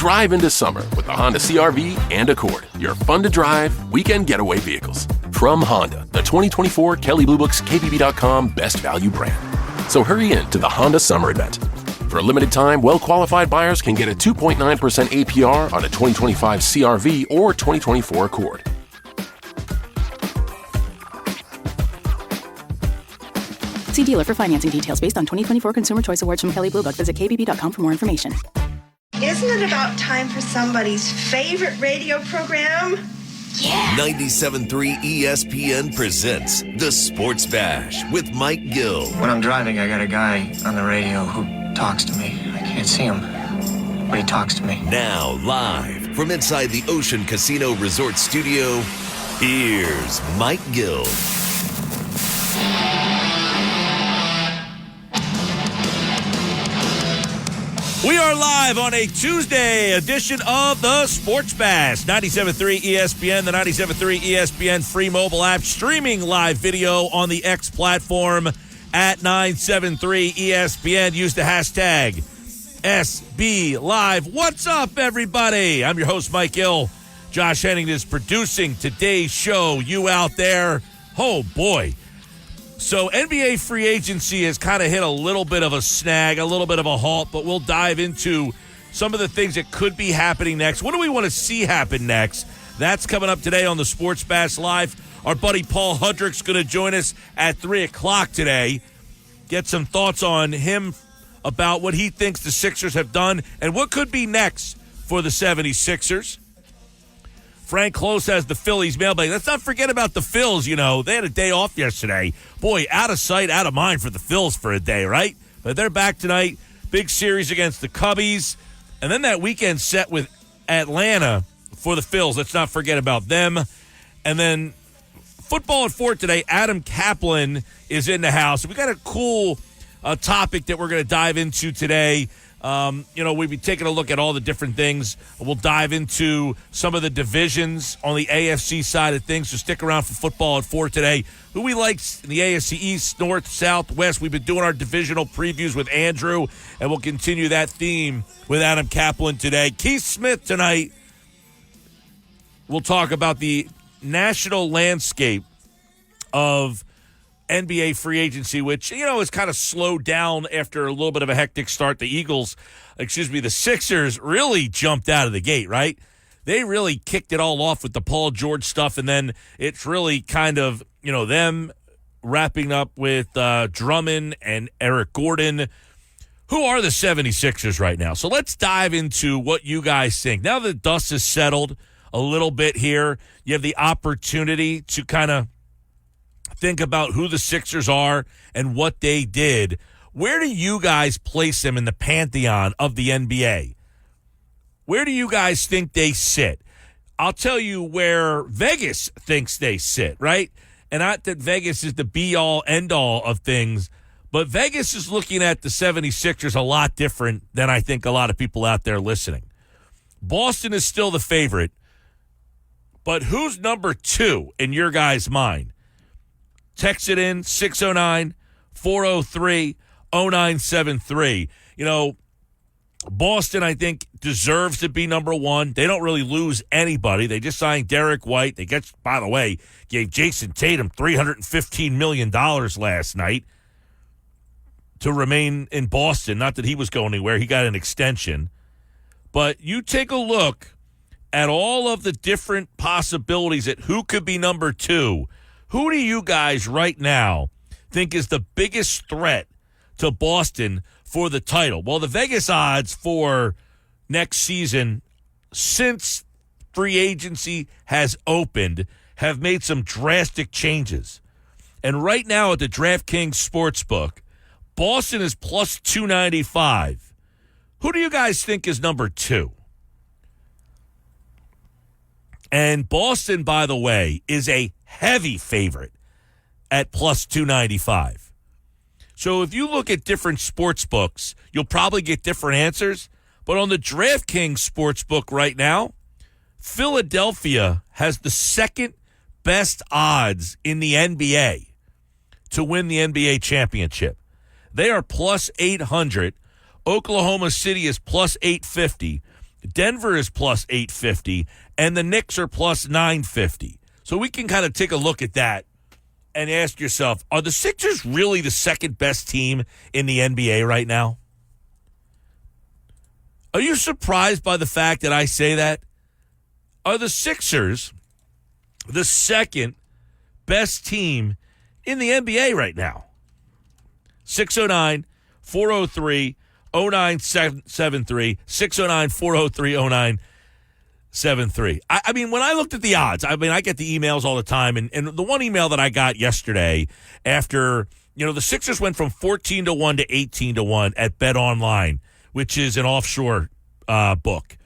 Drive into summer with the Honda CR-V and Accord, your fun-to-drive, weekend getaway vehicles. From Honda, the 2024 Kelley Blue Book's KBB.com Best Value brand. So hurry in to the Honda Summer Event. For a limited time, well-qualified buyers can get a 2.9% APR on a 2025 CR-V or 2024 Accord. See dealer for financing details based on 2024 Consumer Choice Awards from Kelley Blue Book. Visit KBB.com for more information. Isn't it about time for somebody's favorite radio program? Yeah. 97.3 ESPN presents The Sports Bash with Mike Gill. When I'm driving, I got a guy on the radio who talks to me. I can't see him, but he talks to me. Now, live from inside the Ocean Casino Resort Studio, here's Mike Gill. We are live on a Tuesday edition of the Sports Bash. 97.3 ESPN, the 97.3 ESPN free mobile app, streaming live video on the X platform at 973 ESPN. Use the hashtag SB Live. What's up, everybody? I'm your host, Mike Gill. Josh Henning is producing today's show. You out there? Oh, boy. So NBA free agency has kind of hit a little bit of a snag, a little bit of a halt, but we'll dive into some of the things that could be happening next. What do we want to see happen next? That's coming up today on the Sports Bash Live. Our buddy Paul Hudrick's going to join us at 3 o'clock today. Get some thoughts on him about what he thinks the Sixers have done and what could be next for the 76ers. Frank Close has the Phillies mailbag. Let's not forget about the Phils, you know. They had a day off yesterday. Boy, out of sight, out of mind for the Phils for a day, right? But they're back tonight. Big series against the Cubbies. And then that weekend set with Atlanta for the Phils. Let's not forget about them. And then football at 4 today. Adam Kaplan is in the house. We got a cool topic that we're going to dive into today. We'll be taking a look at all the different things. We'll dive into some of the divisions on the AFC side of things. So stick around for football at 4 today. Who we like in the AFC East, North, South, West. We've been doing our divisional previews with Andrew, and we'll continue that theme with Adam Kaplan today. Keith Smith tonight. We'll talk about the national landscape of NBA free agency, which, is kind of slowed down after a little bit of a hectic start. The Sixers really jumped out of the gate, right? They really kicked it all off with the Paul George stuff, and then it's really kind of, them wrapping up with Drummond and Eric Gordon. Who are the 76ers right now? So let's dive into what you guys think. Now that the dust has settled a little bit here, you have the opportunity to kind of think about who the Sixers are and what they did. Where do you guys place them in the pantheon of the NBA? Where do you guys think they sit? I'll tell you where Vegas thinks they sit, right? And not that Vegas is the be-all, end-all of things, but Vegas is looking at the 76ers a lot different than I think a lot of people out there listening. Boston is still the favorite, but who's number 2 in your guys' mind? Text it in, 609-403-0973. Boston, I think, deserves to be number 1. They don't really lose anybody. They just signed Derek White. They by the way, gave Jason Tatum $315 million last night to remain in Boston. Not that he was going anywhere. He got an extension. But you take a look at all of the different possibilities at who could be number 2. Who do you guys right now think is the biggest threat to Boston for the title? Well, the Vegas odds for next season, since free agency has opened, have made some drastic changes. And right now at the DraftKings Sportsbook, Boston is plus 295. Who do you guys think is number 2? And Boston, by the way, is a heavy favorite at plus 295. So if you look at different sports books, you'll probably get different answers. But on the DraftKings Sportsbook right now, Philadelphia has the second best odds in the NBA to win the NBA championship. They are plus 800. Oklahoma City is plus 850. Denver is plus 850, and the Knicks are plus 950. So we can kind of take a look at that and ask yourself, are the Sixers really the second best team in the NBA right now? Are you surprised by the fact that I say that? Are the Sixers the second best team in the NBA right now? 609-403-0973, 609-403-0973. I mean, when I looked at the odds, I get the emails all the time, and the one email that I got yesterday after, the Sixers went from 14-1 to 18-1 at BetOnline, which is an offshore book.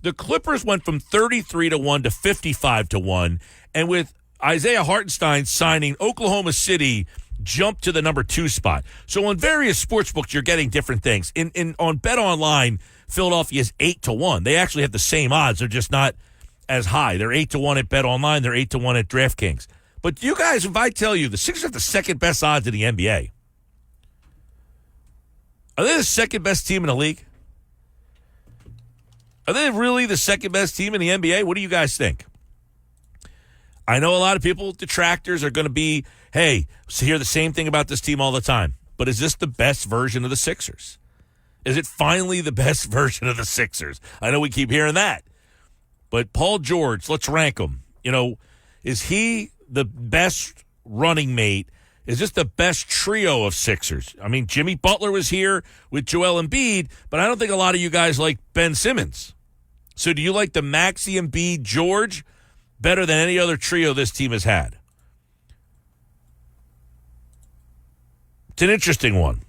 The Clippers went from 33-1 to 55-1, and with Isaiah Hartenstein signing, Oklahoma City jumped to the number 2 spot. So on various sports books, you're getting different things. On BetOnline, Philadelphia is 8-1. They actually have the same odds. They're just not as high. They're 8-1 at BetOnline. They're 8-1 at DraftKings. But you guys, if I tell you the Sixers have the second best odds in the NBA, are they the second best team in the league? Are they really the second best team in the NBA? What do you guys think? I know a lot of people, detractors, are going to be, hey, hear the same thing about this team all the time. But is this the best version of the Sixers? Is it finally the best version of the Sixers? I know we keep hearing that. But Paul George, let's rank him. Is he the best running mate? Is this the best trio of Sixers? I mean, Jimmy Butler was here with Joel Embiid, but I don't think a lot of you guys like Ben Simmons. So do you like the Maxey, Embiid, George better than any other trio this team has had? It's an interesting one.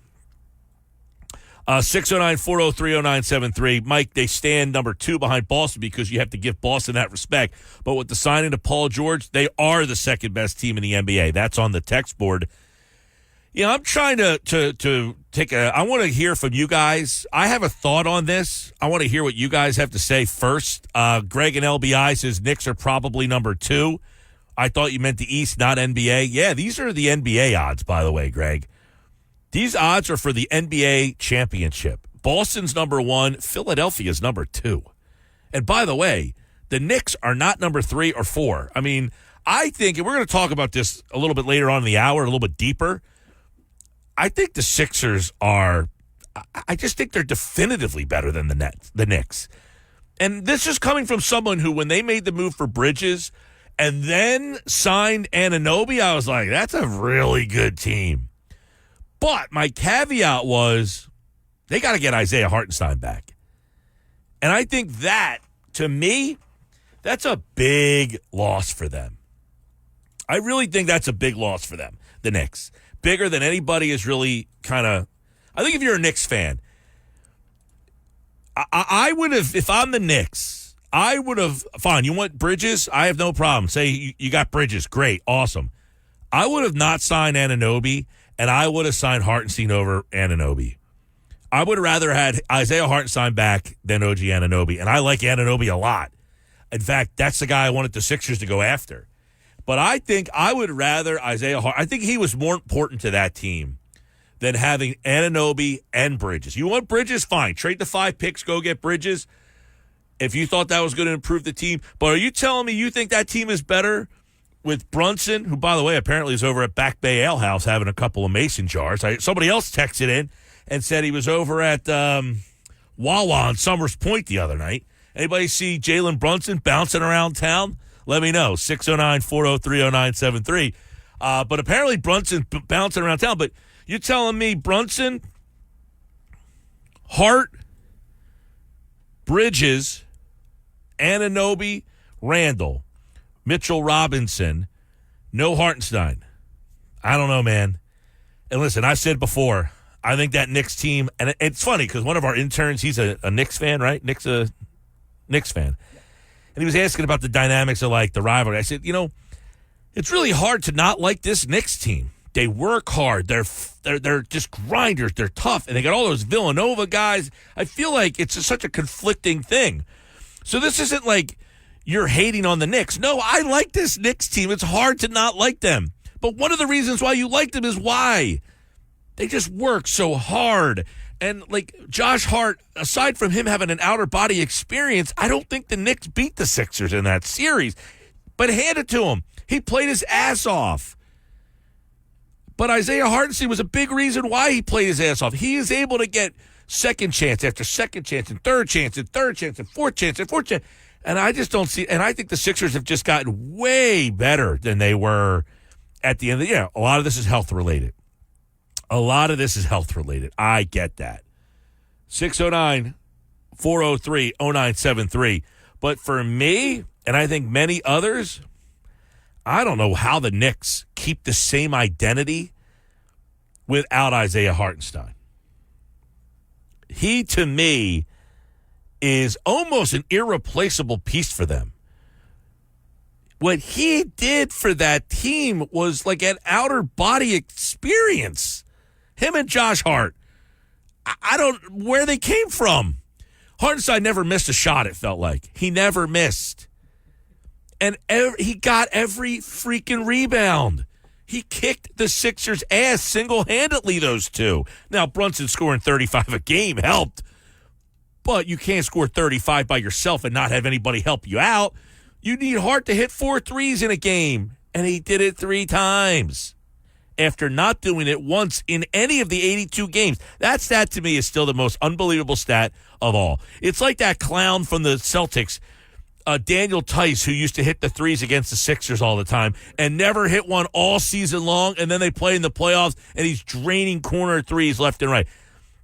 609-403-0973. Mike, they stand number 2 behind Boston because you have to give Boston that respect. But with the signing of Paul George, they are the second best team in the NBA. That's on the text board. I'm trying to take I want to hear from you guys. I have a thought on this. I want to hear what you guys have to say first. Greg and LBI says Knicks are probably number 2. I thought you meant the East, not NBA. Yeah, these are the NBA odds, by the way, Greg. These odds are for the NBA championship. Boston's number 1. Philadelphia's number 2. And by the way, the Knicks are not number 3 or 4. I mean, I think, and we're going to talk about this a little bit later on in the hour, a little bit deeper. I think the Sixers are, I just think they're definitively better than the Knicks. And this is coming from someone who, when they made the move for Bridges and then signed Anunoby, I was like, that's a really good team. But my caveat was they got to get Isaiah Hartenstein back. And I think that, to me, that's a big loss for them. I really think that's a big loss for them, the Knicks. Bigger than anybody is really kind of, I think if you're a Knicks fan, I would have, if I'm the Knicks, I would have, fine, you want Bridges? I have no problem. Say you got Bridges. Great. Awesome. I would have not signed Anunoby, and I would have signed Hartenstein over Anunoby. I would have rather had Isaiah Hartenstein back than OG Anunoby, and I like Anunoby a lot. In fact, that's the guy I wanted the Sixers to go after. But I think I would rather Isaiah Hartenstein. I think he was more important to that team than having Anunoby and Bridges. You want Bridges? Fine. Trade the 5 picks, go get Bridges if you thought that was going to improve the team. But are you telling me you think that team is better with Brunson, who, by the way, apparently is over at Back Bay Ale House having a couple of mason jars? Somebody else texted in and said he was over at Wawa on Summers Point the other night. Anybody see Jalen Brunson bouncing around town? Let me know. 609-403-0973. But apparently Brunson bouncing around town. But you're telling me Brunson, Hart, Bridges, Anunoby, Randall, Mitchell Robinson, no Hartenstein. I don't know, man. And listen, I've said before, I think that Knicks team, and it's funny because one of our interns, he's a Knicks fan, right? Knicks fan. And he was asking about the dynamics of, like, the rivalry. I said, it's really hard to not like this Knicks team. They work hard. They're just grinders. They're tough. And they got all those Villanova guys. I feel like it's such a conflicting thing. So this isn't like you're hating on the Knicks. No, I like this Knicks team. It's hard to not like them. But one of the reasons why you like them is why. They just work so hard. And, like, Josh Hart, aside from him having an outer body experience, I don't think the Knicks beat the Sixers in that series. But hand it to him. He played his ass off. But Isaiah Hartenstein was a big reason why he played his ass off. He is able to get second chance after second chance and third chance and third chance and fourth chance and fourth chance. And I just don't see – and I think the Sixers have just gotten way better than they were at the end of the year. A lot of this is health-related. I get that. 609-403-0973. But for me, and I think many others, I don't know how the Knicks keep the same identity without Isaiah Hartenstein. He, to me, is almost an irreplaceable piece for them. What he did for that team was like an outer body experience. Him and Josh Hart. I don't know where they came from. Hartenstein never missed a shot, it felt like. He never missed. And he got every freaking rebound. He kicked the Sixers' ass single-handedly, those two. Now, Brunson scoring 35 a game helped, but you can't score 35 by yourself and not have anybody help you out. You need Hart to hit 4 threes in a game, and he did it 3 times after not doing it once in any of the 82 games. That stat to me is still the most unbelievable stat of all. It's like that clown from the Celtics, Daniel Tice, who used to hit the threes against the Sixers all the time and never hit one all season long, and then they play in the playoffs, and he's draining corner threes left and right.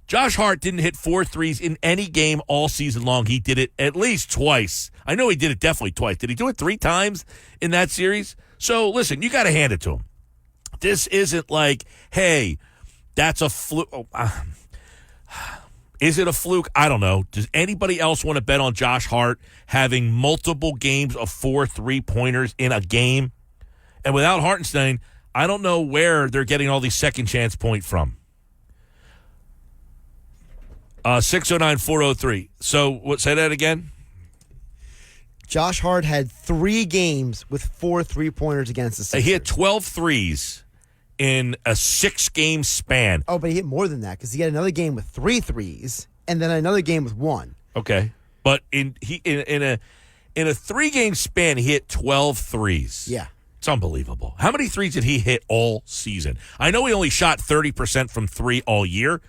Josh Hart didn't hit 4 threes in any game all season long. He did it at least twice. I know he did it definitely twice. Did he do it 3 times in that series? So, listen, you got to hand it to him. This isn't like, hey, that's a fluke. Is it a fluke? I don't know. Does anybody else want to bet on Josh Hart having multiple games of 4 3-pointers in a game? And without Hartenstein, I don't know where they're getting all these second chance points from. 609-403. So, say that again? Josh Hart had 3 games with 4 3-pointers against the Sixers. He had 12 threes in a 6-game span. Oh, but he hit more than that because he had another game with 3 threes and then another game with 1. Okay, but in a 3-game span, he hit 12 threes. Yeah, it's unbelievable. How many threes did he hit all season? I know he only shot 30% from 3 all year,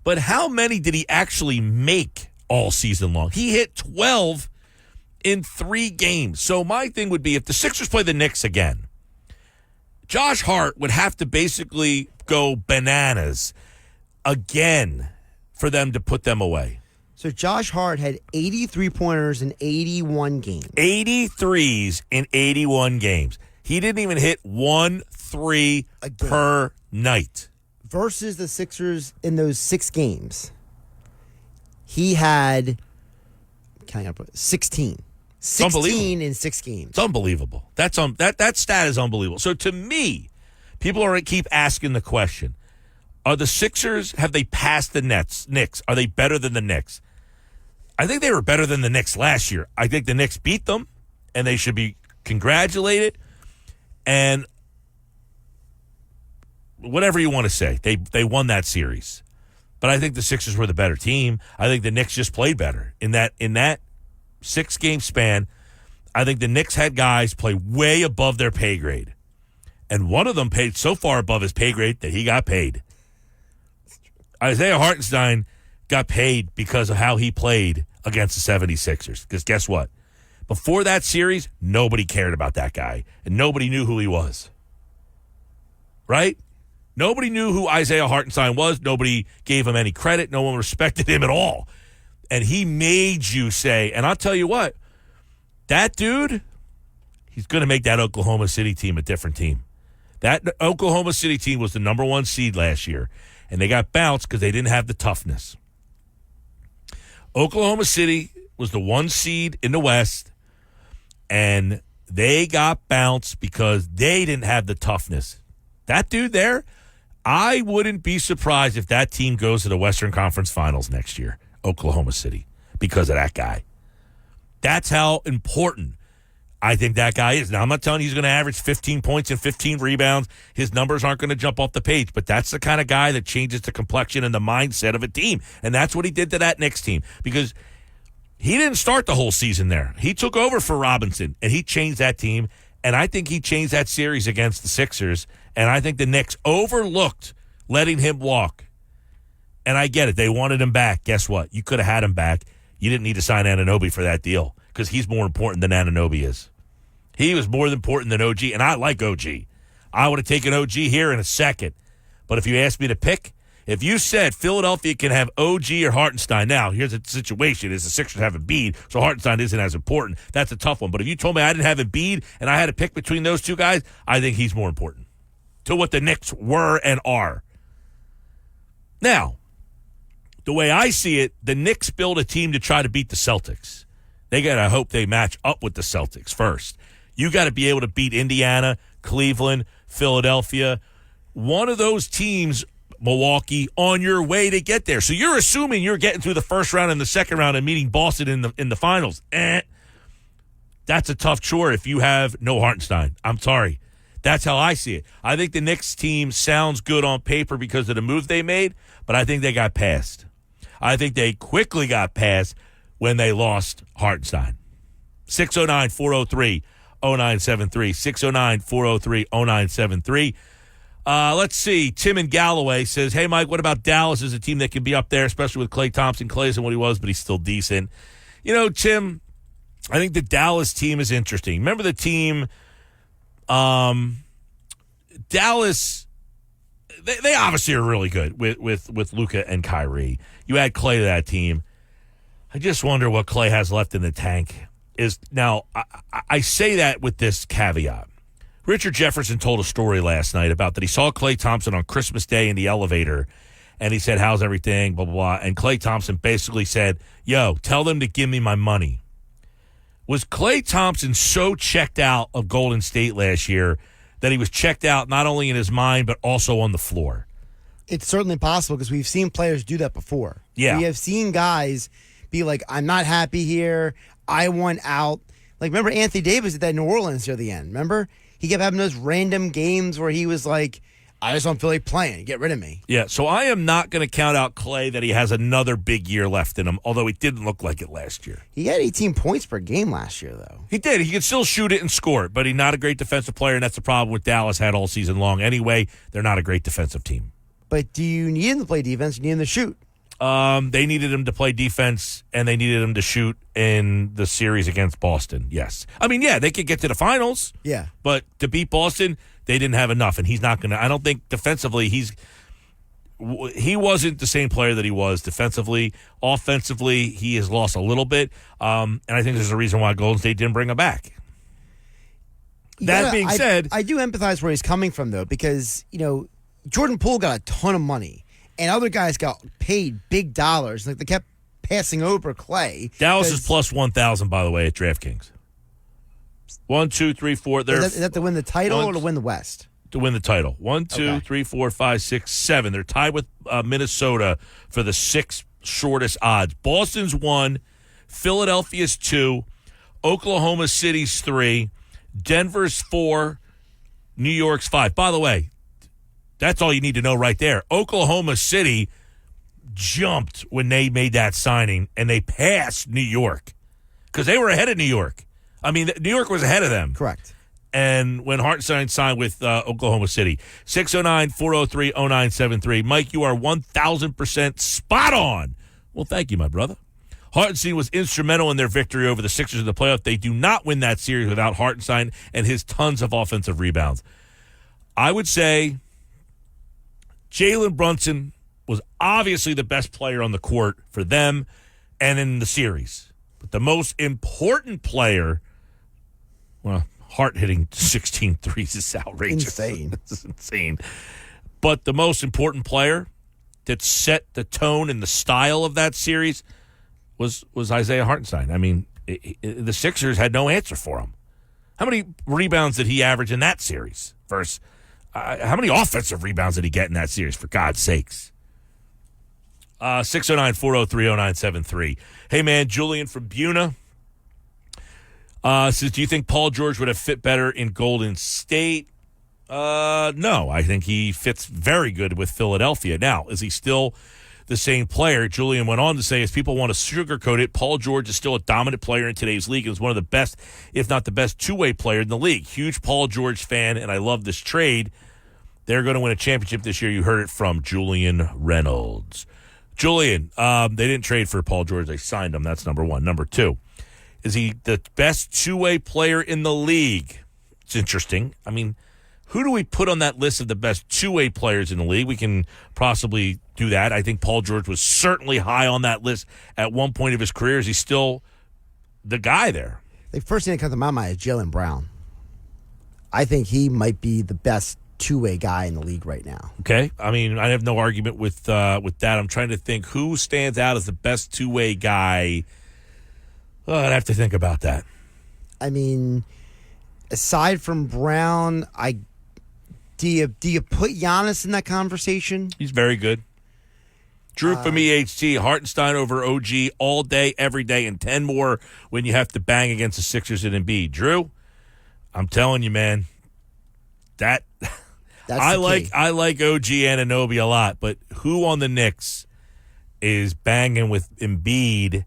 but how many did he actually make all season long? He hit 12 in 3 games. So my thing would be if the Sixers play the Knicks again, Josh Hart would have to basically go bananas again for them to put them away. So Josh Hart had 80 3-pointers in 81 games. 83s in 81 games. He didn't even hit 1 3 per night. Versus the Sixers in those 6 games, he had 16. 16 in 6 games. It's unbelievable. That stat is unbelievable. So to me, people are keep asking the question: are the Sixers, have they passed the Knicks? Are they better than the Knicks? I think they were better than the Knicks last year. I think the Knicks beat them, and they should be congratulated. And whatever you want to say, they won that series. But I think the Sixers were the better team. I think the Knicks just played better in that 6-game span. I think the Knicks had guys play way above their pay grade. And one of them paid so far above his pay grade that he got paid. Isaiah Hartenstein got paid because of how he played against the 76ers. Because guess what? Before that series, nobody cared about that guy. And nobody knew who he was. Right? Nobody knew who Isaiah Hartenstein was. Nobody gave him any credit. No one respected him at all. And he made you say, and I'll tell you what, that dude, he's going to make that Oklahoma City team a different team. That Oklahoma City team was the number 1 seed last year, and they got bounced because they didn't have the toughness. Oklahoma City was the 1 seed in the West, and they got bounced because they didn't have the toughness. That dude there, I wouldn't be surprised if that team goes to the Western Conference Finals next year. Oklahoma City, because of that guy. That's how important I think that guy is. Now, I'm not telling you he's going to average 15 points and 15 rebounds. His numbers aren't going to jump off the page, but that's the kind of guy that changes the complexion and the mindset of a team. And that's what he did to that Knicks team, because he didn't start the whole season there. He took over for Robinson, and he changed that team. And I think he changed that series against the Sixers. And I think the Knicks overlooked letting him walk. And I get it. They wanted him back. Guess what? You could have had him back. You didn't need to sign Anunoby for that deal, because he's more important than Anunoby is. He was more important than OG, and I like OG. I would have taken OG here in a second. But if you asked me to pick, if you said Philadelphia can have OG or Hartenstein, now here's the situation, is the Sixers have Embiid, so Hartenstein isn't as important. That's a tough one. But if you told me I didn't have Embiid and I had to pick between those two guys, I think he's more important to what the Knicks were and are. Now, the way I see it, the Knicks build a team to try to beat the Celtics. They got to hope they match up with the Celtics first. You got to be able to beat Indiana, Cleveland, Philadelphia, one of those teams, Milwaukee, on your way to get there. So you're assuming you're getting through the first round and the second round and meeting Boston in the finals. That's a tough chore if you have no Hartenstein. I'm sorry. That's how I see it. I think the Knicks team sounds good on paper because of the move they made, but I think they got passed. I think they quickly got passed when they lost Hartenstein. 609-403-0973. 609-403-0973. Let's see. Tim in Galloway says, hey, Mike, what about Dallas as a team that can be up there, especially with Klay Thompson? Klay isn't what he was, but he's still decent. You know, Tim, I think the Dallas team is interesting. Remember the team, Dallas, they obviously are really good with Luka and Kyrie. You add Klay to that team. I just wonder what Klay has left in the tank. Now, I say that with this caveat. Richard Jefferson told a story last night about that he saw Klay Thompson on Christmas Day in the elevator, and he said, how's everything, blah, blah, blah. And Klay Thompson basically said, yo, tell them to give me my money. Was Klay Thompson so checked out of Golden State last year that he was checked out not only in his mind but also on the floor? It's certainly possible because we've seen players do that before. Yeah. We have seen guys be like, I'm not happy here. I want out. Like, remember Anthony Davis at that New Orleans near the end? Remember? He kept having those random games where he was like, I just don't feel like playing. Get rid of me. Yeah, so I am not going to count out Klay that he has another big year left in him, although it didn't look like it last year. He had 18 points per game last year, though. He did. He could still shoot it and score it, but he's not a great defensive player, and that's the problem with Dallas had all season long. Anyway, they're not a great defensive team. But do you need him to play defense? You need him to shoot. They needed him to play defense, and they needed him to shoot in the series against Boston, yes. I mean, yeah, they could get to the finals. Yeah. But to beat Boston, they didn't have enough, and he's not going to – I don't think defensively he wasn't the same player that he was defensively. Offensively, he has lost a little bit, and I think there's a reason why Golden State didn't bring him back. That being said – I do empathize where he's coming from, though, because, you know, Jordan Poole got a ton of money. And other guys got paid big dollars. Like, they kept passing over Klay. Dallas is plus 1,000, by the way, at DraftKings. 1, 2, 3, 4. Is that to win the title or to win the West? To win the title. 1, 2, 3, 4, 5, 6, 7. They're tied with Minnesota for the 6th shortest odds. Boston's 1, Philadelphia's 2, Oklahoma City's 3, Denver's 4, New York's 5. By the way, that's all you need to know right there. Oklahoma City jumped when they made that signing, and they passed New York because they were ahead of New York. I mean, New York was ahead of them. Correct. And when Hartenstein signed with Oklahoma City. 609-403-0973. Mike, you are 1,000% spot on. Well, thank you, my brother. Hartenstein was instrumental in their victory over the Sixers in the playoff. They do not win that series without Hartenstein and his tons of offensive rebounds. I would say Jalen Brunson was obviously the best player on the court for them and in the series. But the most important player, well, Hart hitting 16 threes is outrageous. Insane. It's insane. But the most important player that set the tone and the style of that series was Isaiah Hartenstein. I mean, the Sixers had no answer for him. How many rebounds did he average in that series versus how many offensive rebounds did he get in that series, for God's sakes? 609-403-0973. Hey, man, Julian from Buna. Says, do you think Paul George would have fit better in Golden State? No, I think he fits very good with Philadelphia. Now, is he still the same player? Julian went on to say, as people want to sugarcoat it, Paul George is still a dominant player in today's league and is one of the best, if not the best, two-way player in the league. Huge Paul George fan, and I love this trade. They're going to win a championship this year. You heard it from Julian Reynolds. Julian, they didn't trade for Paul George. They signed him. That's number one. Number two, is he the best two-way player in the league? It's interesting. I mean, who do we put on that list of the best two-way players in the league? We can possibly do that. I think Paul George was certainly high on that list at one point of his career. Is he still the guy there? The first thing that comes to my mind is Jaylen Brown. I think he might be the best two-way guy in the league right now. Okay. I mean, I have no argument with that. I'm trying to think who stands out as the best two-way guy. Oh, I'd have to think about that. I mean, aside from Brown, do you put Giannis in that conversation? He's very good. Drew from EHT, Hartenstein over OG all day, every day, and 10 more when you have to bang against the Sixers and Embiid. Drew, I'm telling you, man, that's I like OG Anunoby a lot, but who on the Knicks is banging with Embiid,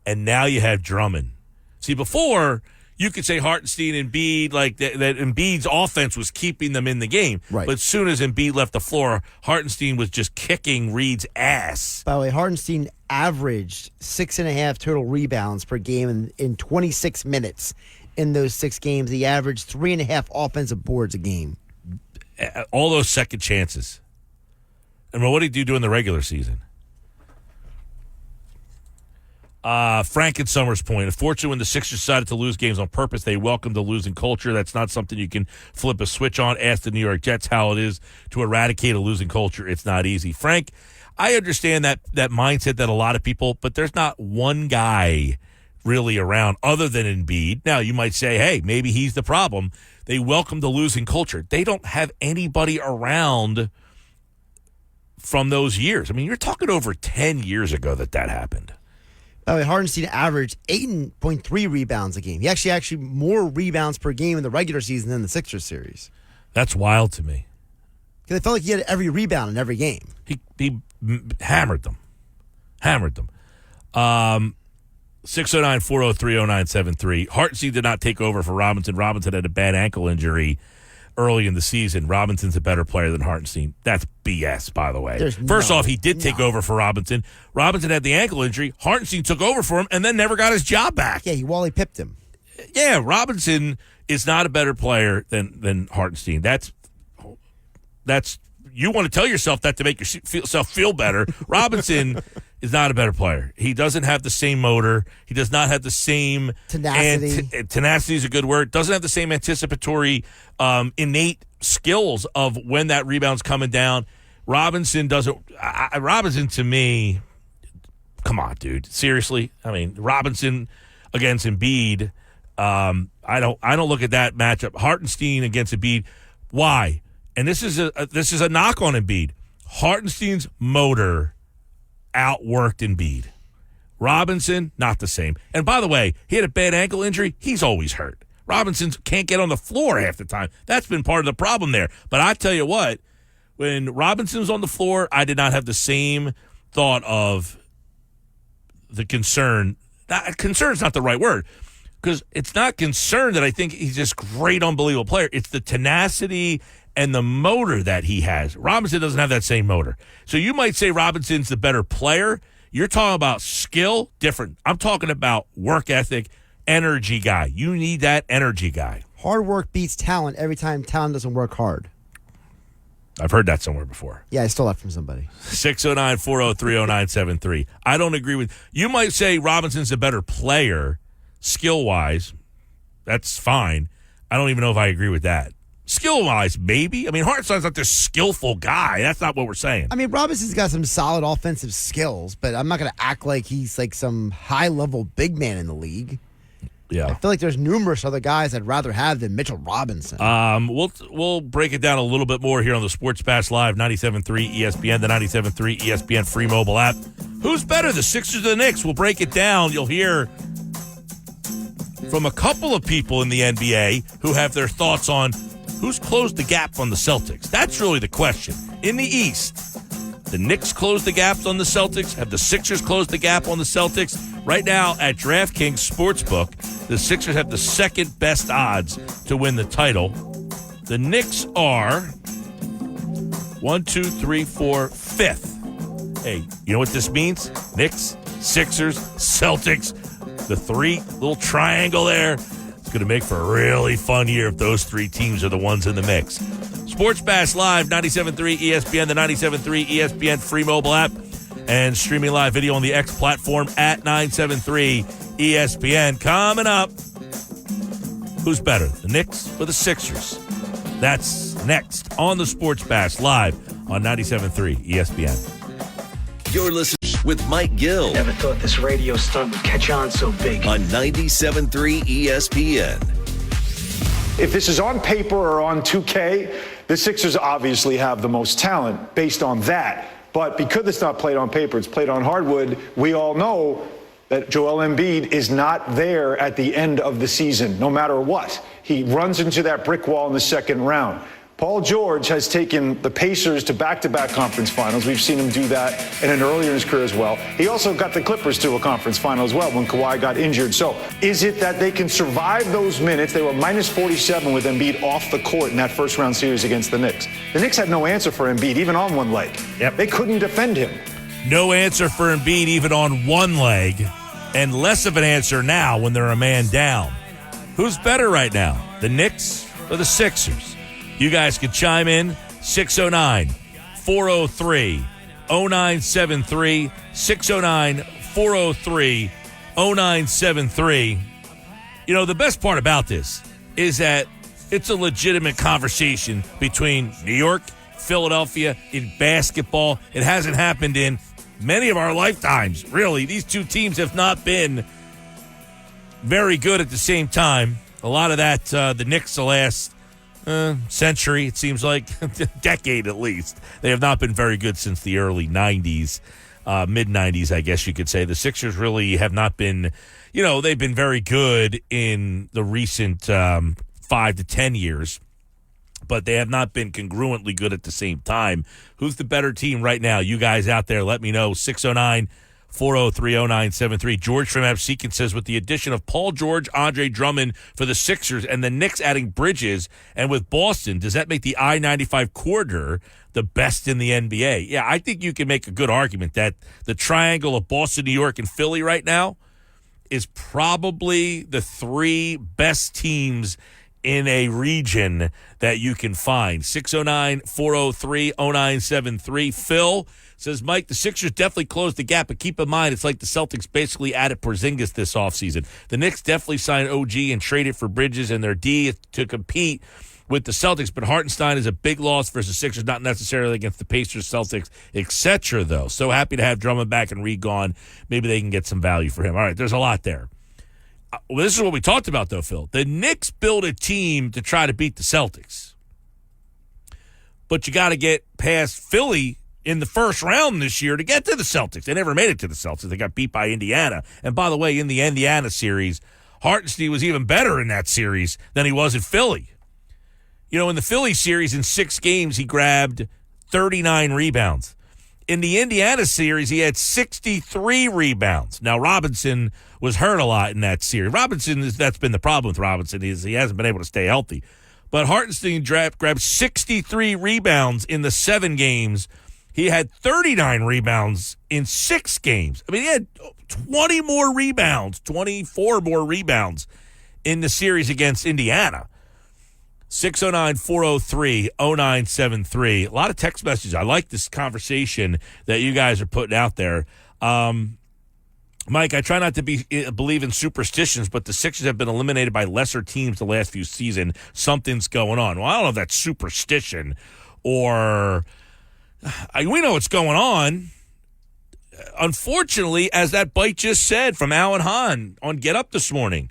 and now you have Drummond? See, before you could say Hartenstein and Embiid, like that Embiid's offense was keeping them in the game. Right. But as soon as Embiid left the floor, Hartenstein was just kicking Reed's ass. By the way, Hartenstein averaged 6.5 total rebounds per game in 26 minutes in those 6 games. He averaged 3.5 offensive boards a game. All those second chances. And what did he do in the regular season? Frank in Summers Point. Unfortunately, when the Sixers decided to lose games on purpose, they welcomed the losing culture. That's not something you can flip a switch on. Ask the New York Jets how it is to eradicate a losing culture. It's not easy. Frank, I understand that mindset that a lot of people, but there's not one guy really around other than Embiid. Now, you might say, hey, maybe he's the problem. They welcome the losing culture. They don't have anybody around from those years. I mean, you're talking over 10 years ago that happened. By the way, Hartenstein averaged 8.3 rebounds a game. He actually more rebounds per game in the regular season than the Sixers series. That's wild to me. Because it felt like he had every rebound in every game. He hammered them. 609-403-0973. Hartenstein did not take over for Robinson. Robinson had a bad ankle injury early in the season. Robinson's a better player than Hartenstein. That's BS, by the way. First off, he did take over for Robinson. Robinson had the ankle injury. Hartenstein took over for him and then never got his job back. Yeah, he Wally pipped him. Yeah, Robinson is not a better player than Hartenstein. That's you want to tell yourself that to make yourself feel better. Robinson is not a better player. He doesn't have the same motor. He does not have the same tenacity. Tenacity is a good word. Doesn't have the same anticipatory, innate skills of when that rebound's coming down. Robinson doesn't. Robinson to me, come on, dude. Seriously, I mean Robinson against Embiid. I don't look at that matchup. Hartenstein against Embiid. Why? And this is a knock on Embiid. Hartenstein's motor outworked Embiid. Robinson, not the same. And by the way, he had a bad ankle injury. He's always hurt. Robinson can't get on the floor half the time. That's been part of the problem there. But I tell you what, when Robinson was on the floor, I did not have the same thought of the concern. Concern's not the right word. Because it's not concern that I think he's just great, unbelievable player. It's the tenacity and the motor that he has. Robinson doesn't have that same motor. So you might say Robinson's the better player. You're talking about skill, different. I'm talking about work ethic, energy guy. You need that energy guy. Hard work beats talent every time talent doesn't work hard. I've heard that somewhere before. Yeah, I stole that from somebody. 609-403-0973. I don't agree with. You might say Robinson's a better player, skill-wise. That's fine. I don't even know if I agree with that. Skill-wise, maybe. I mean, Hartenstein's not this skillful guy. That's not what we're saying. I mean, Robinson's got some solid offensive skills, but I'm not going to act like he's like some high-level big man in the league. Yeah, I feel like there's numerous other guys I'd rather have than Mitchell Robinson. We'll break it down a little bit more here on the Sports Pass Live, 97.3 ESPN, the 97.3 ESPN free mobile app. Who's better, the Sixers or the Knicks? We'll break it down. You'll hear from a couple of people in the NBA who have their thoughts on who's closed the gap on the Celtics. That's really the question. In the East, the Knicks closed the gap on the Celtics. Have the Sixers closed the gap on the Celtics? Right now at DraftKings Sportsbook, the Sixers have the second best odds to win the title. The Knicks are 1, 2, 3, 4, 5th. Hey, you know what this means? Knicks, Sixers, Celtics, the three little triangle there. It's going to make for a really fun year if those three teams are the ones in the mix. Sports Bash Live, 97.3 ESPN, the 97.3 ESPN free mobile app, and streaming live video on the X platform at 973 ESPN. Coming up, who's better, the Knicks or the Sixers? That's next on the Sports Bash Live on 97.3 ESPN. You're listening with Mike Gill Never thought this radio stunt would catch on so big. on 97.3 ESPN. If this is on paper or on 2K, the Sixers obviously have the most talent based on that. But because it's not played on paper, it's played on hardwood, we all know that Joel Embiid is not there at the end of the season, no matter what. He runs into that brick wall in the second round. Paul George has taken the Pacers to back-to-back conference finals. We've seen him do that in an earlier in his career as well. He also got the Clippers to a conference final as well when Kawhi got injured. So is it that they can survive those minutes? They were minus 47 with Embiid off the court in that first-round series against the Knicks. The Knicks had no answer for Embiid, even on one leg. Yep. They couldn't defend him. No answer for Embiid even on one leg, and less of an answer now when they're a man down. Who's better right now, the Knicks or the Sixers? You guys can chime in, 609-403-0973, 609-403-0973. You know, the best part about this is that it's a legitimate conversation between New York, Philadelphia, in basketball. It hasn't happened in many of our lifetimes, really. These two teams have not been very good at the same time. A lot of that, the Knicks the last century, it seems like, decade at least. They have not been very good since the early 90s, mid-90s, I guess you could say. The Sixers really have not been, they've been very good in the recent 5 to 10 years, but they have not been congruently good at the same time. Who's the better team right now? You guys out there, let me know. 609-403-0973. George from Absecon says, with the addition of Paul George, Andre Drummond for the Sixers, and the Knicks adding Bridges, and with Boston, does that make the I-95 corridor the best in the NBA? Yeah, I think you can make a good argument that the triangle of Boston, New York, and Philly right now is probably the three best teams in a region that you can find. 609-403-0973. Phil says, Mike, the Sixers definitely closed the gap, but keep in mind, it's like the Celtics basically added Porzingis this offseason. The Knicks definitely signed OG and traded for Bridges and their D to compete with the Celtics, but Hartenstein is a big loss versus Sixers, not necessarily against the Pacers, Celtics, etc., though. So happy to have Drummond back and Reed gone. Maybe they can get some value for him. All right, there's a lot there. Well, this is what we talked about, though, Phil. The Knicks built a team to try to beat the Celtics. But you got to get past Philly in the first round this year to get to the Celtics. They never made it to the Celtics. They got beat by Indiana. And by the way, in the Indiana series, Hartenstein was even better in that series than he was in Philly. In the Philly series, in 6 games, he grabbed 39 rebounds. In the Indiana series, he had 63 rebounds. Now, Robinson was hurt a lot in that series. That's been the problem with Robinson, is he hasn't been able to stay healthy. But Hartenstein grabbed 63 rebounds in the 7 games. He had 39 rebounds in 6 games. I mean, he had 24 more rebounds in the series against Indiana. 609-403-0973. A lot of text messages. I like this conversation that you guys are putting out there. Mike, I try not to believe in superstitions, but the Sixers have been eliminated by lesser teams the last few seasons. Something's going on. Well, I don't know if that's superstition or we know what's going on. Unfortunately, as that bite just said from Alan Hahn on Get Up this morning,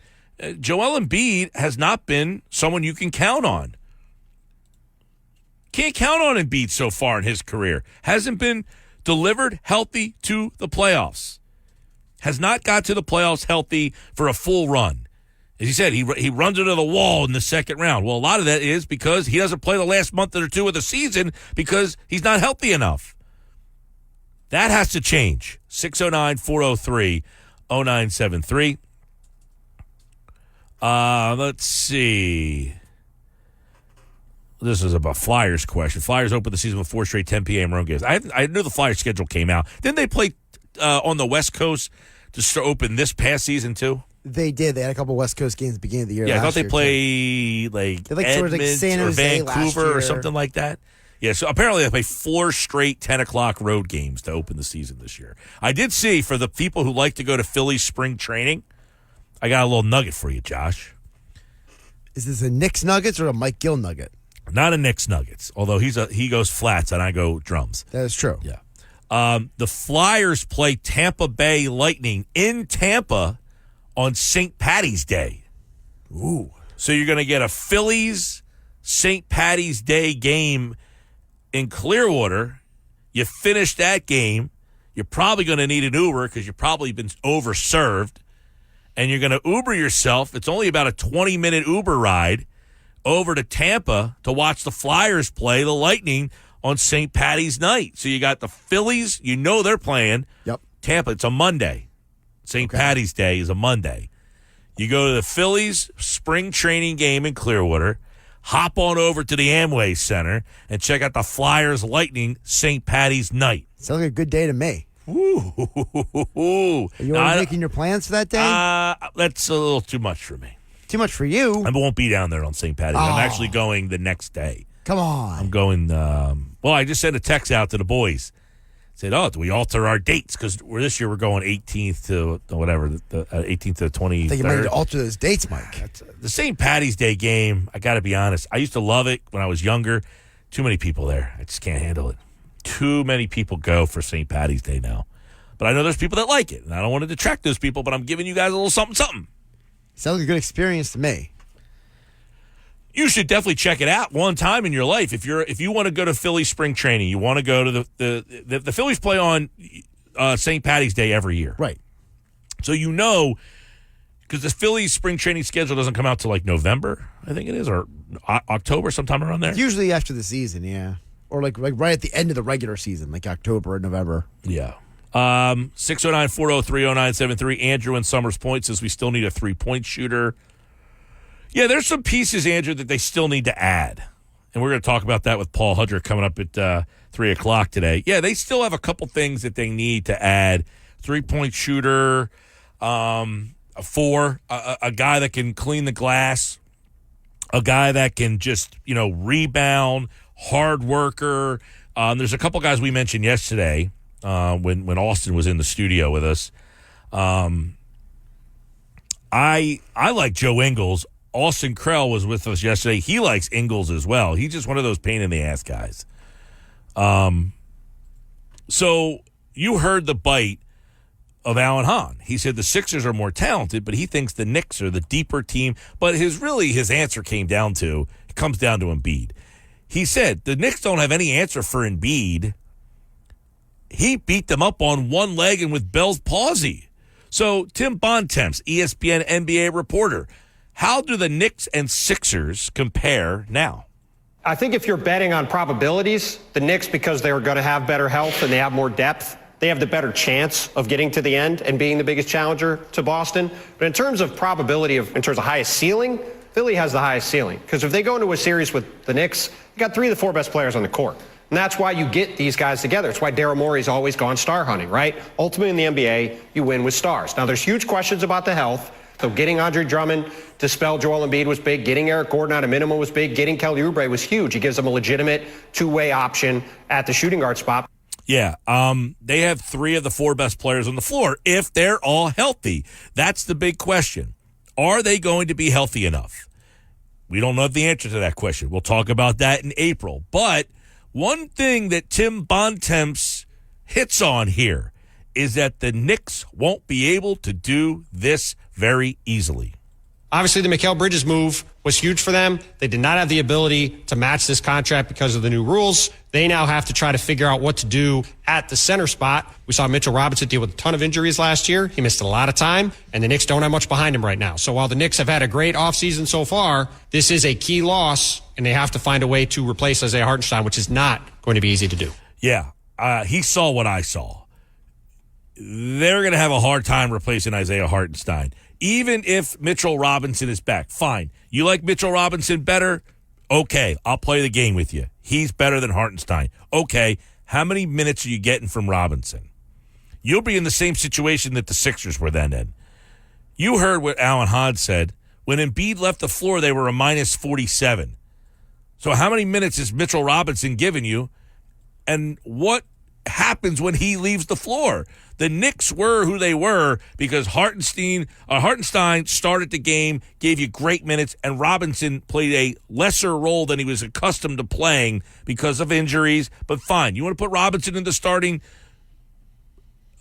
Joel Embiid has not been someone you can count on. Can't count on Embiid so far in his career. Hasn't been delivered healthy to the playoffs. Has not got to the playoffs healthy for a full run. As he said, he runs into the wall in the second round. Well, a lot of that is because he doesn't play the last month or two of the season because he's not healthy enough. That has to change. 609-403-0973. Let's see. This is about Flyers question. Flyers opened the season with 4 straight 10 p.m. road games. I knew the Flyers schedule came out. Didn't they play on the West Coast to open this past season too? They did. They had a couple West Coast games at the beginning of the year. Yeah, I thought they last year, played like sort of like Edmonton San or Jose last Vancouver year. or something like that. Yeah, so apparently they play 4 straight 10 o'clock road games to open the season this year. I did see, for the people who like to go to Philly spring training, I got a little nugget for you, Josh. Is this a Knicks Nuggets or a Mike Gill nugget? Not a Knicks Nuggets, although he goes flats and I go drums. That is true. Yeah. The Flyers play Tampa Bay Lightning in Tampa on St. Patty's Day. Ooh. So you're going to get a Phillies St. Patty's Day game in Clearwater. You finish that game, you're probably going to need an Uber because you've probably been overserved, and you're going to Uber yourself. It's only about a 20-minute Uber ride over to Tampa to watch the Flyers play the Lightning on St. Patty's night. So you got the Phillies, they're playing. Yep. Tampa, it's a Monday. St. Patty's Day is a Monday. You go to the Phillies spring training game in Clearwater, hop on over to the Amway Center, and check out the Flyers Lightning St. Patty's night. Sounds like a good day to me. Ooh. Are you already making your plans for that day? That's a little too much for me. Too much for you. I won't be down there on St. Patty's. I'm actually going the next day. Come on. I'm going, I just sent a text out to the boys. Said, do we alter our dates? Because this year we're going 18th to whatever, the 18th to 23rd. I think you might need to alter those dates, Mike. The St. Patty's Day game, I got to be honest, I used to love it when I was younger. Too many people there. I just can't handle it. Too many people go for St. Patty's Day now. But I know there's people that like it, and I don't want to detract those people, but I'm giving you guys a little something. Sounds like a good experience to me. You should definitely check it out one time in your life. If you want to go to Philly spring training, you want to go to the Phillies play on St. Patty's Day every year. Right. So because the Phillies spring training schedule doesn't come out till like November, I think it is, or October, sometime around there. Usually after the season, yeah. Or like right at the end of the regular season, like October or November. Yeah. 609-403-0973. Andrew in Summers Point says we still need a 3-point shooter. Yeah, there's some pieces, Andrew, that they still need to add. And we're going to talk about that with Paul Hudrick coming up at 3 o'clock today. Yeah, they still have a couple things that they need to add. 3-point shooter, a guy that can clean the glass, a guy that can just, rebound, hard worker. There's a couple guys we mentioned yesterday when Austin was in the studio with us. I like Joe Ingles. Austin Krell was with us yesterday. He likes Ingles as well. He's just one of those pain-in-the-ass guys. So you heard the bite of Alan Hahn. He said the Sixers are more talented, but he thinks the Knicks are the deeper team. But his answer comes down to Embiid. He said the Knicks don't have any answer for Embiid. He beat them up on one leg and with Bell's palsy. So Tim Bontemps, ESPN NBA reporter, how do the Knicks and Sixers compare now? I think if you're betting on probabilities, the Knicks, because they're going to have better health and they have more depth, they have the better chance of getting to the end and being the biggest challenger to Boston. But in terms of probability, in terms of highest ceiling, Philly has the highest ceiling. Because if they go into a series with the Knicks, you got 3 of the 4 best players on the court. And that's why you get these guys together. It's why Daryl Morey's always gone star hunting, right? Ultimately in the NBA, you win with stars. Now, there's huge questions about the health. So getting Andre Drummond to spell Joel Embiid was big. Getting Eric Gordon out of minimum was big. Getting Kelly Oubre was huge. It gives them a legitimate two-way option at the shooting guard spot. Yeah, they have 3 of the 4 best players on the floor if they're all healthy. That's the big question. Are they going to be healthy enough? We don't know the answer to that question. We'll talk about that in April. But one thing that Tim Bontemps hits on here is that the Knicks won't be able to do this very easily. Obviously, the Mikal Bridges move was huge for them. They did not have the ability to match this contract because of the new rules. They now have to try to figure out what to do at the center spot. We saw Mitchell Robinson deal with a ton of injuries last year. He missed a lot of time, and the Knicks don't have much behind him right now. So while the Knicks have had a great offseason so far, this is a key loss, and they have to find a way to replace Isaiah Hartenstein, which is not going to be easy to do. Yeah, he saw what I saw. They're going to have a hard time replacing Isaiah Hartenstein. Even if Mitchell Robinson is back, fine. You like Mitchell Robinson better? Okay, I'll play the game with you. He's better than Hartenstein. Okay, how many minutes are you getting from Robinson? You'll be in the same situation that the Sixers were then in. You heard what Alan Hahn said. When Embiid left the floor, they were a minus 47. So how many minutes is Mitchell Robinson giving you? And what happens when he leaves the floor? The Knicks were who they were because Hartenstein started the game, gave you great minutes, and Robinson played a lesser role than he was accustomed to playing because of injuries. But fine, you want to put Robinson in the starting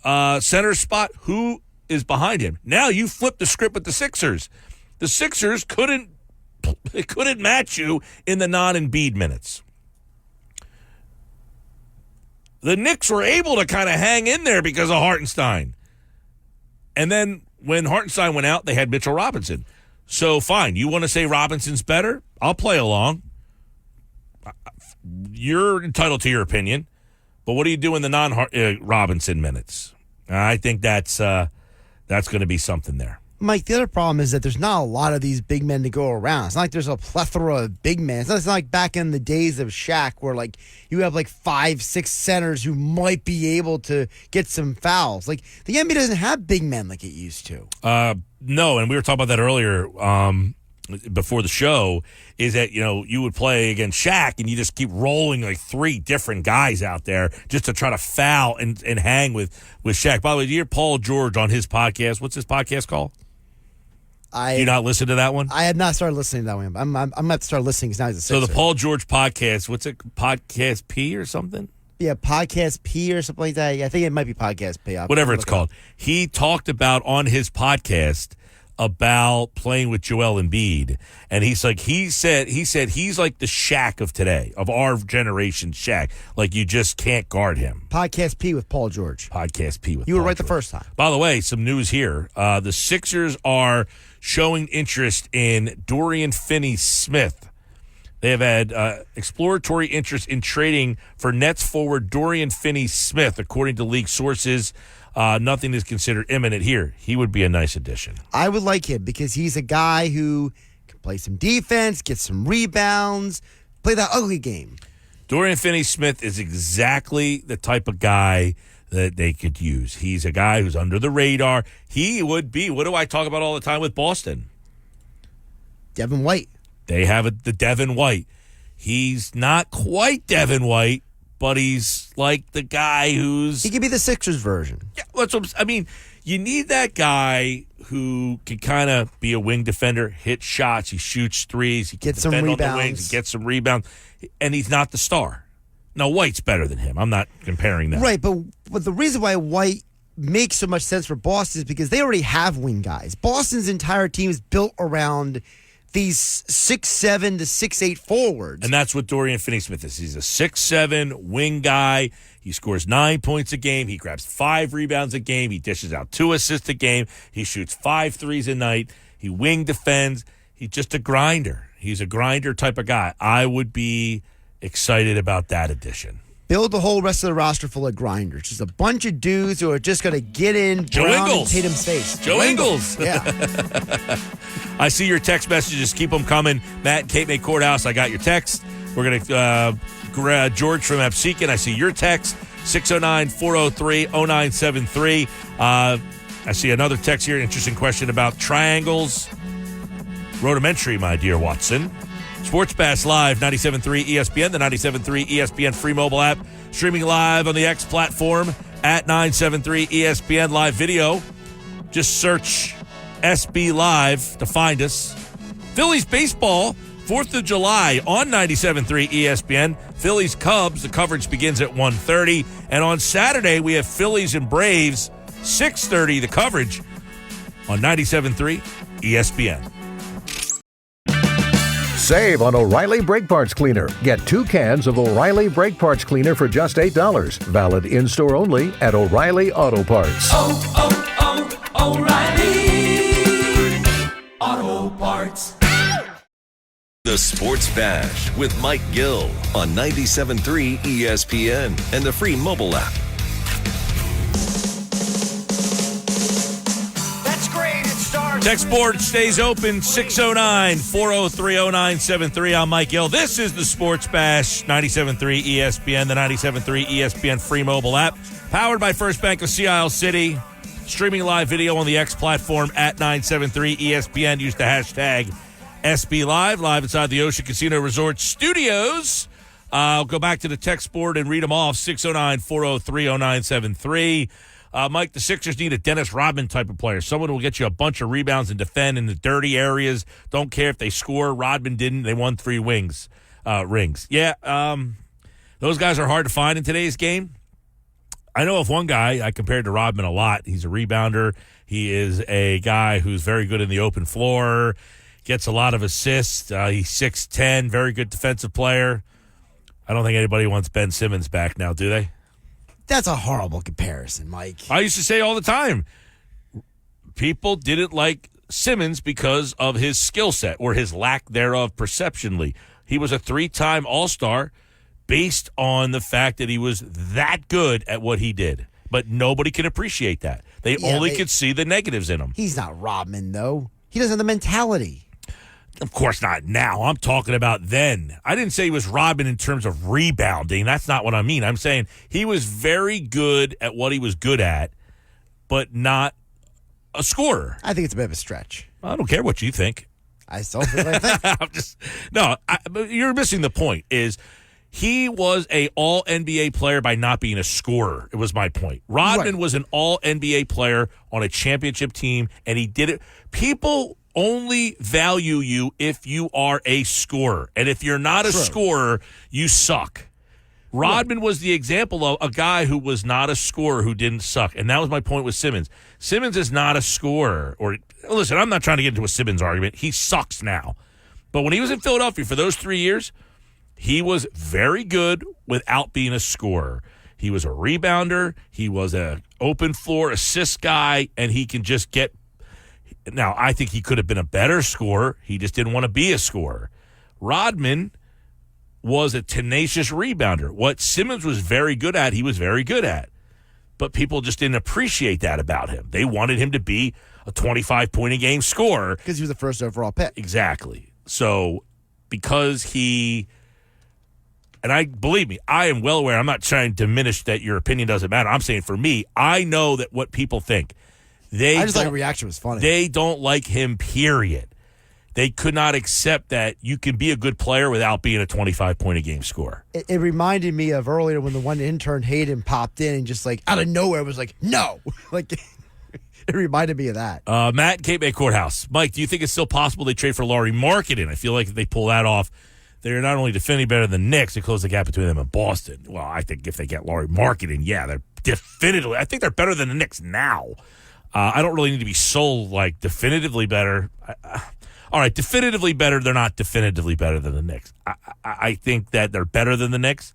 center spot? Who is behind him? Now you flip the script with the Sixers. The Sixers couldn't match you in the non-Embiid minutes. The Knicks were able to kind of hang in there because of Hartenstein. And then when Hartenstein went out, they had Mitchell Robinson. So fine, you want to say Robinson's better? I'll play along. You're entitled to your opinion. But what do you do in the non-Robinson minutes? I think that's going to be something there. Mike, the other problem is that there's not a lot of these big men to go around. It's not like there's a plethora of big men. It's not like back in the days of Shaq where, like, you have, like, 5-6 centers who might be able to get some fouls. Like, the NBA doesn't have big men like it used to. No, and we were talking about that earlier before the show, is that, you would play against Shaq and you just keep rolling, like, 3 different guys out there just to try to foul and hang with Shaq. By the way, you hear Paul George on his podcast. What's his podcast called? You not listen to that one? I have not started listening to that one. I'm going to have to start listening because now he's a Sixer. So the Paul George podcast, what's it? Podcast P or something? Yeah, Podcast P or something like that. Yeah, I think it might be Podcast P. Whatever it's called. He talked about on his podcast about playing with Joel Embiid. And he said he's like the Shaq of today, of our generation Shaq. Like, you just can't guard him. Podcast P with Paul George. Podcast P with You were Paul right George. The first time. By the way, some news here. The Sixers are showing interest in Dorian Finney-Smith. They have had exploratory interest in trading for Nets forward Dorian Finney-Smith, according to league sources. Nothing is considered imminent here. He would be a nice addition. I would like him because he's a guy who can play some defense, get some rebounds, play that ugly game. Dorian Finney-Smith is exactly the type of guy that they could use. He's a guy who's under the radar. He would be, what do I talk about all the time with Boston? Devin White. They have the Devin White. He's not quite Devin White, but he's like the guy who's... He could be the Sixers version. Yeah, that's what you need that guy who can kind of be a wing defender, hit shots, he shoots threes, he can get some defend rebounds. on the wings, get some rebounds, and he's not the star. Now, White's better than him. I'm not comparing that. Right, but the reason why White makes so much sense for Boston is because they already have wing guys. Boston's entire team is built around these 6'7" to 6'8" forwards. And that's what Dorian Finney-Smith is. He's a 6'7" wing guy. He scores 9 points a game. He grabs 5 rebounds a game. He dishes out 2 assists a game. He shoots 5 threes a night. He wing defends. He's just a grinder. He's a grinder type of guy. I would be excited about that addition. Build the whole rest of the roster full of grinders. Just a bunch of dudes who are just going to get in Brown and Tatum's face. Joe Ingles. Yeah. I see your text messages. Keep them coming. Matt and Cape May Courthouse, I got your text. We're going to George from Absecon. I see your text. 609-403-0973. I see another text here. Interesting question about triangles. Rudimentary, my dear Watson. Sports Bass Live, 97.3 ESPN, the 97.3 ESPN free mobile app, streaming live on the X platform at 97.3 ESPN Live Video. Just search SB Live to find us. Phillies baseball, 4th of July on 97.3 ESPN. Phillies Cubs, the coverage begins at 1:30. And on Saturday, we have Phillies and Braves, 6:30, the coverage on 97.3 ESPN. Save on O'Reilly Brake Parts Cleaner. Get 2 cans of O'Reilly Brake Parts Cleaner for just $8. Valid in-store only at O'Reilly Auto Parts. O'Reilly Auto Parts. The Sports Bash with Mike Gill on 97.3 ESPN and the free mobile app. That's great. It starts. Text board stays open, 609-403-0973. I'm Mike Gill. This is the Sports Bash, 97.3 ESPN, the 97.3 ESPN free mobile app, powered by First Bank of Sea Isle City. Streaming live video on the X platform at 973 ESPN. Use the hashtag SB live inside the Ocean Casino Resort Studios. I'll go back to the text board and read them off, 609-403-0973. Mike, the Sixers need a Dennis Rodman type of player, someone who will get you a bunch of rebounds and defend in the dirty areas. Don't care if they score. Rodman didn't. They won 3 rings. Yeah, those guys are hard to find in today's game. I know of one guy I compared to Rodman a lot. He's a rebounder. He is a guy who's very good in the open floor, gets a lot of assists. He's 6'10", very good defensive player. I don't think anybody wants Ben Simmons back now, do they? That's a horrible comparison, Mike. I used to say all the time, people didn't like Simmons because of his skill set or his lack thereof perceptionally. He was a 3-time All-Star based on the fact that he was that good at what he did. But nobody can appreciate that. They only could see the negatives in him. He's not Rodman, though. He doesn't have the mentality. Of course not now. I'm talking about then. I didn't say he was Rodman in terms of rebounding. That's not what I mean. I'm saying he was very good at what he was good at, but not a scorer. I think it's a bit of a stretch. I don't care what you think. I still think what I think. But you're missing the point. Is he was a all-NBA player by not being a scorer. It was my point. Rodman was an all-NBA player on a championship team, and he did it. People only value you if you are a scorer. And if you're not a scorer, you suck. Rodman was the example of a guy who was not a scorer who didn't suck. And that was my point with Simmons. Simmons is not a scorer. Or listen, I'm not trying to get into a Simmons argument. He sucks now. But when he was in Philadelphia for those 3 years, he was very good without being a scorer. He was a rebounder. He was an open floor assist guy, and he can just get. Now, I think he could have been a better scorer. He just didn't want to be a scorer. Rodman was a tenacious rebounder. What Simmons was very good at, he was very good at. But people just didn't appreciate that about him. They wanted him to be a 25-point-a-game scorer. Because he was the first overall pick. Exactly. So, because he... And believe me, I am well aware. I'm not trying to diminish that your opinion doesn't matter. I'm saying for me, I know that what people think. I just thought the reaction was funny. They don't like him, period. They could not accept that you can be a good player without being a 25-point-a-game scorer. It reminded me of earlier when the one intern, Hayden, popped in and just like out of nowhere was like, no. Like, it reminded me of that. Matt in Cape May Courthouse. Mike, do you think it's still possible they trade for Lauri Markkanen? I feel like if they pull that off, they're not only defending better than the Knicks, they close the gap between them and Boston. Well, I think if they get Lauri Markkanen, yeah, they're definitively. I think they're better than the Knicks now. I don't really need to be sold like definitively better. All right, definitively better. They're not definitively better than the Knicks. I think that they're better than the Knicks.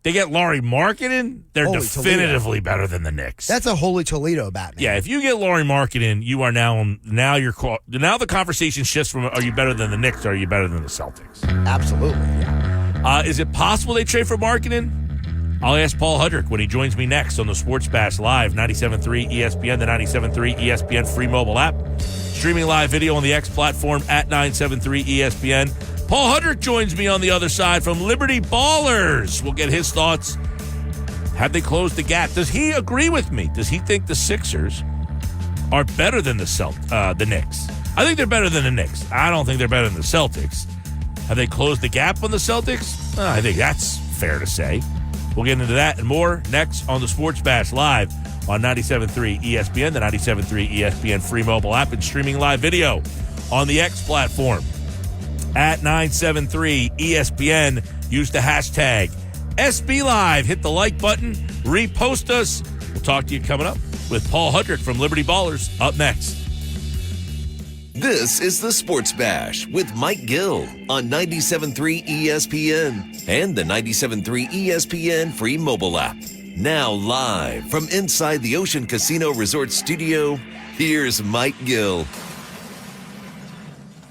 They get Lauri Markkanen, they're definitively better than the Knicks. That's a Holy Toledo Batman. Yeah, if you get Lauri Markkanen, you are now the conversation shifts from are you better than the Knicks or are you better than the Celtics? Absolutely. Yeah. Is it possible they trade for Markkanen? I'll ask Paul Hudrick when he joins me next on the Sports Bash Live, 97.3 ESPN, the 97.3 ESPN free mobile app. Streaming live video on the X platform at 973 ESPN. Paul Hudrick joins me on the other side from Liberty Ballers. We'll get his thoughts. Have they closed the gap? Does he agree with me? Does he think the Sixers are better than the Knicks? I think they're better than the Knicks. I don't think they're better than the Celtics. Have they closed the gap on the Celtics? I think that's fair to say. We'll get into that and more next on the Sports Bash Live on 97.3 ESPN, the 97.3 ESPN free mobile app, and streaming live video on the X platform at 973 ESPN. Use the hashtag SB Live. Hit the like button. Repost us. We'll talk to you coming up with Paul Hudrick from Liberty Ballers up next. This is the Sports Bash with Mike Gill on 97.3 ESPN and the 97.3 ESPN free mobile app. Now live from inside the Ocean Casino Resort studio, here's Mike Gill.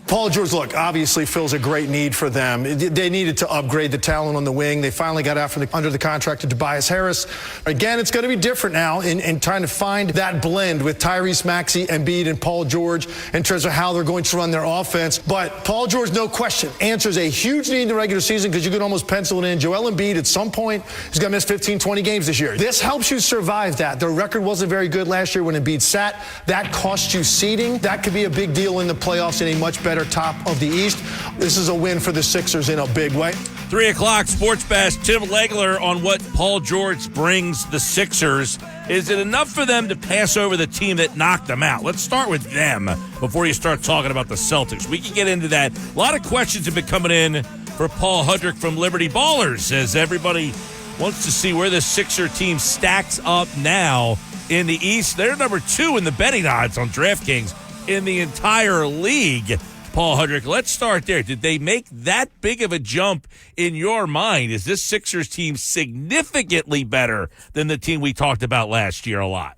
Paul George, look, obviously fills a great need for them. They needed to upgrade the talent on the wing. They finally got under the contract to Tobias Harris. Again, it's going to be different now in trying to find that blend with Tyrese Maxey, Embiid, and Paul George in terms of how they're going to run their offense. But Paul George, no question, answers a huge need in the regular season because you can almost pencil it in. Joel Embiid, at some point, is going to miss 15, 20 games this year. This helps you survive that. Their record wasn't very good last year when Embiid sat. That cost you seeding. That could be a big deal in the playoffs in a much better top of the East. This is a win for the Sixers in a big way. 3 o'clock, Sports Bash. Tim Legler on what Paul George brings the Sixers. Is it enough for them to pass over the team that knocked them out? Let's start with them before you start talking about the Celtics. We can get into that. A lot of questions have been coming in for Paul Hudrick from Liberty Ballers, as everybody wants to see where the Sixer team stacks up now in the East. They're number 2 in the betting odds on DraftKings in the entire league. Paul Hudrick, let's start there. Did they make that big of a jump in your mind? Is this Sixers team significantly better than the team we talked about last year a lot?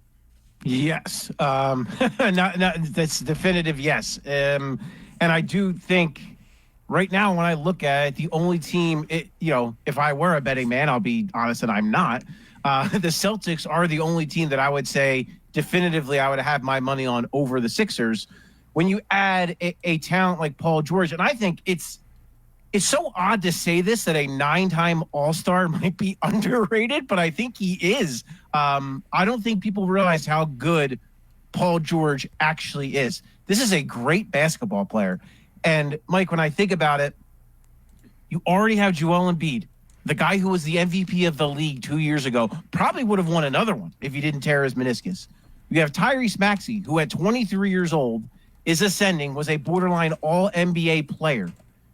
Yes. That's definitive yes. And I do think right now when I look at it, the only team, if I were a betting man, I'll be honest that I'm not. The Celtics are the only team that I would say definitively I would have my money on over the Sixers. When you add a talent like Paul George, and I think it's so odd to say this, that a 9-time All-Star might be underrated, but I think he is. I don't think people realize how good Paul George actually is. This is a great basketball player. And, Mike, when I think about it, you already have Joel Embiid, the guy who was the MVP of the league 2 years ago, probably would have won another one if he didn't tear his meniscus. You have Tyrese Maxey, who at 23 years old is ascending, was a borderline all-NBA player.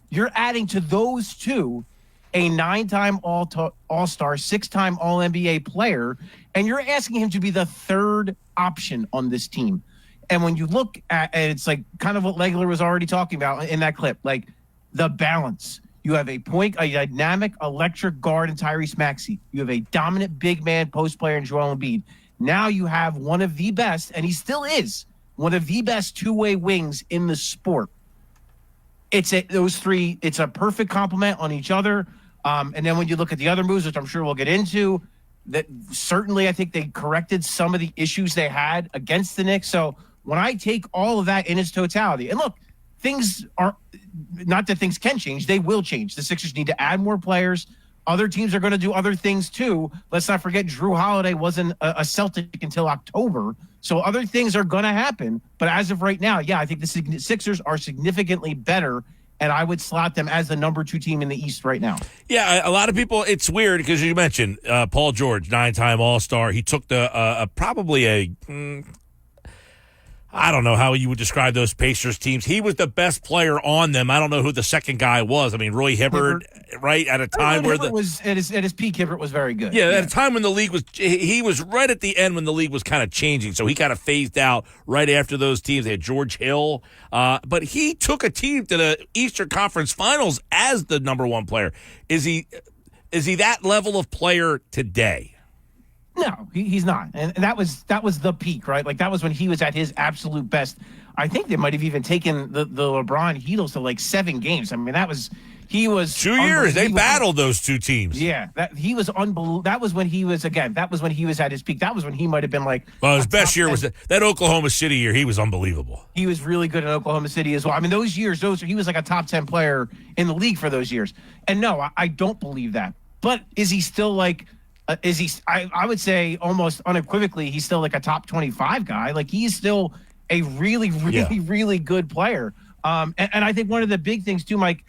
You're adding to those two a 9-time All-Star, 6-time All-NBA player, and you're asking him to be the third option on this team. And when you look at it, it's like kind of what Legler was already talking about in that clip, like the balance. You have a dynamic, electric guard in Tyrese Maxey. You have a dominant big man post player in Joel Embiid. Now you have one of the best, and he still is, one of the best two-way wings in the sport. Those three, it's a perfect complement on each other. And then when you look at the other moves, which I'm sure we'll get into, that certainly I think they corrected some of the issues they had against the Knicks. So when I take all of that in its totality, and look, things are not that things can change, they will change. The Sixers need to add more players. Other teams are going to do other things too. Let's not forget Drew Holiday wasn't a Celtic until October. So other things are going to happen. But as of right now, yeah, I think the Sixers are significantly better, and I would slot them as the number 2 team in the East right now. Yeah, a lot of people, it's weird because you mentioned Paul George, 9-time All-Star. He took I don't know how you would describe those Pacers teams. He was the best player on them. I don't know who the second guy was. I mean, Roy Hibbert, right, at a time where was at his peak, Hibbert was very good. Yeah, at a time when the league he was right at the end when the league was kind of changing. So he kind of phased out right after those teams. They had George Hill. But he took a team to the Eastern Conference Finals as the number 1 player. Is he that level of player today? No, he's not. And that was the peak, right? Like that was when he was at his absolute best. I think they might have even taken the LeBron Heatles to like 7 games. I mean, he was 2 years. They battled those two teams. Yeah, he was unbelievable. That was when he was at his peak. That was when he might have been like. Well, his best year was that Oklahoma City year. He was unbelievable. He was really good in Oklahoma City as well. I mean, those years, he was like a top 10 player in the league for those years. And no, I don't believe that. But is he still like? I would say almost unequivocally, he's still like a top 25 guy. Like he's still a really, really, really good player. And I think one of the big things too, Mike,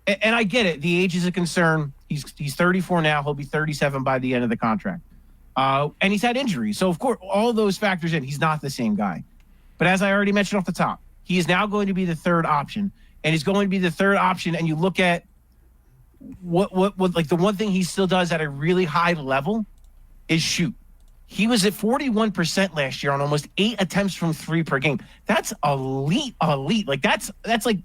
and I get it, the age is a concern. He's 34 now. He'll be 37 by the end of the contract. And he's had injuries. So, of course, all those factors in, he's not the same guy. But as I already mentioned off the top, he is now going to be the third option. And he's going to be the third option. And you look at what like the one thing he still does at a really high level is shoot. He was at 41% last year on almost 8 attempts from 3 per game. That's elite. Like that's like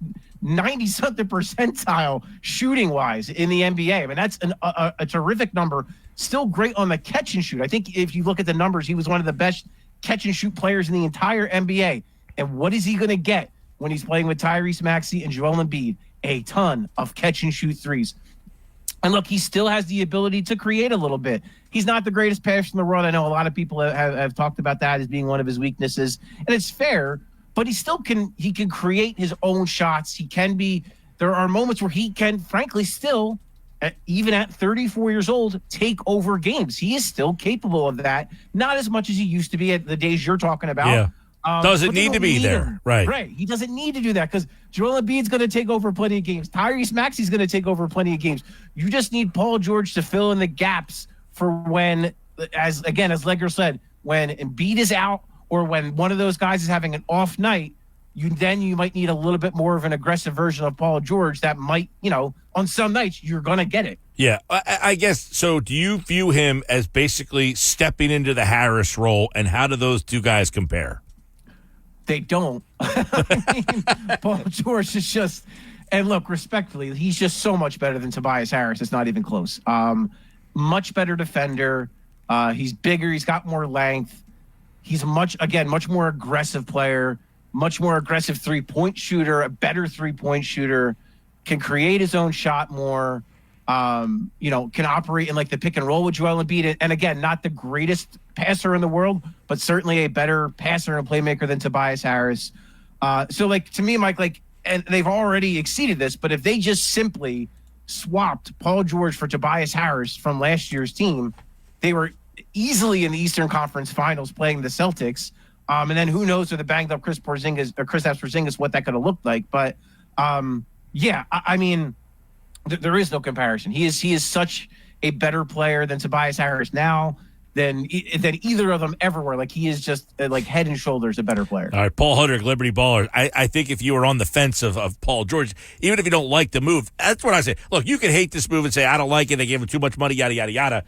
90-something percentile shooting wise in the NBA. I mean, that's a terrific number. Still great on the catch and shoot. I think if you look at the numbers, he was one of the best catch and shoot players in the entire NBA. And what is he going to get when he's playing with Tyrese Maxey and Joel Embiid? A ton of catch and shoot threes. And look, he still has the ability to create a little bit. He's not the greatest passer in the world. I know a lot of people have talked about that as being one of his weaknesses, and it's fair. But he still can create his own shots. There are moments where he can, frankly, still, even at 34 years old, take over games. He is still capable of that. Not as much as he used to be at the days you're talking about. Yeah. Doesn't need to be there. Him. Right. Right. He doesn't need to do that because Joel Embiid's going to take over plenty of games. Tyrese Maxey's going to take over plenty of games. You just need Paul George to fill in the gaps for when, as Legger said, when Embiid is out or when one of those guys is having an off night, you might need a little bit more of an aggressive version of Paul George that might, on some nights you're going to get it. Yeah, I guess. So do you view him as basically stepping into the Harris role, and how do those two guys compare? They don't. I mean, Paul George is just, and look, respectfully, he's just so much better than Tobias Harris. It's not even close. Much better defender. He's bigger. He's got more length. He's much more aggressive player, much more aggressive 3-point shooter, a better 3-point shooter, can create his own shot more, can operate in like the pick and roll with Joel Embiid. And again, not the greatest passer in the world, but certainly a better passer and playmaker than Tobias Harris. So like, to me, Mike, and they've already exceeded this, but if they just simply swapped Paul George for Tobias Harris from last year's team, they were easily in the Eastern Conference Finals playing the Celtics. And then who knows with the banged up Kristaps Porzingis, what that could have looked like. But I mean, there is no comparison. He is such a better player than Tobias Harris now than either of them ever were. Like, he is just like head and shoulders a better player. All right, Paul Hudrick, Liberty Ballers. I think if you were on the fence of Paul George, even if you don't like the move, that's what I say. Look, you can hate this move and say, I don't like it, they gave him too much money, yada, yada, yada.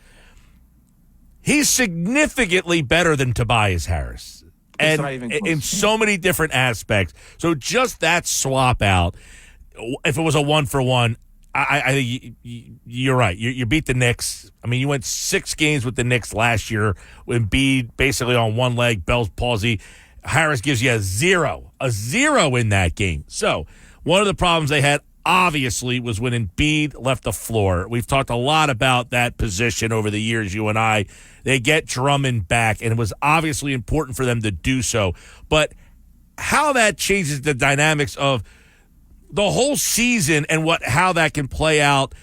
He's significantly better than Tobias Harris. And in so many different aspects. So just that swap out, if it was a 1-for-1, I think you're right. You beat the Knicks. I mean, you went 6 games with the Knicks last year with Embiid basically on one leg, Bell's palsy. Harris gives you a zero in that game. So one of the problems they had, obviously, was when Embiid left the floor. We've talked a lot about that position over the years, you and I. They get Drummond back, and it was obviously important for them to do so. But how that changes the dynamics of the whole season and how that can play out,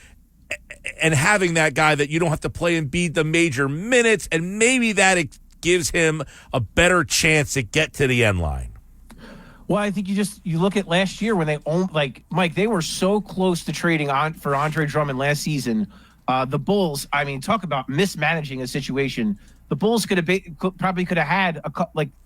and having that guy that you don't have to play Embiid the major minutes, and maybe that gives him a better chance to get to the end line. Well, I think you look at last year when they owned, like, Mike, they were so close to trading for Andre Drummond last season. The Bulls, I mean, talk about mismanaging a situation. The Bulls probably could have had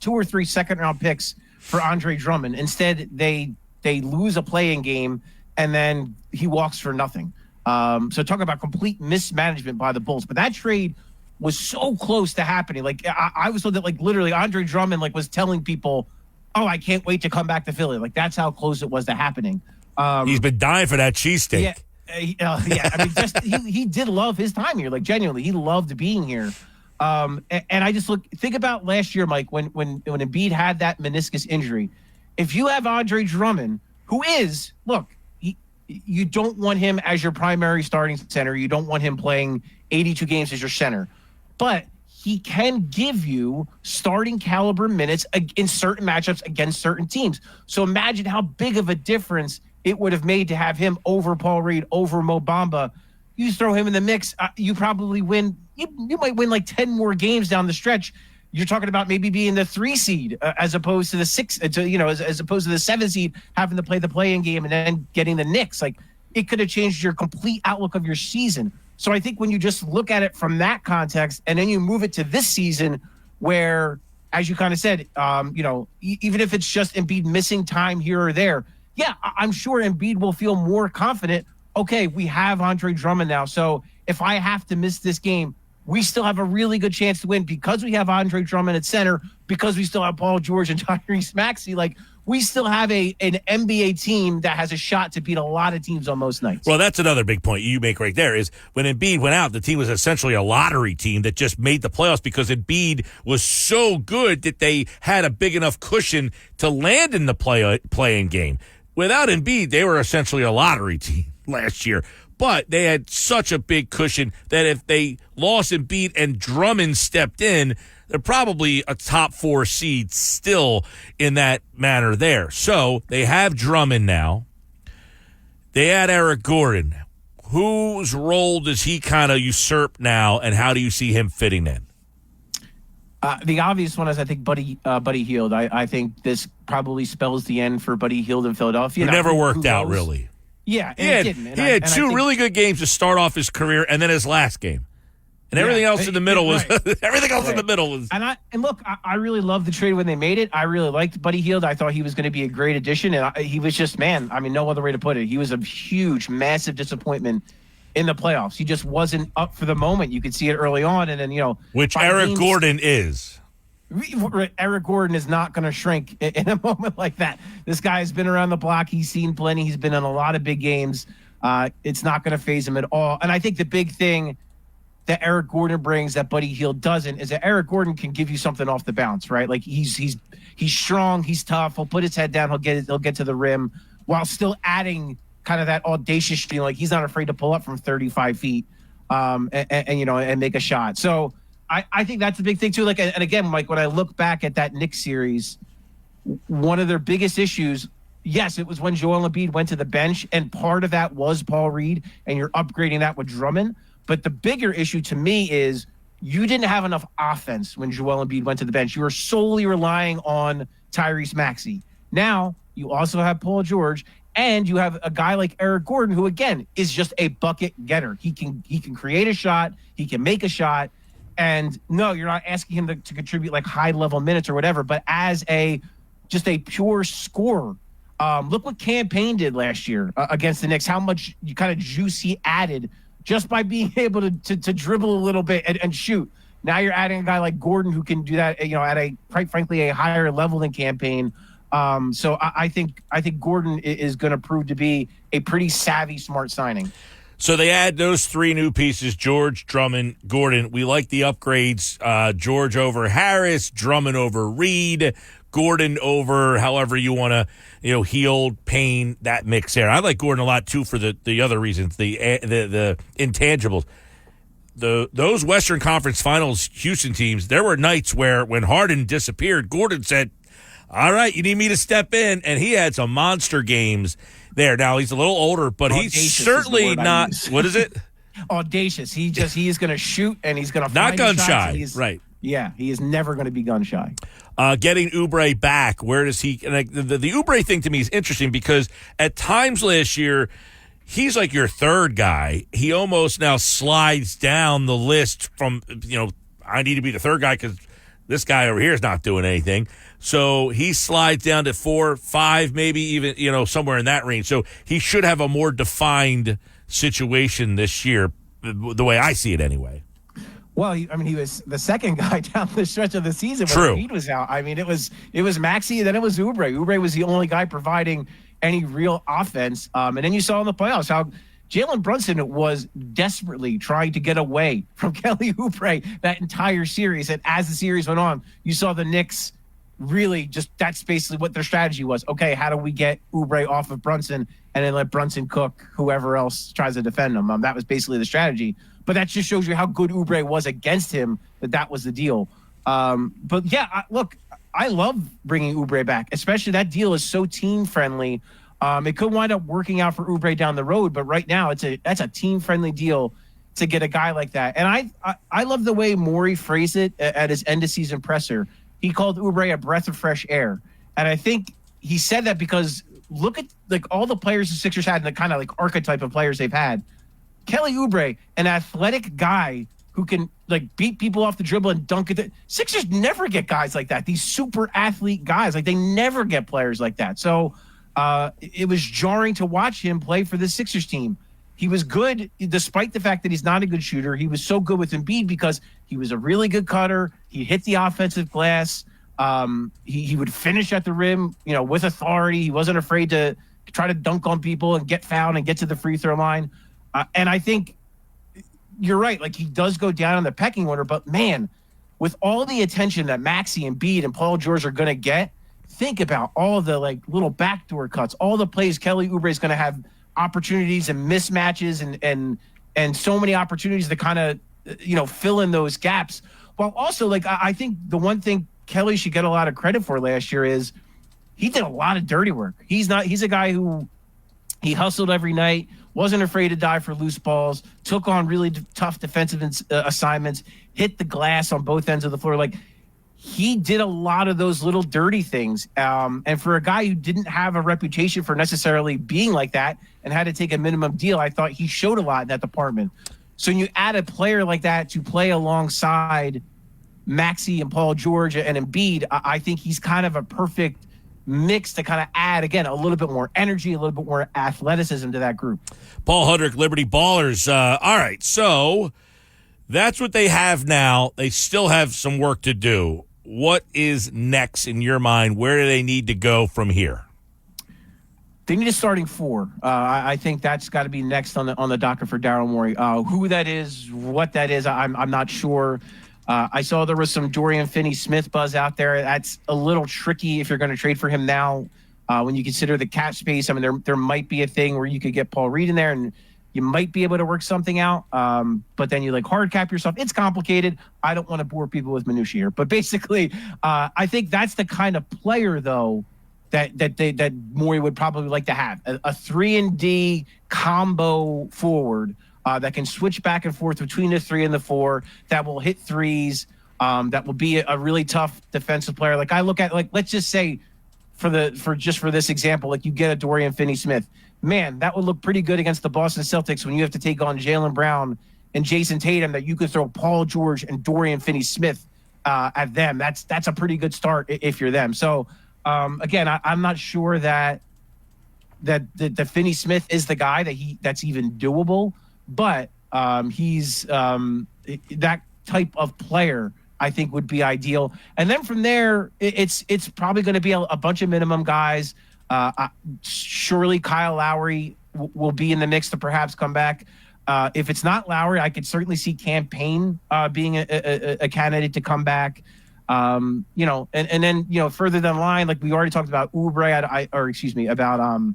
2 or 3 second-round picks for Andre Drummond. Instead, they lose a play-in game, and then he walks for nothing. So talk about complete mismanagement by the Bulls. But that trade was so close to happening. Like, I was told that, like, literally Andre Drummond, like, was telling people, oh, I can't wait to come back to Philly. Like, that's how close it was to happening. He's been dying for that cheesesteak. Yeah. I mean, he did love his time here. Like, genuinely, he loved being here. And I just think about last year, Mike, when Embiid had that meniscus injury. If you have Andre Drummond, who is, look, you don't want him as your primary starting center. You don't want him playing 82 games as your center. But he can give you starting caliber minutes in certain matchups against certain teams. So imagine how big of a difference it would have made to have him over Paul Reed, over Mo Bamba. You throw him in the mix, you probably win. You might win like 10 more games down the stretch. You're talking about maybe being the 3 seed as opposed to the 6, as opposed to the 7 seed, having to play the play-in game and then getting the Knicks. Like, it could have changed your complete outlook of your season. So I think when you just look at it from that context and then you move it to this season where, as you kind of said, even if it's just Embiid missing time here or there, yeah, I'm sure Embiid will feel more confident. Okay, we have Andre Drummond now. So if I have to miss this game, we still have a really good chance to win because we have Andre Drummond at center, because we still have Paul George and Tyrese Maxey. Like, we still have an NBA team that has a shot to beat a lot of teams on most nights. Well, that's another big point you make right there is when Embiid went out, the team was essentially a lottery team that just made the playoffs because Embiid was so good that they had a big enough cushion to land in the play-in game. Without Embiid, they were essentially a lottery team last year. But they had such a big cushion that if they lost Embiid and Drummond stepped in, they're probably a top 4 seed still in that manner there. So they have Drummond now. They add Eric Gordon. Whose role does he kind of usurp now, and how do you see him fitting in? The obvious one is, I think, Buddy Hield. I think this probably spells the end for Buddy Hield in Philadelphia. It never worked out, really. Yeah, He had two really good games to start off his career, and then his last game, and everything else in the middle was everything else in the middle was. And look, I really loved the trade when they made it. I really liked Buddy Hield. I thought he was going to be a great addition, and he was just no other way to put it. He was a huge, massive disappointment in the playoffs. He just wasn't up for the moment. You could see it early on, and then which Eric Gordon is. Eric Gordon is not going to shrink in a moment like that. This guy has been around the block. He's seen plenty. He's been in a lot of big games. It's not going to faze him at all. And I think the big thing that Eric Gordon brings that Buddy Hield doesn't is that Eric Gordon can give you something off the bounce, right? Like he's strong. He's tough. He'll put his head down. He'll get to the rim while still adding kind of that audacious, like he's not afraid to pull up from 35 feet and make a shot. So I think that's a big thing too. Like, and again, Mike, when I look back at that Knicks series, one of their biggest issues, yes, it was when Joel Embiid went to the bench, and part of that was Paul Reed, and you're upgrading that with Drummond. But the bigger issue to me is you didn't have enough offense when Joel Embiid went to the bench. You were solely relying on Tyrese Maxey. Now you also have Paul George, and you have a guy like Eric Gordon, who again is just a bucket getter. He can create a shot. He can make a shot. And no, you're not asking him to contribute like high-level minutes or whatever, but as just a pure scorer. Look what Cam Payne did last year against the Knicks, how much kind of juice he added just by being able to dribble a little bit and shoot. Now you're adding a guy like Gordon who can do that, at a, quite frankly, a higher level than Cam Payne. So I think Gordon is going to prove to be a pretty savvy, smart signing. So they add those 3 new pieces, George, Drummond, Gordon. We like the upgrades, George over Harris, Drummond over Reed, Gordon over however you want to, Hield, Payne, that mix there. I like Gordon a lot, too, for the other reasons, the intangibles. Those Western Conference Finals Houston teams, there were nights where when Harden disappeared, Gordon said, all right, you need me to step in, and he had some monster games there. Now, he's a little older, but he's certainly not – what is it? Audacious. He is going to shoot, and he's going to not gun shy, right? Yeah, he is never going to be gun shy. Getting Oubre back, where does he – the Oubre thing to me is interesting because at times last year, he's like your third guy. He almost now slides down the list from, I need to be the third guy because this guy over here is not doing anything. So he slides down to 4, 5, maybe even, somewhere in that range. So he should have a more defined situation this year, the way I see it anyway. Well, he was the second guy down the stretch of the season when Reed was out. I mean, it was Maxey, then it was Oubre. Oubre was the only guy providing any real offense. And then you saw in the playoffs how Jalen Brunson was desperately trying to get away from Kelly Oubre that entire series. And as the series went on, you saw the Knicks really that's basically what their strategy was. Okay, how do we get Oubre off of Brunson and then let Brunson cook whoever else tries to defend him? That was basically the strategy. But that just shows you how good Oubre was against him, that was the deal. But yeah, look, I love bringing Oubre back, especially that deal is so team-friendly. It could wind up working out for Oubre down the road, but right now that's a team-friendly deal to get a guy like that. And I love the way Morey phrased it at his end-of-season presser. He called Oubre a breath of fresh air. And I think he said that because look at all the players the Sixers had and the kind of archetype of players they've had. Kelly Oubre, an athletic guy who can beat people off the dribble and dunk it. Sixers never get guys like that. These super athlete guys, they never get players like that. So it was jarring to watch him play for the Sixers team. he was good despite the fact that he's not a good shooter. He was so good with Embiid because he was a really good cutter. He hit the offensive glass. He would finish at the rim, with authority. He wasn't afraid to try to dunk on people and get fouled and get to the free throw line. And I think you're right. Like, he does go down in the pecking order, but man, with all the attention that Maxey, Embiid, and Paul George are going to get, think about all the little backdoor cuts, all the plays Kelly Oubre is going to have opportunities and mismatches and so many opportunities to kind of, fill in those gaps. While also, I think the one thing Kelly should get a lot of credit for last year is he did a lot of dirty work. He's a guy who he hustled every night, wasn't afraid to dive for loose balls, took on really tough defensive assignments, hit the glass on both ends of the floor. He did a lot of those little dirty things. And for a guy who didn't have a reputation for necessarily being like that and had to take a minimum deal, I thought he showed a lot in that department. So when you add a player like that to play alongside Maxey and Paul George and Embiid, I think he's kind of a perfect mix to kind of add, again, a little bit more energy, a little bit more athleticism to that group. Paul Hudrick, Liberty Ballers. All right, so that's what they have now. They still have some work to do. What is next in your mind? Where do they need to go from here? They need a starting four. I think that's got to be next on the docket for Daryl Morey. Who that is, what that is, I'm not sure. I saw there was some Dorian Finney-Smith buzz out there. That's a little tricky if you're going to trade for him now. When you consider the cap space, I mean, there might be a thing where you could get Paul Reed in there and you might be able to work something out. But then you hard cap yourself. It's complicated. I don't want to bore people with minutiae here. But basically, I think that's the kind of player, though, that Morey would probably like to have. A 3-and-D combo forward that can switch back and forth between the 3 and the 4, that will hit threes, that will be a really tough defensive player. I look at, let's just say for this example, you get a Dorian Finney-Smith. Man, that would look pretty good against the Boston Celtics when you have to take on Jaylen Brown and Jason Tatum, that you could throw Paul George and Dorian Finney-Smith at them. That's a pretty good start if you're them. So, again, I'm not sure that the Finney-Smith is the guy that's even doable, but he's that type of player I think would be ideal. And then from there, it's probably going to be a bunch of minimum guys. Surely Kyle Lowry will be in the mix to perhaps come back. If it's not Lowry, I could certainly see Cam Payne being a candidate to come back. And then further down the line, we already talked about Oubre, about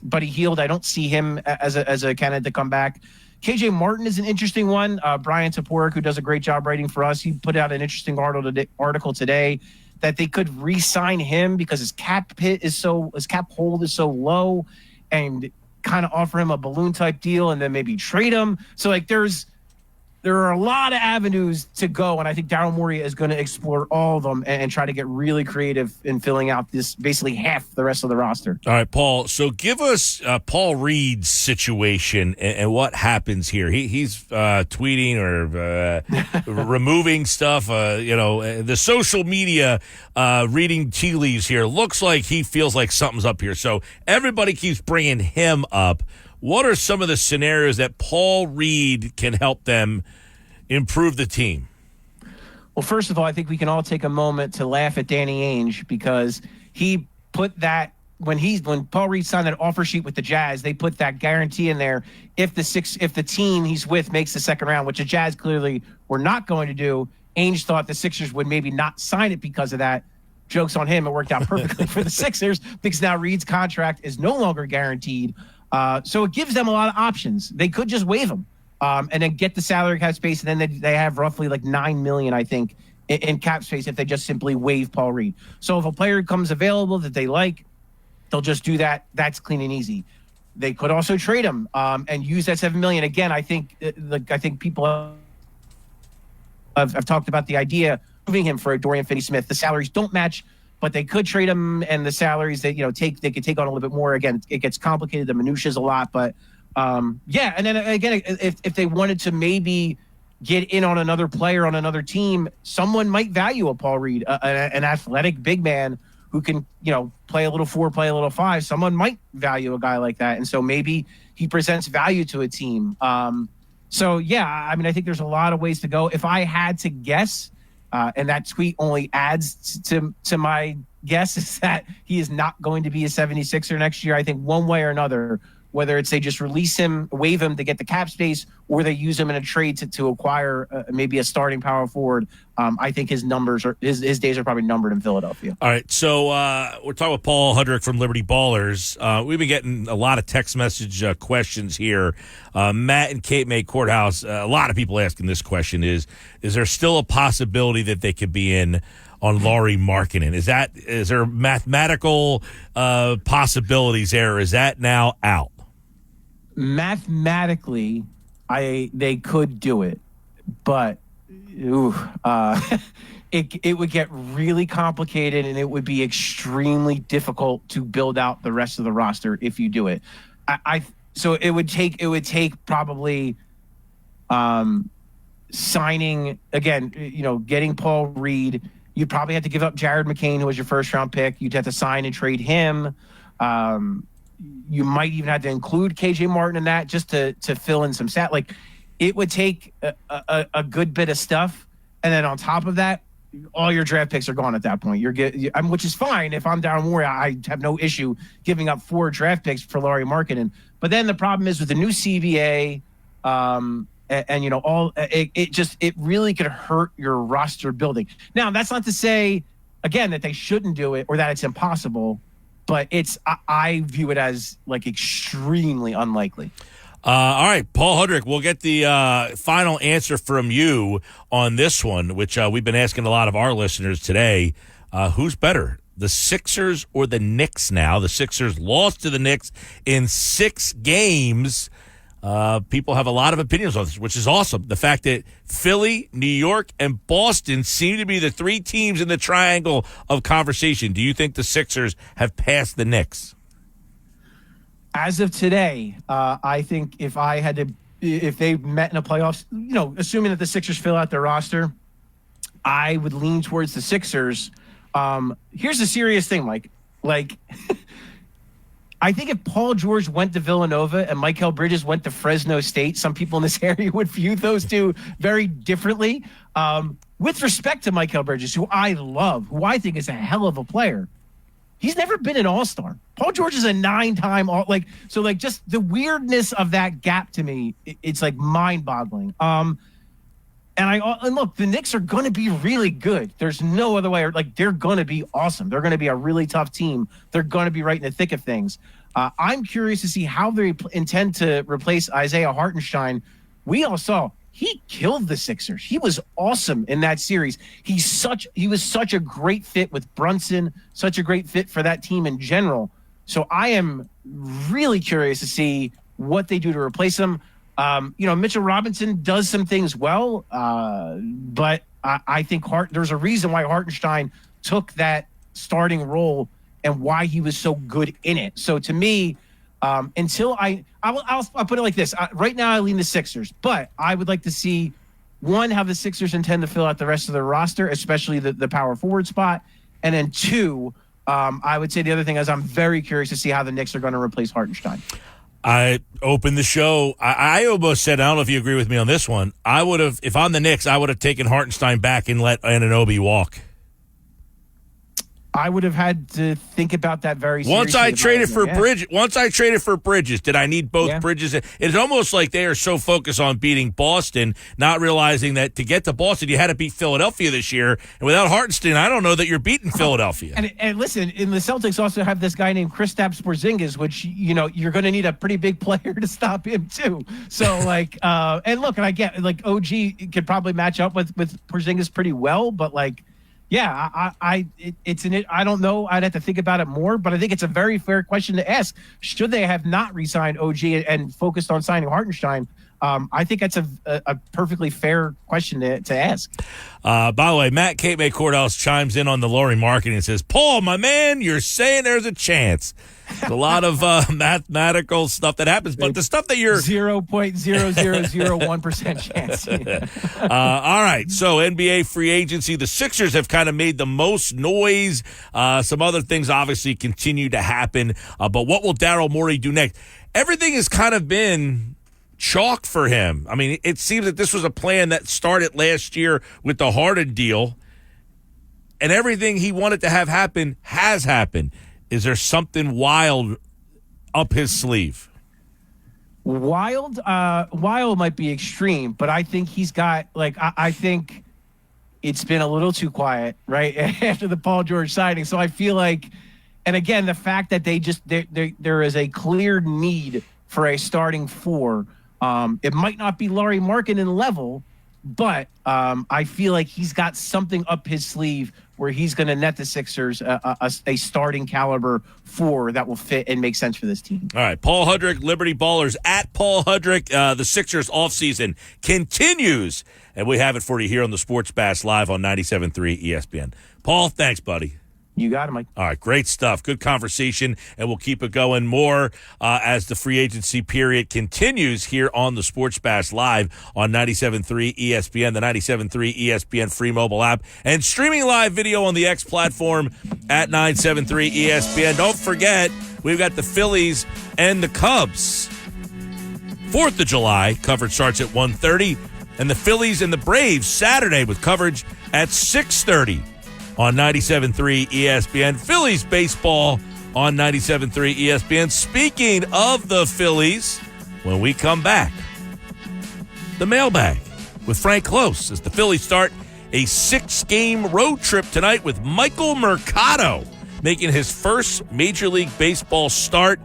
Buddy Hield. I don't see him as a candidate to come back. KJ Martin is an interesting one. Brian Toporek, who does a great job writing for us, he put out an interesting article today that they could re-sign him because his cap hold is so low, and kind of offer him a balloon type deal and then maybe trade him. So there are a lot of avenues to go, and I think Daryl Morey is going to explore all of them and try to get really creative in filling out this basically half the rest of the roster. All right, Paul. So give us Paul Reed's situation and what happens here. He's tweeting or removing stuff. The social media reading tea leaves here looks like he feels like something's up here. So everybody keeps bringing him up. What are some of the scenarios that Paul Reed can help them improve the team? Well, first of all, I think we can all take a moment to laugh at Danny Ainge, because he put that when Paul Reed signed that offer sheet with the Jazz, they put that guarantee in there if the team he's with makes the second round, which the Jazz clearly were not going to do. Ainge thought the Sixers would maybe not sign it because of that. Joke's on him. It worked out perfectly for the Sixers because now Reed's contract is no longer guaranteed. So it gives them a lot of options. They could just waive him and then get the salary cap space, and then they have roughly $9 million, I think, in cap space if they just simply waive Paul Reed. So if a player comes available that they like, they'll just do that. That's clean and easy. They could also trade him and use that $7 million. Again, I think people have talked about the idea of moving him for a Dorian Finney-Smith. The salaries don't match, but they could trade him, and the salaries they could take on a little bit more. Again, it gets complicated. The minutiae is a lot, but and then again, if they wanted to maybe get in on another player on another team, someone might value a Paul Reed, an athletic big man who can, play a little 4, play a little 5, someone might value a guy like that. And so maybe he presents value to a team. So, yeah, I mean, I think there's a lot of ways to go. If I had to guess, and that tweet only adds to my guess, is that he is not going to be a 76er next year. I think one way or another, whether it's they just release him, waive him to get the cap space, or they use him in a trade to acquire maybe a starting power forward. I think his days are probably numbered in Philadelphia. All right, so we're talking with Paul Hudrick from Liberty Ballers. We've been getting a lot of text message questions here. Matt and Cape May Courthouse, a lot of people asking this question is there still a possibility that they could be in on Lauri Markkanen? Is there mathematical possibilities there, or is that now out? Mathematically, they could do it, but it would get really complicated, and it would be extremely difficult to build out the rest of the roster if you do it. So it would take probably signing again. Getting Paul Reed. You'd probably have to give up Jared McCain, who was your first round pick. You'd have to sign and trade him. You might even have to include KJ Martin in that just to fill in some stat. Like, it would take a good bit of stuff. And then on top of that, all your draft picks are gone at that point. Which is fine. If I'm Darren Morey, I have no issue giving up 4 draft picks for Lauri Markkanen. But then the problem is with the new CBA, it really could hurt your roster building. Now, that's not to say, again, that they shouldn't do it or that it's impossible, but I view it as like extremely unlikely. All right, Paul Hudrick, we'll get the final answer from you on this one, which we've been asking a lot of our listeners today. Who's better, the Sixers or the Knicks now? The Sixers lost to the Knicks in 6 games. People have a lot of opinions on this, which is awesome. The fact that Philly, New York, and Boston seem to be the 3 teams in the triangle of conversation. Do you think the Sixers have passed the Knicks? As of today, I think if they met in a playoffs, assuming that the Sixers fill out their roster, I would lean towards the Sixers. Here's the serious thing, Mike. Like, I think if Paul George went to Villanova and Mikal Bridges went to Fresno State, some people in this area would view those two very differently. With respect to Mikal Bridges, who I love, who I think is a hell of a player, he's never been an all-star. Paul George is a 9-time just the weirdness of that gap to me, it's like mind-boggling. And look, the Knicks are going to be really good. There's no other way. Like, they're going to be awesome. They're going to be a really tough team. They're going to be right in the thick of things. I'm curious to see how they intend to replace Isaiah Hartenstein. We all saw he killed the Sixers. He was awesome in that series. He was such a great fit with Brunson, such a great fit for that team in general. So I am really curious to see what they do to replace him. Mitchell Robinson does some things well, but I think there's a reason why Hartenstein took that starting role and why he was so good in it. So to me, I'll put it like this. Right now I lean the Sixers, but I would like to see, one, how the Sixers intend to fill out the rest of their roster, especially the power forward spot. And then 2, I would say the other thing is I'm very curious to see how the Knicks are going to replace Hartenstein. I opened the show. I almost said, I don't know if you agree with me on this one. I would have, if I'm the Knicks, I would have taken Hartenstein back and let Anunoby walk. I would have had to think about that very seriously. Once I traded for Bridges, did I need both Bridges? It's almost like they are so focused on beating Boston, not realizing that to get to Boston, you had to beat Philadelphia this year. And without Hartenstein, I don't know that you're beating Philadelphia. And listen, the Celtics also have this guy named Kristaps Porzingis, which, you're going to need a pretty big player to stop him too. So and look, and I get OG could probably match up with Porzingis pretty well, but yeah, I don't know. I'd have to think about it more, but I think it's a very fair question to ask. Should they have not re-signed OG and focused on signing Hartenstein? I think that's a perfectly fair question to ask. By the way, Matt Cape May Courthouse chimes in on the Lauri Markkanen and says, Paul, my man, you're saying there's a chance. a lot of mathematical stuff that happens, but the stuff that you're 0.0001% chance. All right, so NBA free agency, the Sixers have kind of made the most noise. Some other things obviously continue to happen, but what will Daryl Morey do next? Everything has kind of been chalk for him. I mean, it seems that this was a plan that started last year with the Harden deal, and everything he wanted to have happen has happened. Is there something wild up his sleeve? Wild might be extreme, but I think he's got, like, I think it's been a little too quiet, right, after the Paul George signing. So I feel like, and again, the fact that there is a clear need for a starting four. It might not be Lauri Markkanen level, but I feel like he's got something up his sleeve where he's going to net the Sixers a starting caliber four that will fit and make sense for this team. All right, Paul Hudrick, Liberty Ballers, at Paul Hudrick. The Sixers offseason continues, and we have it for you here on the Sports Bash live on 97.3 ESPN. Paul, thanks, buddy. You got it, Mike. All right, great stuff. Good conversation, and we'll keep it going more as the free agency period continues here on the Sports Bash live on 97.3 ESPN, the 97.3 ESPN free mobile app, and streaming live video on the X platform at 97.3 ESPN. Don't forget, we've got the Phillies and the Cubs. 4th of July, coverage starts at 1:30, and the Phillies and the Braves Saturday with coverage at 6:30. On 97.3 ESPN. Phillies baseball on 97.3 ESPN. Speaking of the Phillies, when we come back, the mailbag with Frank Close as the Phillies start a 6-game road trip tonight with Michael Mercado making his first Major League Baseball start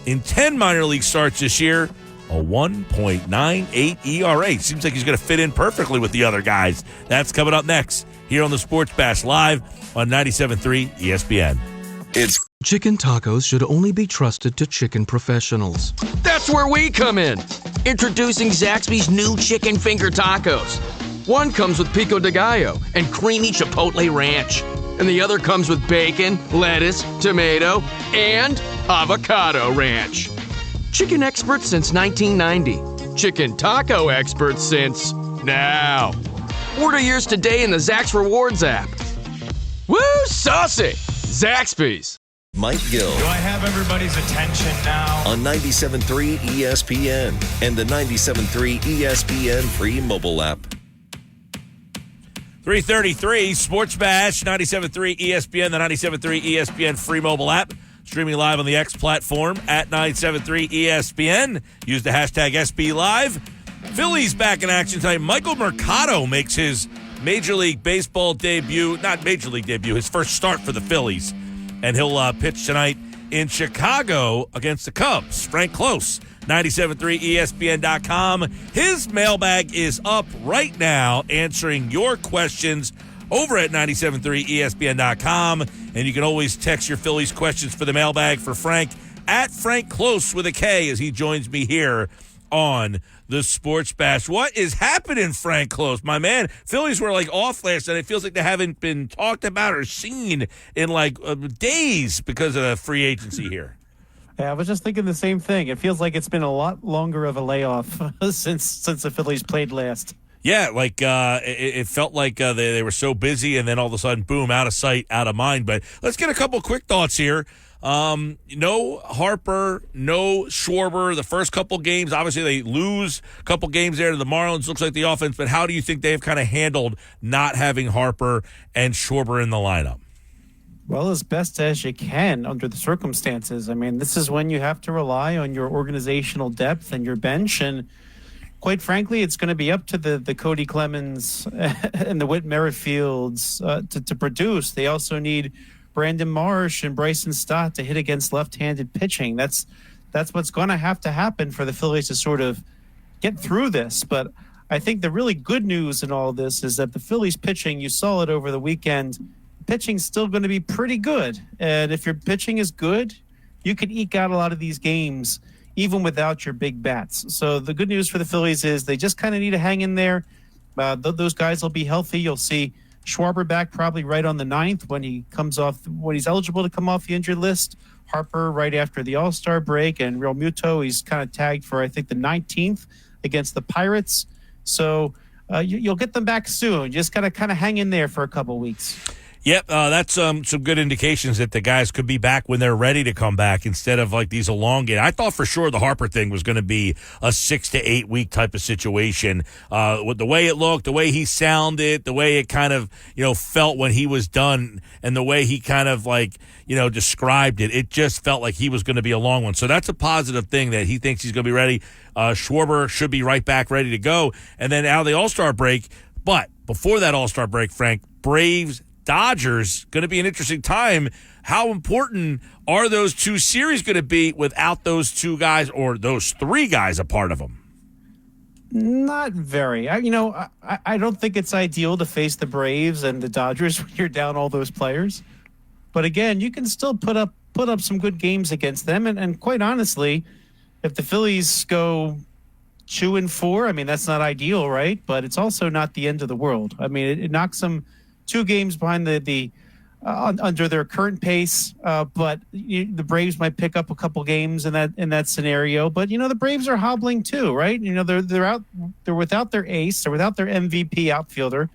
in 10 minor league starts this year. A 1.98 ERA. Seems like he's going to fit in perfectly with the other guys. That's coming up next here on the Sports Bash live on 97.3 ESPN. It's chicken tacos should only be trusted to chicken professionals. That's where we come in. Introducing Zaxby's new chicken finger tacos. One comes with pico de gallo and creamy chipotle ranch. And the other comes with bacon, lettuce, tomato, and avocado ranch. Chicken experts since 1990. Chicken taco experts since now. Order yours today in the Zax Rewards app. Woo, saucy! Zaxby's. Mike Gill. Do I have everybody's attention now? On 97.3 ESPN and the 97.3 ESPN free mobile app. 3:33 Sports Bash, 97.3 ESPN, the 97.3 ESPN free mobile app. Streaming live on the X platform at 97.3 ESPN. Use the hashtag SBLive. Phillies back in action tonight. Michael Mercado makes his Major League Baseball debut, not Major League debut, his first start for the Phillies. And he'll pitch tonight in Chicago against the Cubs. Frank Close, 97.3 ESPN.com. His mailbag is up right now answering your questions over at 97.3 ESPN.com. And you can always text your Phillies questions for the mailbag for Frank at Frank Close with a K as he joins me here on the Sports Bash. What is happening, Frank Close? My man, Phillies were like off last night. It feels like they haven't been talked about or seen in like days because of the free agency here. Yeah, I was just thinking the same thing. It feels like it's been a lot longer of a layoff since the Phillies played last. Yeah, like it felt like they were so busy, and then all of a sudden, boom, out of sight, out of mind. But let's get a couple quick thoughts here. No Harper, no Schwarber. The first couple games, obviously they lose a couple games there to the Marlins. Looks like the offense, but how do you think they've kind of handled not having Harper and Schwarber in the lineup? Well, as best as you can under the circumstances. I mean, this is when you have to rely on your organizational depth and your bench, and quite frankly, it's going to be up to the Cody Clemens and the Whit Merrifields to produce. They also need Brandon Marsh and Bryson Stott to hit against left-handed pitching. That's what's going to happen for the Phillies to sort of get through this. But I think the really good news in all this is that the Phillies pitching, you saw it over the weekend, pitching's still going to be pretty good. And if your pitching is good, you can eke out a lot of these games even without your big bats. So the good news for the Phillies is they just kind of need to hang in there. Those guys will be healthy. You'll see Schwarber back probably right on the 9th when he's eligible to come off the injured list. Harper right after the All-Star break, and Real Muto, he's kind of tagged for, I think, the 19th against the Pirates. So you'll get them back soon. Just got to kind of hang in there for a couple weeks. Yep, that's some good indications that the guys could be back when they're ready to come back instead of like these elongated. I thought for sure the Harper thing was going to be a 6 to 8 week type of situation. With the way it looked, the way he sounded, the way it kind of felt when he was done, and the way he kind of described it, it just felt like he was going to be a long one. So that's a positive thing that he thinks he's going to be ready. Schwarber should be right back ready to go, and then out of the All-Star break. But before that All-Star break, Frank, Braves. Dodgers, going to be an interesting time. How important are those two series going to be without those two guys or those three guys a part of them? Not very. I don't think it's ideal to face the Braves and the Dodgers when you're down all those players. But again, you can still put up some good games against them. And quite honestly, if the Phillies go 2-4, I mean, that's not ideal, right? But it's also not the end of the world. I mean, it knocks them 2 games behind the under their current pace, but the Braves might pick up a couple games in that scenario. But the Braves are hobbling too, right? They're without their ace, they're without their MVP outfielder.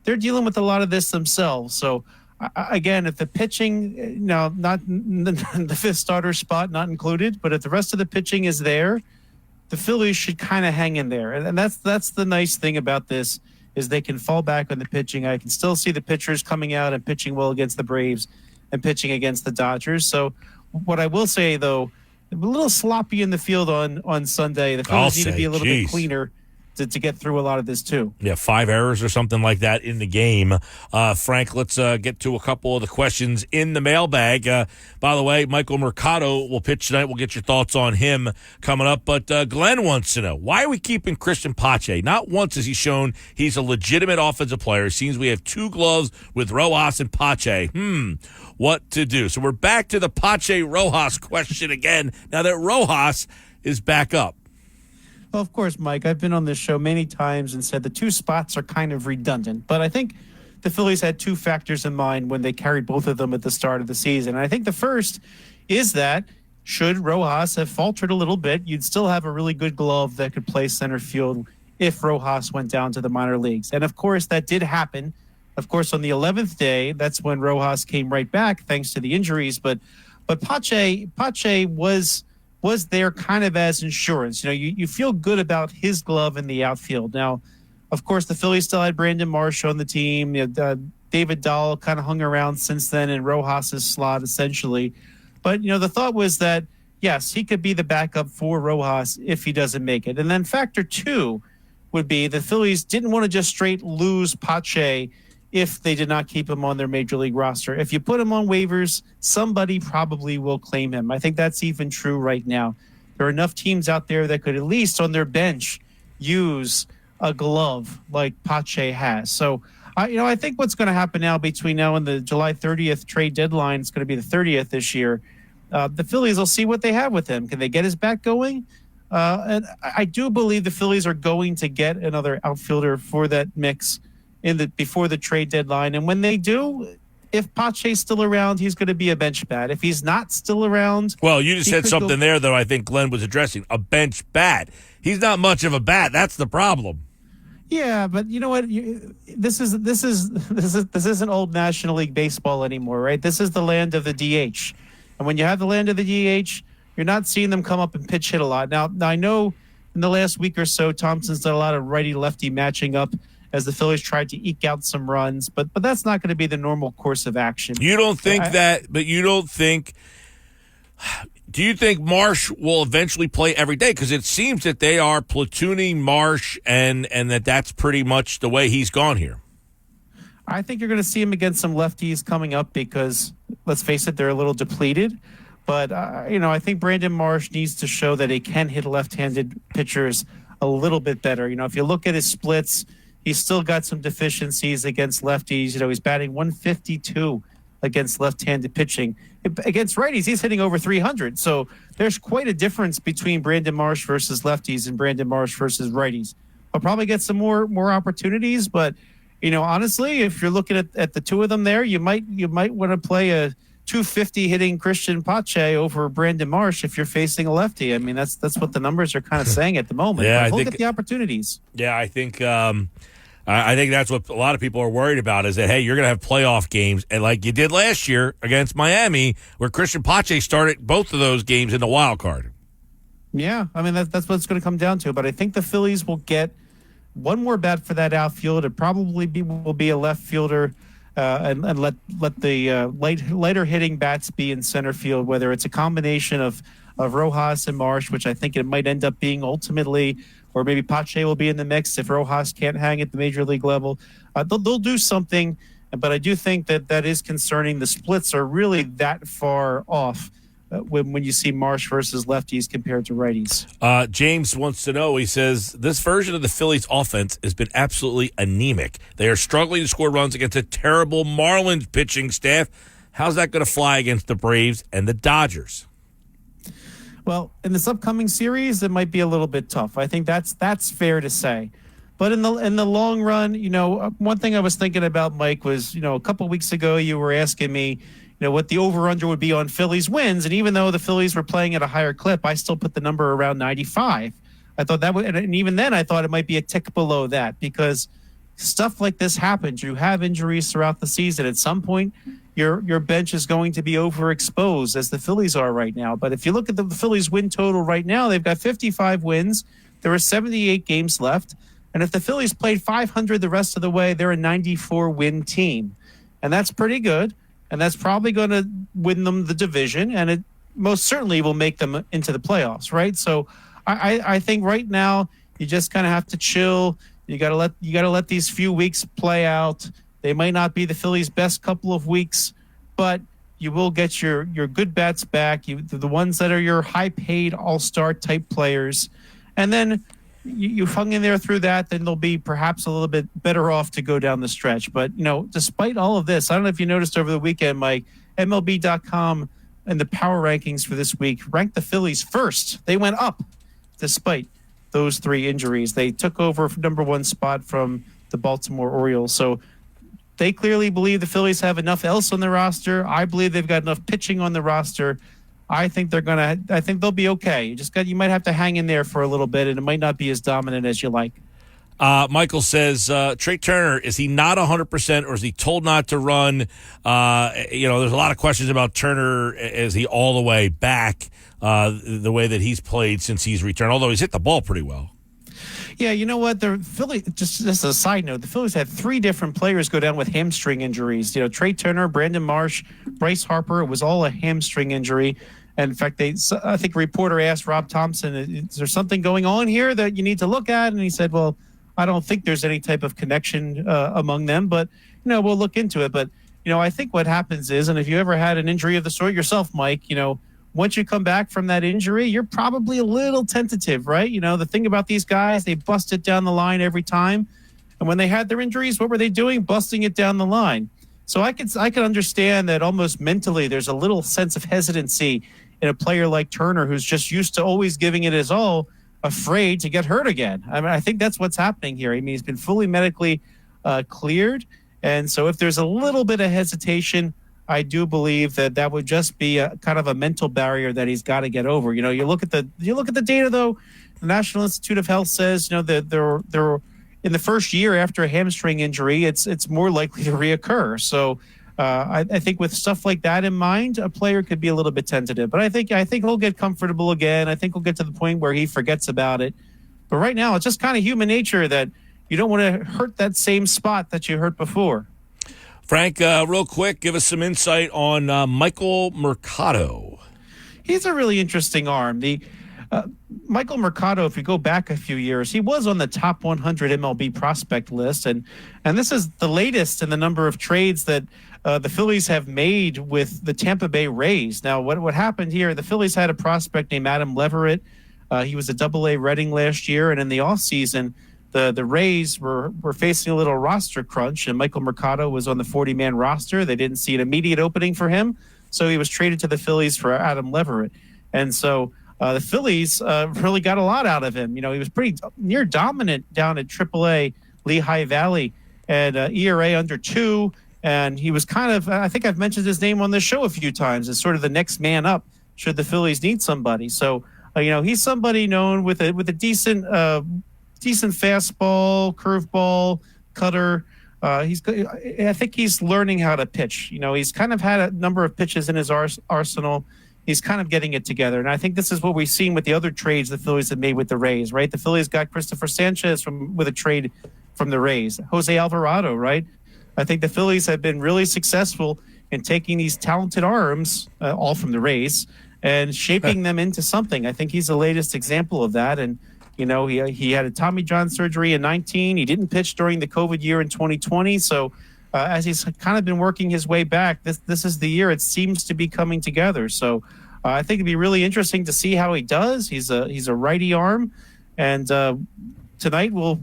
They're dealing with a lot of this themselves. So again, if the pitching, not the fifth starter spot not included, but if the rest of the pitching is there, the Phillies should kind of hang in there, and that's the nice thing about this. Is they can fall back on the pitching. I can still see the pitchers coming out and pitching well against the Braves and pitching against the Dodgers. So what I will say, though, a little sloppy in the field on Sunday. The Phillies need to be a little bit cleaner to get through a lot of this, too. Yeah, 5 errors or something like that in the game. Frank, let's get to a couple of the questions in the mailbag. By the way, Michael Mercado will pitch tonight. We'll get your thoughts on him coming up. But Glenn wants to know, why are we keeping Christian Pache? Not once has he shown he's a legitimate offensive player. It seems we have 2 gloves with Rojas and Pache. What to do? So we're back to the Pache-Rojas question again, now that Rojas is back up. Well, of course, Mike, I've been on this show many times and said the 2 spots are kind of redundant. But I think the Phillies had 2 factors in mind when they carried both of them at the start of the season. And I think the first is that should Rojas have faltered a little bit, you'd still have a really good glove that could play center field if Rojas went down to the minor leagues. And, of course, that did happen. Of course, on the 11th day, that's when Rojas came right back thanks to the injuries. But Pache was there kind of as insurance. You feel good about his glove in the outfield. Now, of course, the Phillies still had Brandon Marsh on the team. David Dahl kind of hung around since then in Rojas' slot, essentially. But, the thought was that, yes, he could be the backup for Rojas if he doesn't make it. And then factor 2 would be the Phillies didn't want to just straight lose Pache if they did not keep him on their major league roster. If you put him on waivers, somebody probably will claim him. I think that's even true right now. There are enough teams out there that could at least on their bench use a glove like Pache has. So, I think what's going to happen now between now and the July 30th trade deadline, it's going to be the 30th this year, the Phillies will see what they have with him. Can they get his back going? And I do believe the Phillies are going to get another outfielder for that mix before the trade deadline. And when they do, if Pache's still around, he's going to be a bench bat. If he's not still around... Well, you just said something there, though, I think Glenn was addressing. A bench bat. He's not much of a bat. That's the problem. Yeah, but you know what? This isn't old National League baseball anymore, right? This is the land of the DH. And when you have the land of the DH, you're not seeing them come up and pitch hit a lot. Now I know in the last week or so, Thompson's done a lot of righty-lefty matching up as the Phillies tried to eke out some runs, but that's not going to be the normal course of action. You don't think do you think Marsh will eventually play every day? Because it seems that they are platooning Marsh and that's pretty much the way he's gone here. I think you're going to see him against some lefties coming up because, let's face it, they're a little depleted. But, I think Brandon Marsh needs to show that he can hit left-handed pitchers a little bit better. If you look at his splits, he's still got some deficiencies against lefties. He's batting 152 against left-handed pitching. Against righties, he's hitting over 300. So there's quite a difference between Brandon Marsh versus lefties and Brandon Marsh versus righties. I'll probably get some more opportunities, but honestly, if you're looking at the 2 of them there, you might want to play a 250 hitting Christian Pache over Brandon Marsh if you're facing a lefty. I mean, that's what the numbers are kind of saying at the moment. Yeah, But he'll get the opportunities. Yeah, I think that's what a lot of people are worried about is that, hey, you're going to have playoff games, and like you did last year against Miami, where Christian Pache started both of those games in the wild card. Yeah, I mean, that's what it's going to come down to. But I think the Phillies will get one more bat for that outfield. It probably will be a left fielder, and let the lighter hitting bats be in center field, whether it's a combination of Rojas and Marsh, which I think it might end up being ultimately, or maybe Pache will be in the mix if Rojas can't hang at the major league level. They'll do something, but I do think that is concerning. The splits are really that far off when you see Marsh versus lefties compared to righties. James wants to know, he says, this version of the Phillies offense has been absolutely anemic. They are struggling to score runs against a terrible Marlins pitching staff. How's that going to fly against the Braves and the Dodgers? Well, in this upcoming series, it might be a little bit tough. I think that's fair to say. But in the long run, one thing I was thinking about, Mike, was, a couple of weeks ago you were asking me, what the over-under would be on Phillies wins. And even though the Phillies were playing at a higher clip, I still put the number around 95. I thought that would, and even then I thought it might be a tick below that because stuff like this happens. You have injuries throughout the season. At some point, your bench is going to be overexposed, as the Phillies are right now. But if you look at the Phillies win total right now, they've got 55 wins. There are 78 games left. And if the Phillies played 500 the rest of the way, they're a 94-win team. And that's pretty good. And that's probably going to win them the division. And it most certainly will make them into the playoffs, right? So I think right now you just kind of have to chill. You got to let these few weeks play out. They might not be the Phillies' best couple of weeks, but you will get your good bats back. The ones that are your high-paid all-star type players. And then you hung in there through that, then they'll be perhaps a little bit better off to go down the stretch. But, despite all of this, I don't know if you noticed over the weekend, Mike, MLB.com and the power rankings for this week ranked the Phillies first. They went up despite those three injuries. They took over number one spot from the Baltimore Orioles. So they clearly believe the Phillies have enough else on the roster. I believe they've got enough pitching on the roster. I think they'll be okay. You might have to hang in there for a little bit, and it might not be as dominant as you like. Michael says, Trey Turner, is he not 100%, or is he told not to run? There's a lot of questions about Turner. Is he all the way back the way that he's played since he's returned, although he's hit the ball pretty well? Yeah, you know what? The Phillies, just as a side note, the Phillies had three different players go down with hamstring injuries. Trey Turner, Brandon Marsh, Bryce Harper. It was all a hamstring injury. And in fact, I think a reporter asked Rob Thompson, is there something going on here that you need to look at? And he said, well, I don't think there's any type of connection among them, but, we'll look into it. But, I think what happens is, and if you ever had an injury of the sort yourself, Mike, once you come back from that injury, you're probably a little tentative, right? The thing about these guys, they bust it down the line every time. And when they had their injuries, what were they doing? Busting it down the line. So I can understand that almost mentally there's a little sense of hesitancy in a player like Turner, who's just used to always giving it his all, afraid to get hurt again. I mean, I think that's what's happening here. I mean, he's been fully medically cleared. And so if there's a little bit of hesitation, I do believe that would just be a kind of a mental barrier that he's got to get over. You look at the data, though. The National Institute of Health says, that they're in the first year after a hamstring injury, it's more likely to reoccur. So I think with stuff like that in mind, a player could be a little bit tentative. But I think he'll get comfortable again. I think he'll get to the point where he forgets about it. But right now, it's just kind of human nature that you don't want to hurt that same spot that you hurt before. Frank, real quick, give us some insight on Michael Mercado. He's a really interesting arm. Michael Mercado, if you go back a few years, he was on the top 100 MLB prospect list, and this is the latest in the number of trades that the Phillies have made with the Tampa Bay Rays. Now, what happened here, the Phillies had a prospect named Adam Leverett. He was a Double-A Reading last year, and in the offseason, the Rays were facing a little roster crunch, and Michael Mercado was on the 40-man roster. They didn't see an immediate opening for him, so he was traded to the Phillies for Adam Leverett. And so the Phillies really got a lot out of him. He was pretty near dominant down at AAA Lehigh Valley, and ERA under 2, And he was kind of, I think I've mentioned his name on this show a few times, as sort of the next man up should the Phillies need somebody. So, he's somebody known with a decent fastball, curveball, cutter. I think he's learning how to pitch. He's kind of had a number of pitches in his arsenal. He's kind of getting it together. And I think this is what we've seen with the other trades the Phillies have made with the Rays, right? The Phillies got Christopher Sanchez with a trade from the Rays. Jose Alvarado, right? I think the Phillies have been really successful in taking these talented arms, all from the Rays, and shaping them into something. I think he's the latest example of that. And, he had a Tommy John surgery in 2019. He didn't pitch during the COVID year in 2020. So as he's kind of been working his way back, this is the year it seems to be coming together. So I think it'd be really interesting to see how he does. He's a righty arm. And tonight we'll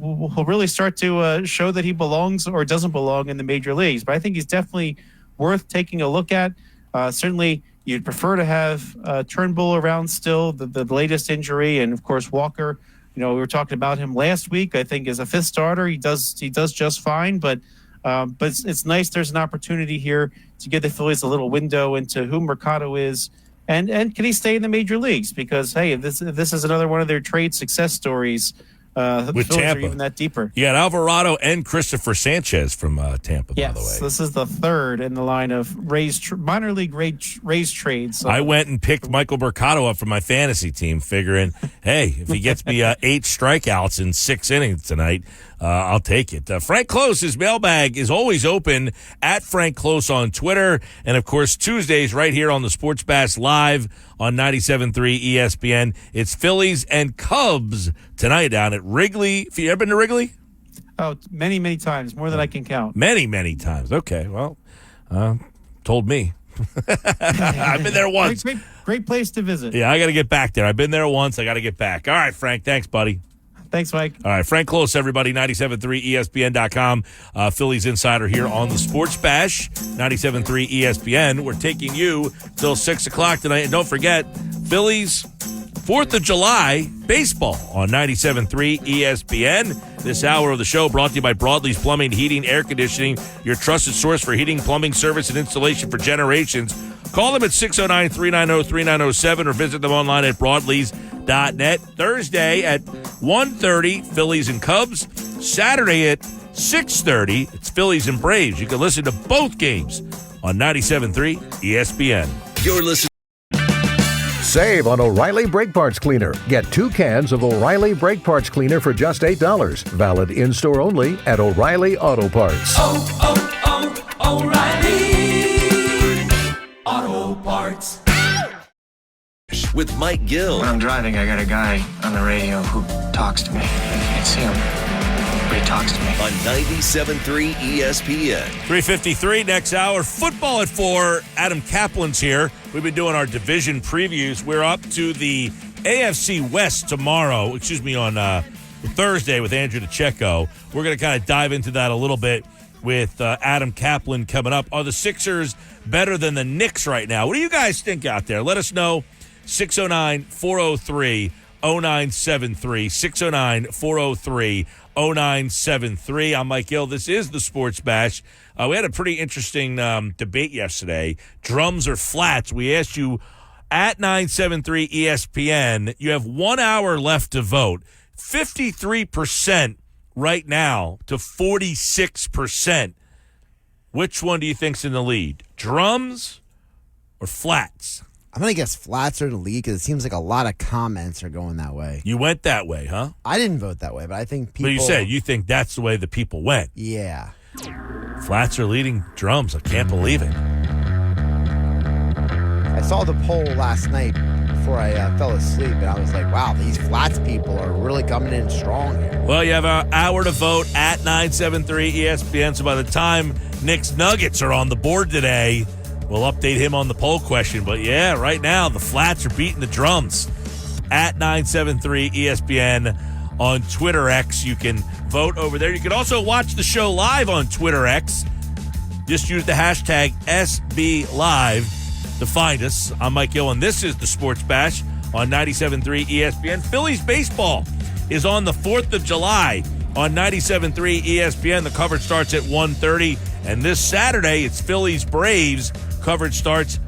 really start to show that he belongs or doesn't belong in the major leagues. But I think he's definitely worth taking a look at. Certainly, you'd prefer to have Turnbull around still, the latest injury, and of course Walker. We were talking about him last week. I think as a fifth starter, he does just fine. But it's nice. There's an opportunity here to give the Phillies a little window into who Mercado is, and can he stay in the major leagues? Because hey, this is another one of their trade success stories. With Tampa, even that deeper. You got Alvarado and Christopher Sanchez from Tampa, by the way. This is the third in the line of minor league Rays trades. So. I went and picked Michael Mercado up for my fantasy team, figuring, hey, if he gets me 8 strikeouts in 6 innings tonight, I'll take it. Frank Close's mailbag is always open at Frank Close on Twitter. And, of course, Tuesdays right here on the Sports Bash Live on 97.3 ESPN. It's Phillies and Cubs tonight down at Wrigley. Have you ever been to Wrigley? Oh, many, many times. More than I can count. Many, many times. Okay, well, told me. I've been there once. Great place to visit. Yeah, I got to get back there. I've been there once. I got to get back. All right, Frank. Thanks, buddy. Thanks, Mike. All right, Frank Close, everybody, 97.3 ESPN.com. Phillies Insider here on the Sports Bash, 97.3 ESPN. We're taking you till 6 o'clock tonight. And don't forget, Phillies 4th of July baseball on 97.3 ESPN. This hour of the show brought to you by Broadlee's Plumbing, Heating, Air Conditioning, your trusted source for heating, plumbing, service, and installation for generations. Call them at 609-390-3907 or visit them online at broadlees.net. Thursday at 1:30, Phillies and Cubs. Saturday at 6:30, it's Phillies and Braves. You can listen to both games on 97.3 ESPN. You're listening. Save on O'Reilly Brake Parts Cleaner. Get 2 cans of O'Reilly Brake Parts Cleaner for just $8. Valid in-store only at O'Reilly Auto Parts. O'Reilly Auto Parts. With Mike Gill. When I'm driving, I got a guy on the radio who talks to me. I can't see him, but he talks to me. On 97.3 ESPN. 3:53 next hour. Football at 4. Adam Kaplan's here. We've been doing our division previews. We're up to the AFC West tomorrow. On Thursday with Andrew DeCecco. We're going to kind of dive into that a little bit with Adam Kaplan coming up. Are the Sixers better than the Knicks right now? What do you guys think out there? Let us know. 609-403-0973. 609-403-0973. I'm Mike Gill. This is the Sports Bash. We had a pretty interesting debate yesterday. Drums or flats? We asked you at 973 ESPN. You have 1 hour left to vote. 53% right now to 46%. Which one do you think's in the lead? Drums or flats? I'm going to guess flats are in the league because it seems like a lot of comments are going that way. You went that way, huh? I didn't vote that way, but I think people... But you said you think that's the way the people went. Yeah. Flats are leading drums. I can't believe it. I saw the poll last night before I fell asleep, and I was like, wow, these flats people are really coming in strong here. Well, you have an hour to vote at 973 ESPN, so by the time Knicks Nuggets are on the board today... We'll update him on the poll question. But, yeah, right now, the flats are beating the drums. At 973 ESPN on Twitter X. You can vote over there. You can also watch the show live on Twitter X. Just use the hashtag SBLive to find us. I'm Mike Gill, and this is the Sports Bash on 97.3 ESPN. Phillies baseball is on the 4th of July on 97.3 ESPN. The coverage starts at 1:30. And this Saturday, it's Phillies-Braves. Coverage starts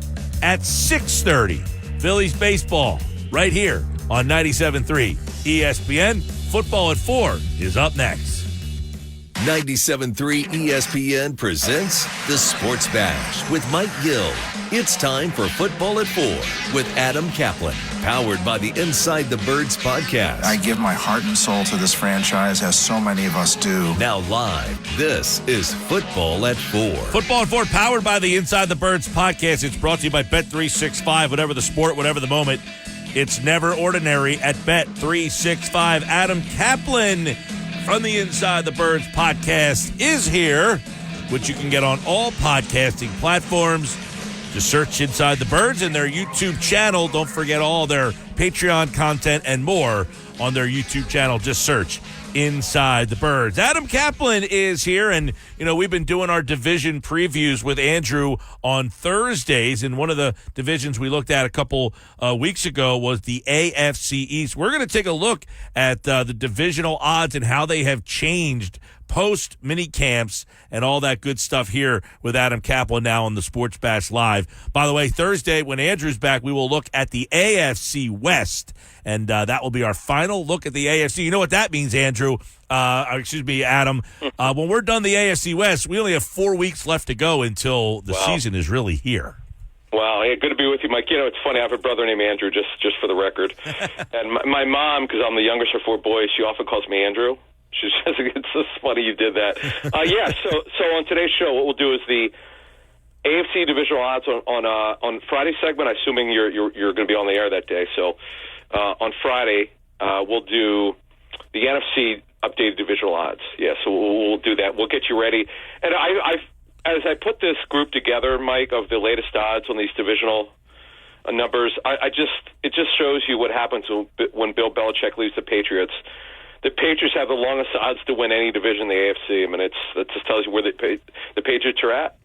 at 6:30. Phillies baseball right here on 97.3 ESPN. Football at 4 is up next. 97.3 ESPN presents the Sports Bash with Mike Gill. It's time for Football at 4 with Adam Kaplan, powered by the Inside the Birds podcast. I give my heart and soul to this franchise, as so many of us do. Now live, this is Football at 4. Football at 4, powered by the Inside the Birds podcast. It's brought to you by Bet365. Whatever the sport, whatever the moment, it's never ordinary at Bet365. Adam Kaplan from the Inside the Birds podcast is here, which you can get on all podcasting platforms. Just search Inside the Birds and their YouTube channel. Don't forget all their Patreon content and more on their YouTube channel. Just search Inside the Birds. Adam Kaplan is here, and we've been doing our division previews with Andrew on Thursdays, and one of the divisions we looked at a couple weeks ago was the AFC East. We're going to take a look at the divisional odds and how they have changed post mini camps and all that good stuff here with Adam Kaplan now on the Sports Bash Live. By the way, Thursday when Andrew's back, we will look at the AFC West, and that will be our final look at the AFC. You know what that means, Andrew? Adam. When we're done the AFC West, we only have 4 weeks left to go until the season is really here. Wow, hey, good to be with you, Mike. It's funny, I have a brother named Andrew, just for the record. And my mom, because I'm the youngest of 4 boys, she often calls me Andrew. She says, it's just funny you did that. So on today's show, what we'll do is the AFC divisional odds on Friday's segment, assuming you're going to be on the air that day. So on Friday, we'll do the NFC updated divisional odds. Yeah, so we'll do that. We'll get you ready. And as I put this group together, Mike, of the latest odds on these divisional numbers, it just shows you what happens when Bill Belichick leaves the Patriots. The Patriots have the longest odds to win any division in the AFC. I mean, that just tells you where the Patriots are at.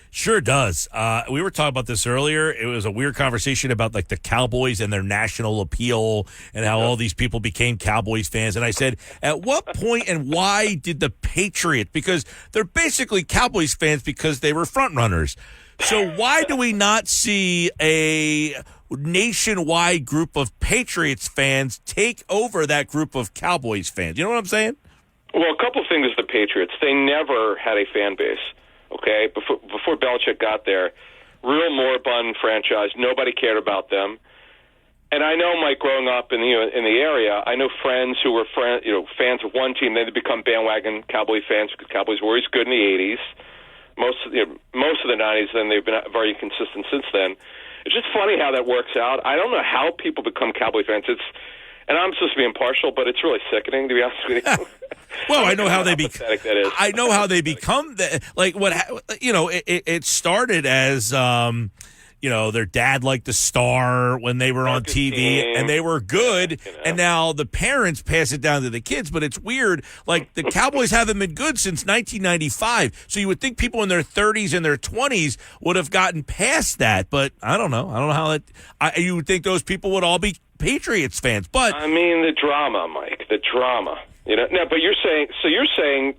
Sure does. We were talking about this earlier. It was a weird conversation about like the Cowboys and their national appeal and how all these people became Cowboys fans. And I said, at what point and why did the Patriots, because they're basically Cowboys fans because they were front runners. So why do we not see a nationwide group of Patriots fans take over that group of Cowboys fans? You know what I'm saying? Well, a couple things with the Patriots. They never had a fan base, okay? Before Belichick got there, real moribund franchise. Nobody cared about them. And I know, Mike, growing up in the area, I know friends who were fans of one team. They become bandwagon Cowboy fans because Cowboys were always good in the 80s. Most of the 90s, then they've been very consistent since then. It's just funny how that works out. I don't know how people become Cowboy fans. And I'm supposed to be impartial, but it's really sickening, to be honest with you. Well, I know how they become. I know how they become. It started as their dad liked the Star when they were on TV, and they were good. And now the parents pass it down to the kids. But it's weird. Like, the Cowboys haven't been good since 1995. So you would think people in their 30s and their 20s would have gotten past that. But I don't know. I don't know how that. You would think those people would all be Patriots fans. But I mean, the drama, Mike. The drama. No, but you're saying,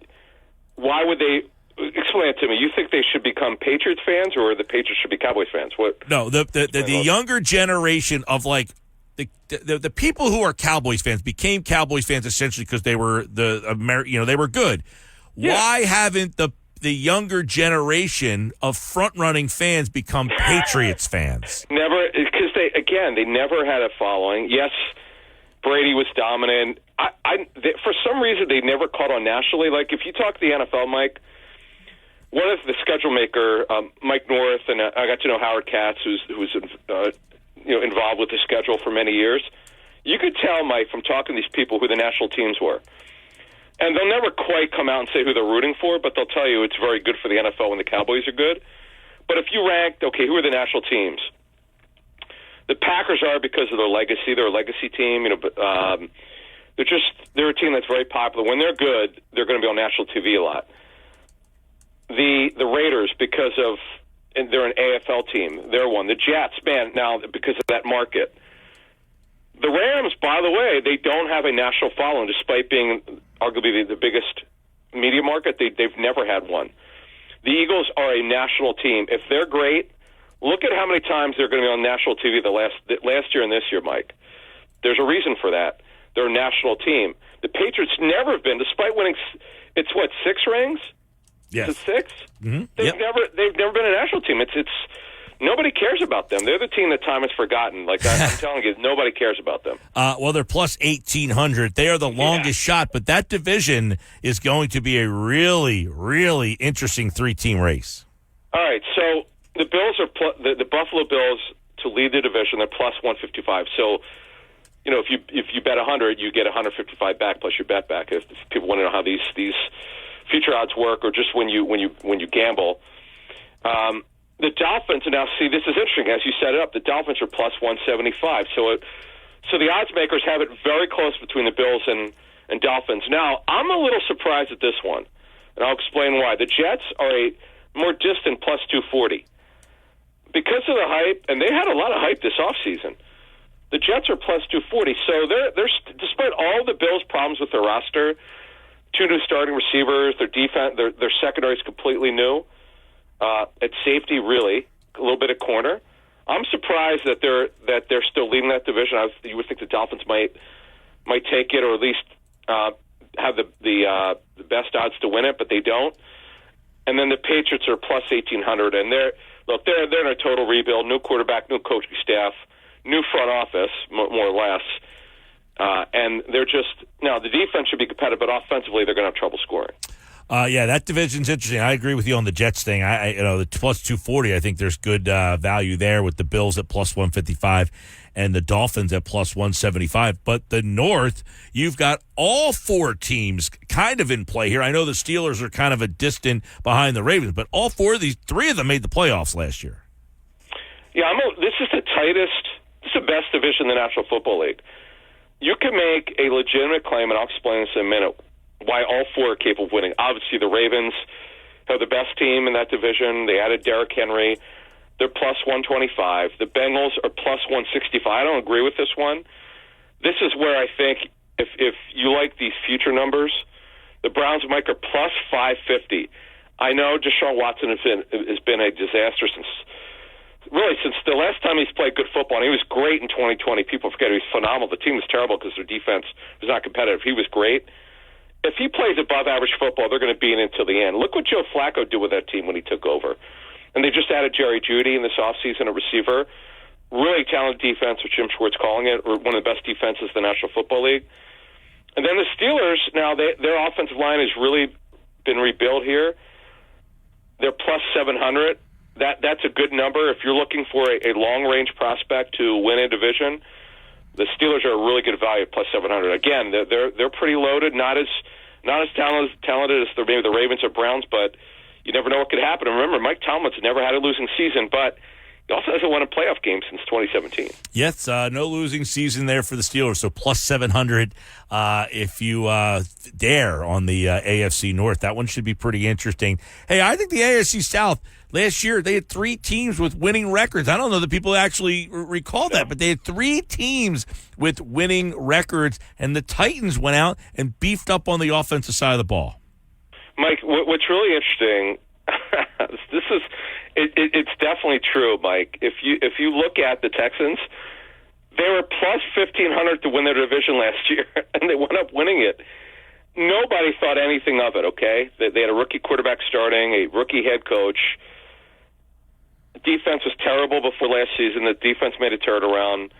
why would they? Explain it to me. You think they should become Patriots fans, or the Patriots should be Cowboys fans? What? No, the younger generation of the people who are Cowboys fans became Cowboys fans essentially because they were they were good. Yeah. Why haven't the younger generation of front running fans become Patriots fans? Never, because they never had a following. Yes, Brady was dominant. For some reason, they never caught on nationally. Like, if you talk to the NFL, Mike. One of the schedule maker, Mike North, and I got to know Howard Katz, who's involved with the schedule for many years. You could tell, Mike, from talking to these people who the national teams were. And they'll never quite come out and say who they're rooting for, but they'll tell you it's very good for the NFL when the Cowboys are good. But if you ranked, okay, who are the national teams? The Packers are because of their legacy. They're a legacy team. They're a team that's very popular. When they're good, they're going to be on national TV a lot. The Raiders, because of they're an AFL team, they're one. The Jets, now because of that market. The Rams, by the way, they don't have a national following, despite being arguably the biggest media market. They've never had one. The Eagles are a national team. If they're great, look at how many times they're going to be on national TV the last year and this year, Mike. There's a reason for that. They're a national team. The Patriots never have been, despite winning, it's what, 6 rings? Yes. Is it 6? Mm-hmm. They've never been a national team. It's nobody cares about them. They're the team that time has forgotten. Like I'm telling you, nobody cares about them. Well, they're plus 1,800. They are the longest shot, but that division is going to be a really, really interesting 3-team race. All right, so the Bills are the Buffalo Bills to lead the division. They're plus 155. So, you know, if you bet 100, you get 155 back plus your bet back. If people want to know how these future odds work, or just when you gamble. The Dolphins, now see, this is interesting. As you set it up, the Dolphins are plus 175. So the odds makers have it very close between the Bills and Dolphins. Now, I'm a little surprised at this one, and I'll explain why. The Jets are a more distant plus 240. Because of the hype, and they had a lot of hype this offseason, the Jets are plus 240. So they're despite all the Bills' problems with their roster, 2 new starting receivers, their defense, their secondary is completely new. At safety, really, a little bit of corner. I'm surprised that they're still leading that division. You would think the Dolphins might take it, or at least have the best odds to win it, but they don't. And then the Patriots are plus 1,800, and they're in a total rebuild, new quarterback, new coaching staff, new front office, more or less. And they're just now the defense should be competitive, but offensively they're going to have trouble scoring. Yeah, that division's interesting. I agree with you on the Jets thing. The plus 240, I think there's good value there with the Bills at plus 155 and the Dolphins at plus 175. But the North, you've got all 4 teams kind of in play here. I know the Steelers are kind of a distant behind the Ravens, but all 4 of these, 3 of them made the playoffs last year. Yeah, this is the tightest, this is the best division in the National Football League. You can make a legitimate claim, and I'll explain this in a minute, why all 4 are capable of winning. Obviously, the Ravens have the best team in that division. They added Derrick Henry. They're plus 125. The Bengals are plus 165. I don't agree with this one. This is where I think if you like these future numbers, the Browns, Mike, are plus 550. I know Deshaun Watson has been a disaster since the last time he's played good football, and he was great in 2020. People forget he was phenomenal. The team was terrible because their defense was not competitive. He was great. If he plays above average football, they're going to be in until the end. Look what Joe Flacco did with that team when he took over. And they just added Jerry Jeudy in this offseason, a receiver. Really talented defense, which Jim Schwartz calling it, or one of the best defenses in the National Football League. And then the Steelers, now their offensive line has really been rebuilt here. They're plus 700. That's a good number. If you're looking for a long-range prospect to win a division, the Steelers are a really good value at plus 700. Again, they're pretty loaded, not as talented as maybe the Ravens or Browns, but you never know what could happen. And remember, Mike Tomlin's never had a losing season, but he also hasn't won a playoff game since 2017. Yes, no losing season there for the Steelers, so plus 700 if you dare on the AFC North. That one should be pretty interesting. Hey, I think the AFC South, last year they had 3 teams with winning records. I don't know that people actually recall that, but they had 3 teams with winning records, and the Titans went out and beefed up on the offensive side of the ball. Mike, what's really interesting, it's definitely true, Mike. If you look at the Texans, they were plus 1,500 to win their division last year, and they wound up winning it. Nobody thought anything of it, okay? They had a rookie quarterback starting, a rookie head coach. Defense was terrible before last season. The defense made a turnaround.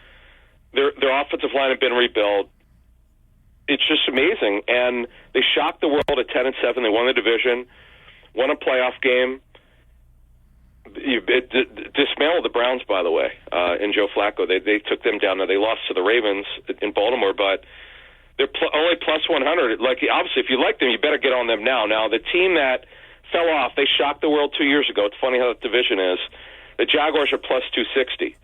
Their offensive line had been rebuilt. It's just amazing. And they shocked the world at 10-7. They won the division, won a playoff game. It dismantled the Browns, by the way, in Joe Flacco. They took them down. Now, they lost to the Ravens in Baltimore, but they're only plus 100. Like, obviously, if you like them, you better get on them now. Now, the team that fell off, they shocked the world 2 years ago. It's funny how that division is. The Jaguars are plus 260.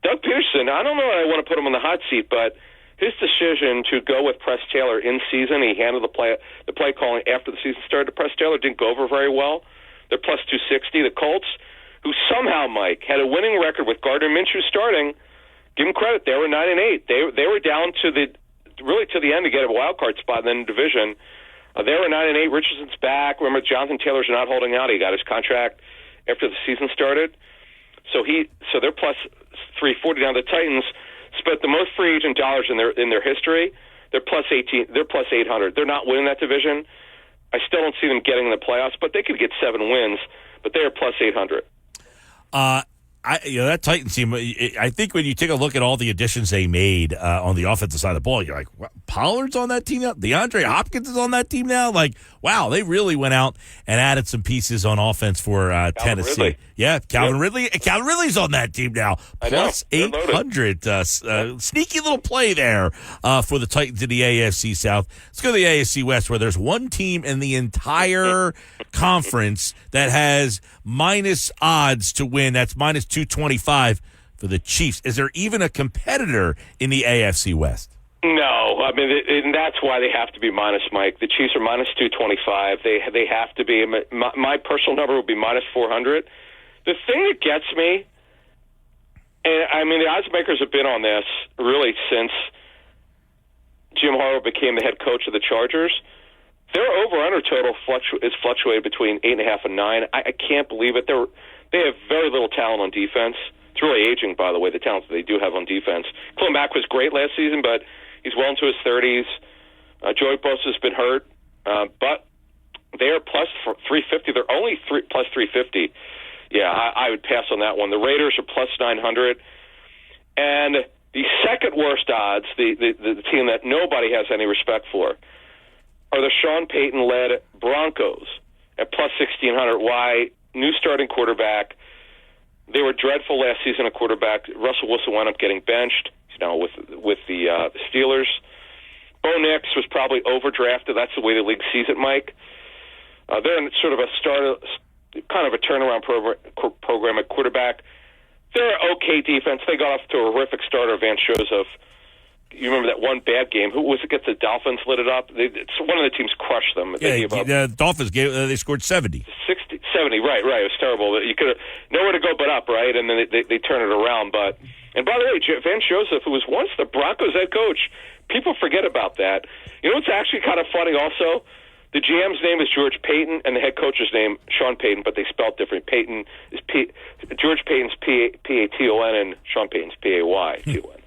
Doug Peterson, I don't know that I want to put him on the hot seat, but his decision to go with Press Taylor in season, he handled the play calling after the season started. Press Taylor didn't go over very well. They're plus 260. The Colts, who somehow, Mike, had a winning record with Gardner Minshew starting, give them credit. They were 9-8. They were down to the end to get a wild card spot in the division. They were 9-8. Richardson's back. Remember, Jonathan Taylor's not holding out. He got his contract after the season started. So they're plus 340. Now the Titans spent the most free agent dollars in their history. They're plus 18. They're plus 800. They're not winning that division. I still don't see them getting in the playoffs, but they could get 7 wins. But they are plus 800. That Titans team, I think when you take a look at all the additions they made on the offensive side of the ball, you're like, what, Pollard's on that team now? DeAndre Hopkins is on that team now? Like, wow, they really went out and added some pieces on offense for Tennessee. Ridley. Yeah, Calvin Ridley. Calvin Ridley's on that team now. Plus 800. Sneaky little play there for the Titans in the AFC South. Let's go to the AFC West, where there's one team in the entire conference that has minus odds to win. That's minus 225 for the Chiefs. Is there even a competitor in the AFC West? No, I mean, and that's why they have to be minus, Mike. The Chiefs are minus 225. They have to be. My personal number would be minus 400. The thing that gets me, and I mean, the odds makers have been on this really since Jim Harbaugh became the head coach of the Chargers. Their over-under total is fluctuated between 8.5 and 9. I can't believe it. They have very little talent on defense. It's really aging, by the way, the talent that they do have on defense. Khalil Mack was great last season, but he's well into his 30s. Joey Bosa's been hurt, but they are plus 350. They're only plus 350. Yeah, I would pass on that one. The Raiders are plus 900. And the second worst odds, the team that nobody has any respect for, are the Sean Payton-led Broncos at plus 1,600. Why? New starting quarterback. They were dreadful last season at quarterback. Russell Wilson wound up getting benched, with the Steelers. Bo Nix was probably overdrafted. That's the way the league sees it, Mike. They're in sort of kind of a turnaround program at quarterback. They're an okay defense. They got off to a horrific starter, Vance Joseph. You remember that one bad game? Who was it against the Dolphins? Lit it up. One of the teams crushed them. The Dolphins they scored 70. 70, right. It was terrible. You could have nowhere to go but up, right? And then they turn it around. And by the way, Vance Joseph, who was once the Broncos head coach, people forget about that. You know what's actually kind of funny also? The GM's name is George Payton, and the head coach's name, Sean Payton, but they spelled different. Payton is George Payton's P-A-T-O-N, and Sean Payton's P-A-Y-T-O-N.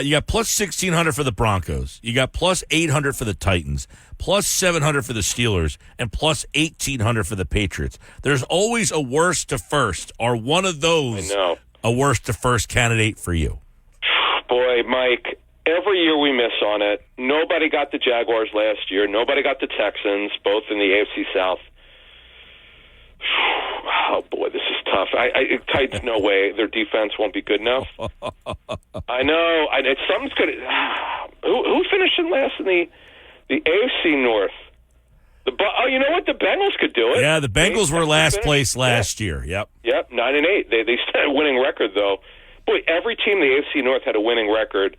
You got plus 1,600 for the Broncos. You got plus 800 for the Titans, plus 700 for the Steelers, and plus 1,800 for the Patriots. There's always a worst to first. Are one of those a worst to first candidate for you? Boy, Mike, every year we miss on it. Nobody got the Jaguars last year. Nobody got the Texans, both in the AFC South. Oh, boy, this is tough. Titans, no way. Their defense won't be good enough. I know. Something's good. Who finished in last in the AFC North? You know what? The Bengals could do it. Yeah, the Bengals were last place last year. Yep, 9-8. They still had a winning record, though. Boy, every team in the AFC North had a winning record.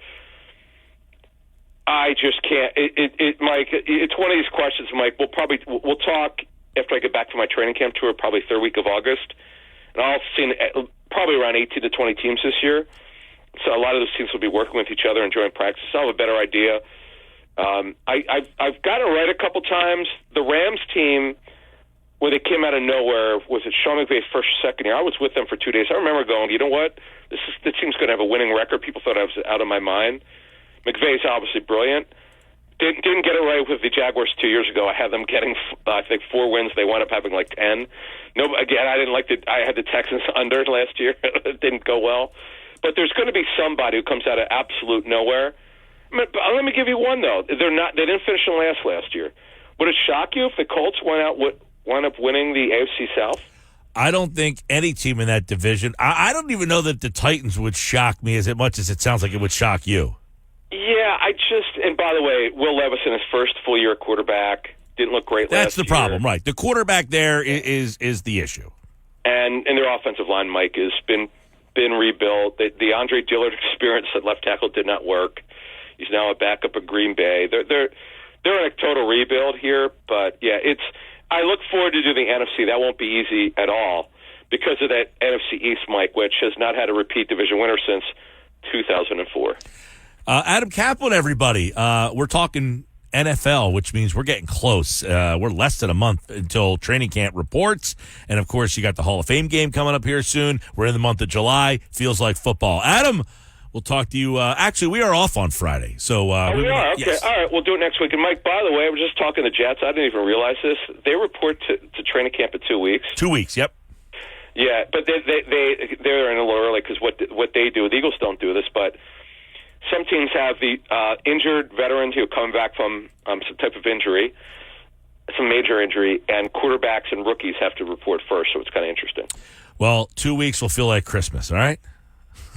I just can't. Mike, it's one of these questions, Mike. We'll talk after I get back from my training camp tour, probably third week of August, and I'll see probably around 18 to 20 teams this year. So a lot of those teams will be working with each other and joint practice. I'll have a better idea. I've got it right a couple times. The Rams team, where they came out of nowhere, was it Sean McVay's first or second year? I was with them for 2 days. I remember going, you know what? This team's going to have a winning record. People thought I was out of my mind. McVay's obviously brilliant. Didn't get it right with the Jaguars 2 years ago. I had them getting, I think, 4 wins. They wound up having like 10. No, again, I didn't like I had the Texans under last year. It didn't go well. But there's going to be somebody who comes out of absolute nowhere. Let me give you one though. They didn't finish in last year. Would it shock you if the Colts wound up winning the AFC South? I don't think any team in that division. I don't even know that the Titans would shock me as much as it sounds like it would shock you. Yeah, and by the way, Will Levis in his first full year quarterback didn't look great last year. That's the problem, right? The quarterback there is the issue. And their offensive line, Mike, has been rebuilt. The Andre Dillard experience at left tackle did not work. He's now a backup at Green Bay. They're in a total rebuild here, but yeah, I look forward to doing the NFC. That won't be easy at all because of that NFC East, Mike, which has not had a repeat division winner since 2004. Adam Kaplan, everybody. We're talking NFL, which means we're getting close. We're less than a month until training camp reports. And, of course, you got the Hall of Fame game coming up here soon. We're in the month of July. Feels like football. Adam, we'll talk to you. Actually, we are off on Friday. So we are? Okay. Yes. All right, we'll do it next week. And, Mike, by the way, I was just talking to Jets. I didn't even realize this. They report to training camp in 2 weeks. 2 weeks, yep. Yeah, but they're in a little early because what they do, the Eagles don't do this, but some teams have the injured veterans who are coming back from some type of injury, some major injury, and quarterbacks and rookies have to report first, so it's kind of interesting. Well, 2 weeks will feel like Christmas, all right?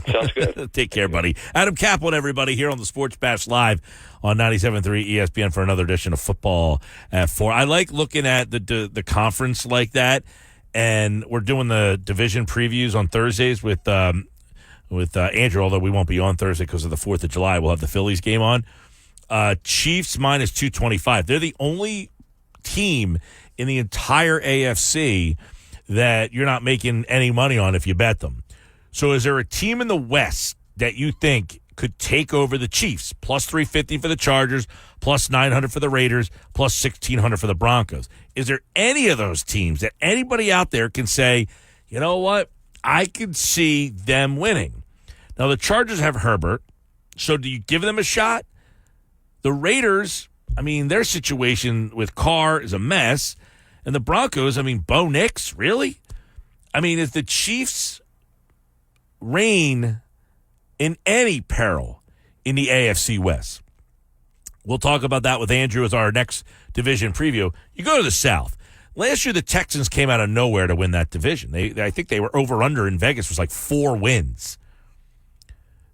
Sounds good. Take care, buddy. Adam Kaplan, everybody, here on the Sports Bash Live on 97.3 ESPN for another edition of Football at 4. I like looking at the conference like that, and we're doing the division previews on Thursdays with Andrew, although we won't be on Thursday because of the 4th of July. We'll have the Phillies game on. Chiefs minus 225. They're the only team in the entire AFC that you're not making any money on if you bet them. So is there a team in the West that you think could take over the Chiefs? Plus 350 for the Chargers, plus 900 for the Raiders, plus 1,600 for the Broncos. Is there any of those teams that anybody out there can say, you know what, I could see them winning? Now, the Chargers have Herbert, so do you give them a shot? The Raiders, I mean, their situation with Carr is a mess. And the Broncos, I mean, Bo Nix, really? I mean, is the Chiefs' reign in any peril in the AFC West? We'll talk about that with Andrew as our next division preview. You go to the South. Last year, the Texans came out of nowhere to win that division. I think they were over-under in Vegas was like 4 wins.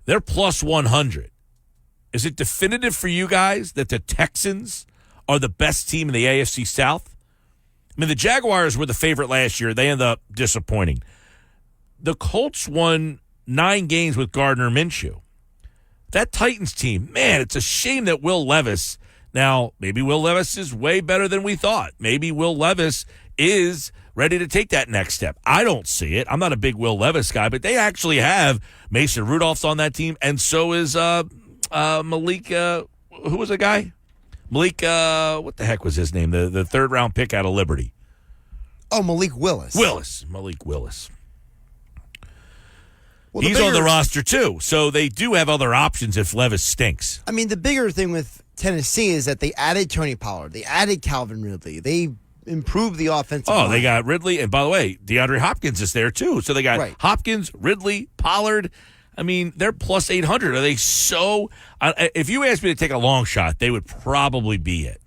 They're plus 100. Is it definitive for you guys that the Texans are the best team in the AFC South? I mean, the Jaguars were the favorite last year. They ended up disappointing. The Colts won 9 games with Gardner Minshew. That Titans team, man, it's a shame that Will Levis. Now, maybe Will Levis is way better than we thought. Maybe Will Levis is ready to take that next step. I don't see it. I'm not a big Will Levis guy, but they actually have Mason Rudolph's on that team, and so is Malik. Who was the guy? Malik. What the heck was his name? The third-round pick out of Liberty. Oh, Malik Willis. Malik Willis. Well, he's on the roster, too. So they do have other options if Levis stinks. I mean, the bigger thing with Tennessee is that they added Tony Pollard. They added Calvin Ridley. They improved the offensive line. They got Ridley. And by the way, DeAndre Hopkins is there, too. So they got Hopkins, Ridley, Pollard. I mean, they're plus 800. Are they so – if you asked me to take a long shot, they would probably be it.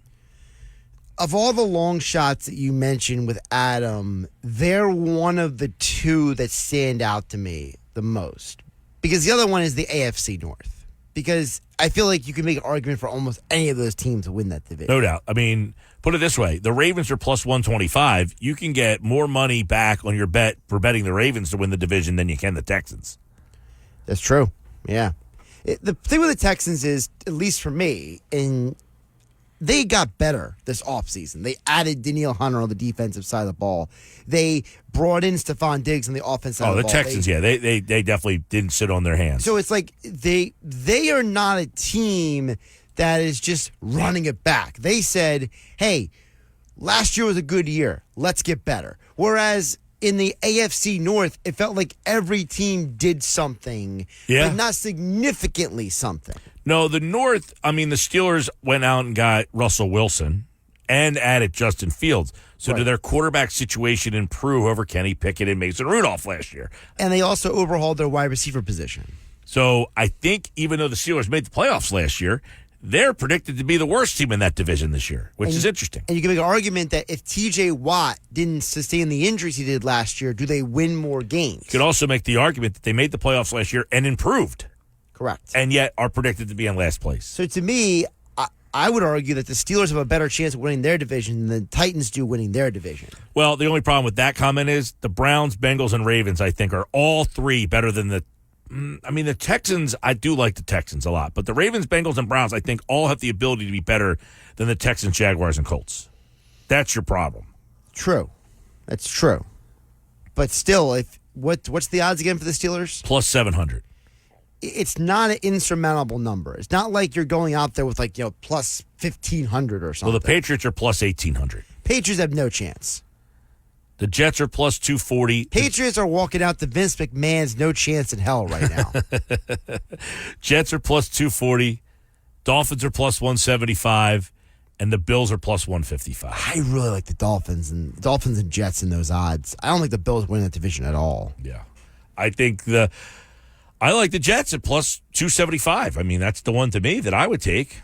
Of all the long shots that you mentioned with Adam, they're one of the two that stand out to me the most, because the other one is the AFC North, because I feel like you can make an argument for almost any of those teams to win that division. No doubt. I mean, put it this way. The Ravens are plus 125. You can get more money back on your bet for betting the Ravens to win the division than you can the Texans. That's true. Yeah. The thing with the Texans is, at least for me, and they got better this offseason. They added Danielle Hunter on the defensive side of the ball. They brought in Stephon Diggs on the offensive side of the ball. Texans, they definitely didn't sit on their hands. So it's like they are not a team that is just running it back. They said, hey, last year was a good year. Let's get better. Whereas in the AFC North, it felt like every team did something, but not significantly something. No, the North, I mean, the Steelers went out and got Russell Wilson and added Justin Fields. So did their quarterback situation improve over Kenny Pickett and Mason Rudolph last year? And they also overhauled their wide receiver position. So I think even though the Steelers made the playoffs last year, they're predicted to be the worst team in that division this year, which is interesting. And you can make an argument that if T.J. Watt didn't sustain the injuries he did last year, do they win more games? You could also make the argument that they made the playoffs last year and improved. Correct. And yet are predicted to be in last place. So to me, I would argue that the Steelers have a better chance of winning their division than the Titans do winning their division. Well, the only problem with that comment is the Browns, Bengals, and Ravens, I think, are all three better than the Texans. I do like the Texans a lot, but the Ravens, Bengals, and Browns, I think, all have the ability to be better than the Texans, Jaguars, and Colts. That's your problem. True. That's true. But still, what's the odds again for the Steelers? Plus 700. it's not an insurmountable number. It's not like you're going out there with plus 1,500 or something. Well, the Patriots are plus 1,800. Patriots have no chance. The Jets are plus 240. Patriots are walking out to Vince McMahon's no chance in hell right now. Jets are plus 240. Dolphins are plus 175. And the Bills are plus 155. I really like the Dolphins and Jets in those odds. I don't like the Bills winning that division at all. Yeah. I like the Jets at plus 275. I mean, that's the one to me that I would take.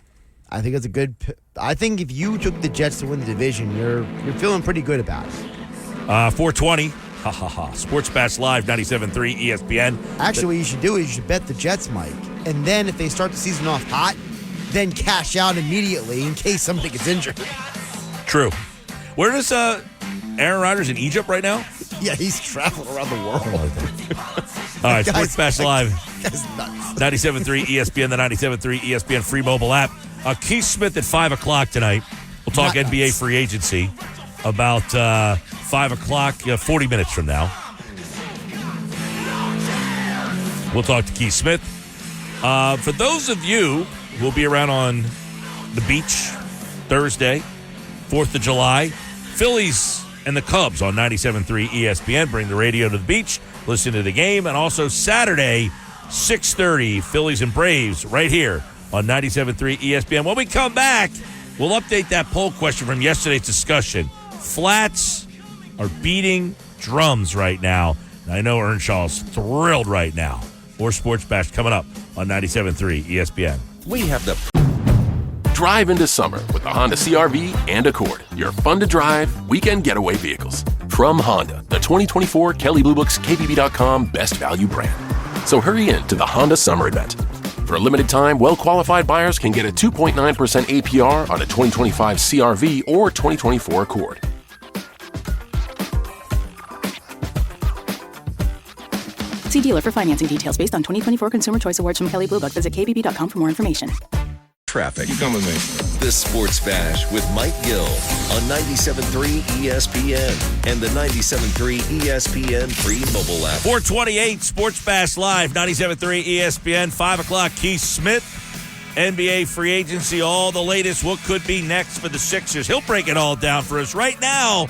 I think it's a good. I think if you took the Jets to win the division, you're feeling pretty good about it. 420. Ha ha ha. Sports Bash Live, 97.3 ESPN. Actually, what you should do is you should bet the Jets, Mike. And then if they start the season off hot, then cash out immediately in case somebody gets injured. True. Where does Aaron Rodgers in Egypt right now? Yeah, he's traveling around the world. All right, Sports Bash Live. That's nuts. 97.3 ESPN, the 97.3 ESPN free mobile app. Keith Smith at 5 o'clock tonight. We'll talk NBA free agency about 5 o'clock, 40 minutes from now. We'll talk to Keith Smith. For those of you who will be around on the beach Thursday, 4th of July, Phillies and the Cubs on 97.3 ESPN. Bring the radio to the beach, listen to the game, and also Saturday, 6:30, Phillies and Braves right here on 97.3 ESPN. When we come back, we'll update that poll question from yesterday's discussion. Flats are beating drums right now. And I know Earnshaw's thrilled right now. More Sports Bash coming up on 97.3 ESPN. We have the drive into summer with the Honda CR-V and Accord, your fun-to-drive weekend getaway vehicles. From Honda, the 2024 Kelley Blue Book's KBB.com best value brand. So hurry in to the Honda Summer Event. For a limited time, well-qualified buyers can get a 2.9% APR on a 2025 CR-V or 2024 Accord. See dealer for financing details based on 2024 Consumer Choice Awards from Kelley Blue Book. Visit KBB.com for more information. Traffic. You come with me. The Sports Bash with Mike Gill on 97.3 ESPN and the 97.3 ESPN free mobile app. 428 Sports Bash Live, 97.3 ESPN, 5 o'clock. Keith Smith, NBA free agency, all the latest. What could be next for the Sixers? He'll break it all down for us right now.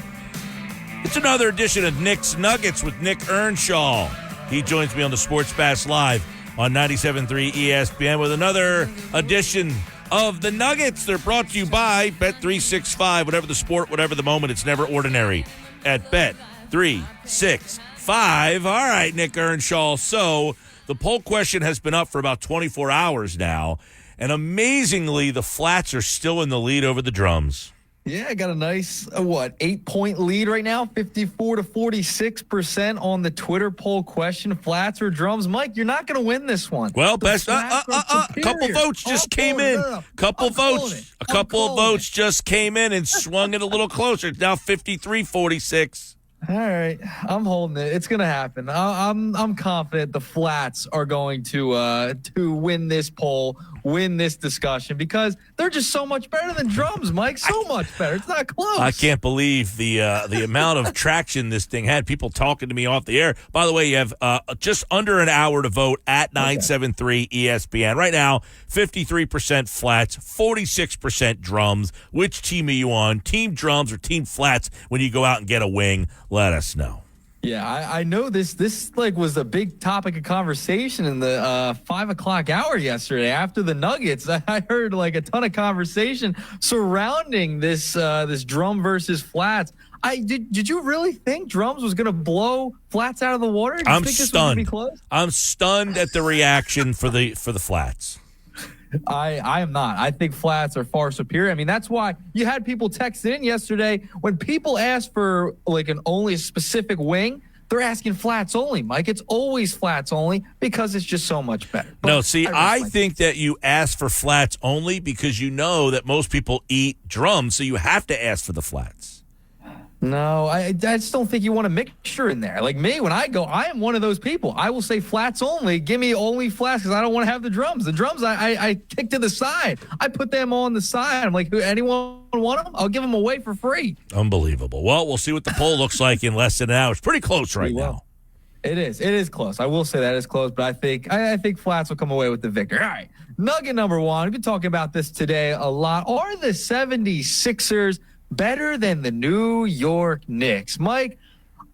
It's another edition of Nick's Nuggets with Nick Earnshaw. He joins me on the Sports Bash Live on 97.3 ESPN with another edition of the Nuggets. They're brought to you by Bet365. Whatever the sport, whatever the moment, it's never ordinary at Bet365. All right, Nick Earnshaw. So the poll question has been up for about 24 hours now, and amazingly, the Flats are still in the lead over the Drums. Yeah, I got a nice, 8-point lead right now, 54 to 46% on the Twitter poll question, Flats or Drums. Mike, you're not going to win this one. Well, a couple votes just came in. A couple of votes just came in and swung it a little closer. It's now 53-46. All right, I'm holding it. It's going to happen. I'm confident the Flats are going to win this poll, win this discussion, because they're just so much better than Drums, Mike. So much better. It's not close. I can't believe the amount of traction this thing had. People talking to me off the air. By the way, you have just under an hour to vote at 973 ESPN. Right now, 53% Flats, 46% Drums. Which team are you on? Team Drums or Team Flats when you go out and get a wing? Let us know. Yeah, I know this was a big topic of conversation in the 5 o'clock hour yesterday after the Nuggets. I heard a ton of conversation surrounding this Drum versus Flats. Did you really think Drums was going to blow Flats out of the water? I'm stunned. I'm stunned at the reaction for the Flats. I am not. I think Flats are far superior. I mean, that's why you had people text in yesterday. When people ask for an only specific wing, they're asking Flats only, Mike. It's always Flats only because it's just so much better. But no, see, I think that you ask for Flats only because you know that most people eat Drums, so you have to ask for the Flats. No, I just don't think you want a mixture in there. Like me, when I go, I am one of those people. I will say Flats only. Give me only Flats because I don't want to have the Drums. The Drums, I kick to the side. I put them on the side. I'm like, anyone want them? I'll give them away for free. Unbelievable. Well, we'll see what the poll looks like in less than an hour. It's pretty close right now. It is. It is close. I will say that it's close, but I think Flats will come away with the victory. All right. Nugget number one. We've been talking about this today a lot. Are the 76ers better than the New York Knicks? Mike,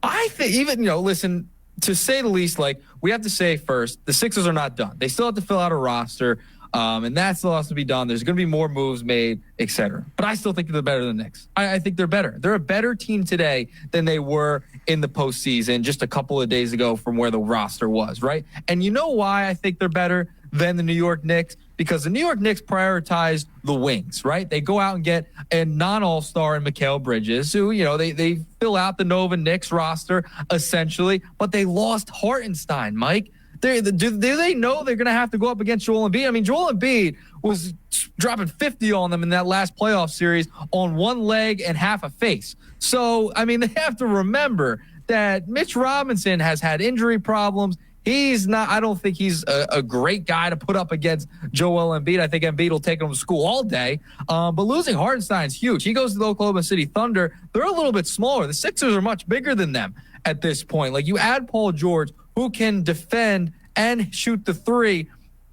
I think even, listen, to say the least, like, we have to say first, the Sixers are not done. They still have to fill out a roster, and that still has to be done. There's going to be more moves made, etc. But I still think they're better than the Knicks. I think they're better. They're a better team today than they were in the postseason just a couple of days ago from where the roster was, right? And you know why I think they're better than the New York Knicks? Because the New York Knicks prioritize the wings, right? They go out and get a non-all-star in Mikal Bridges, who, they fill out the Nova Knicks roster, essentially, but they lost Hartenstein, Mike. Do they know they're going to have to go up against Joel Embiid? I mean, Joel Embiid was dropping 50 on them in that last playoff series on one leg and half a face. So, I mean, they have to remember that Mitch Robinson has had injury problems. He's not, I don't think he's a great guy to put up against Joel Embiid. I think Embiid will take him to school all day. But losing Hartenstein is huge. He goes to the Oklahoma City Thunder. They're a little bit smaller. The Sixers are much bigger than them at this point. Like, you add Paul George, who can defend and shoot the three.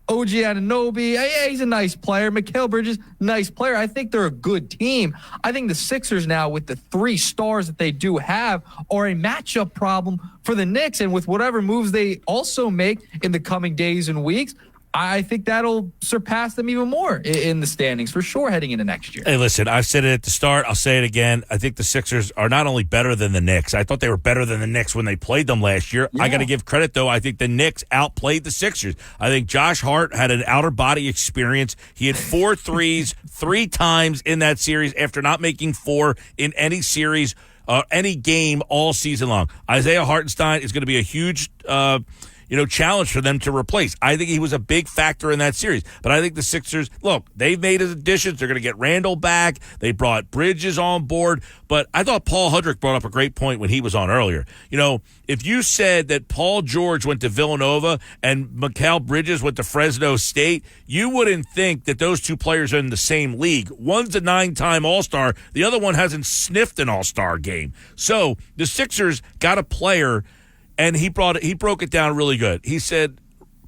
OG Anunoby, yeah, he's a nice player. Mikal Bridges, nice player. I think they're a good team. I think the Sixers now, with the 3 stars that they do have, are a matchup problem for the Knicks. And with whatever moves they also make in the coming days and weeks, I think that'll surpass them even more in the standings for sure heading into next year. Hey, listen, I said it at the start. I'll say it again. I think the Sixers are not only better than the Knicks. I thought they were better than the Knicks when they played them last year. Yeah. I got to give credit, though. I think the Knicks outplayed the Sixers. I think Josh Hart had an outer body experience. He had 4 threes 3 times in that series after not making 4 in any series, any game all season long. Isaiah Hartenstein is going to be a huge challenge for them to replace. I think he was a big factor in that series. But I think the Sixers, look, they've made additions. They're going to get Randall back. They brought Bridges on board. But I thought Paul Hudrick brought up a great point when he was on earlier. If you said that Paul George went to Villanova and Mikal Bridges went to Fresno State, you wouldn't think that those 2 players are in the same league. One's a 9-time All-Star. The other one hasn't sniffed an All-Star game. So the Sixers got a player, and he broke it down really good. He said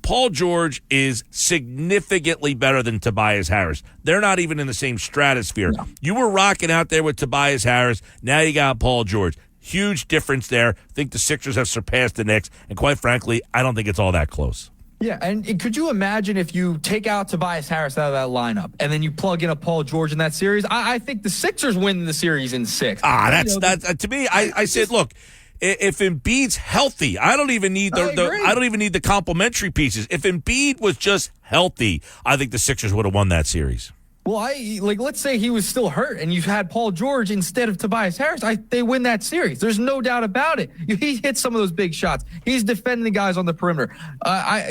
Paul George is significantly better than Tobias Harris. They're not even in the same stratosphere. No. You were rocking out there with Tobias Harris. Now you got Paul George. Huge difference there. I think the Sixers have surpassed the Knicks, and quite frankly, I don't think it's all that close. Yeah, and could you imagine if you take out Tobias Harris out of that lineup and then you plug in a Paul George in that series? I think the Sixers win the series in 6. That's to me. I said, look, if Embiid's healthy, I don't even need the complimentary pieces. If Embiid was just healthy, I think the Sixers would have won that series. Well, let's say he was still hurt and you've had Paul George instead of Tobias Harris. They win that series. There's no doubt about it. He hits some of those big shots. He's defending the guys on the perimeter.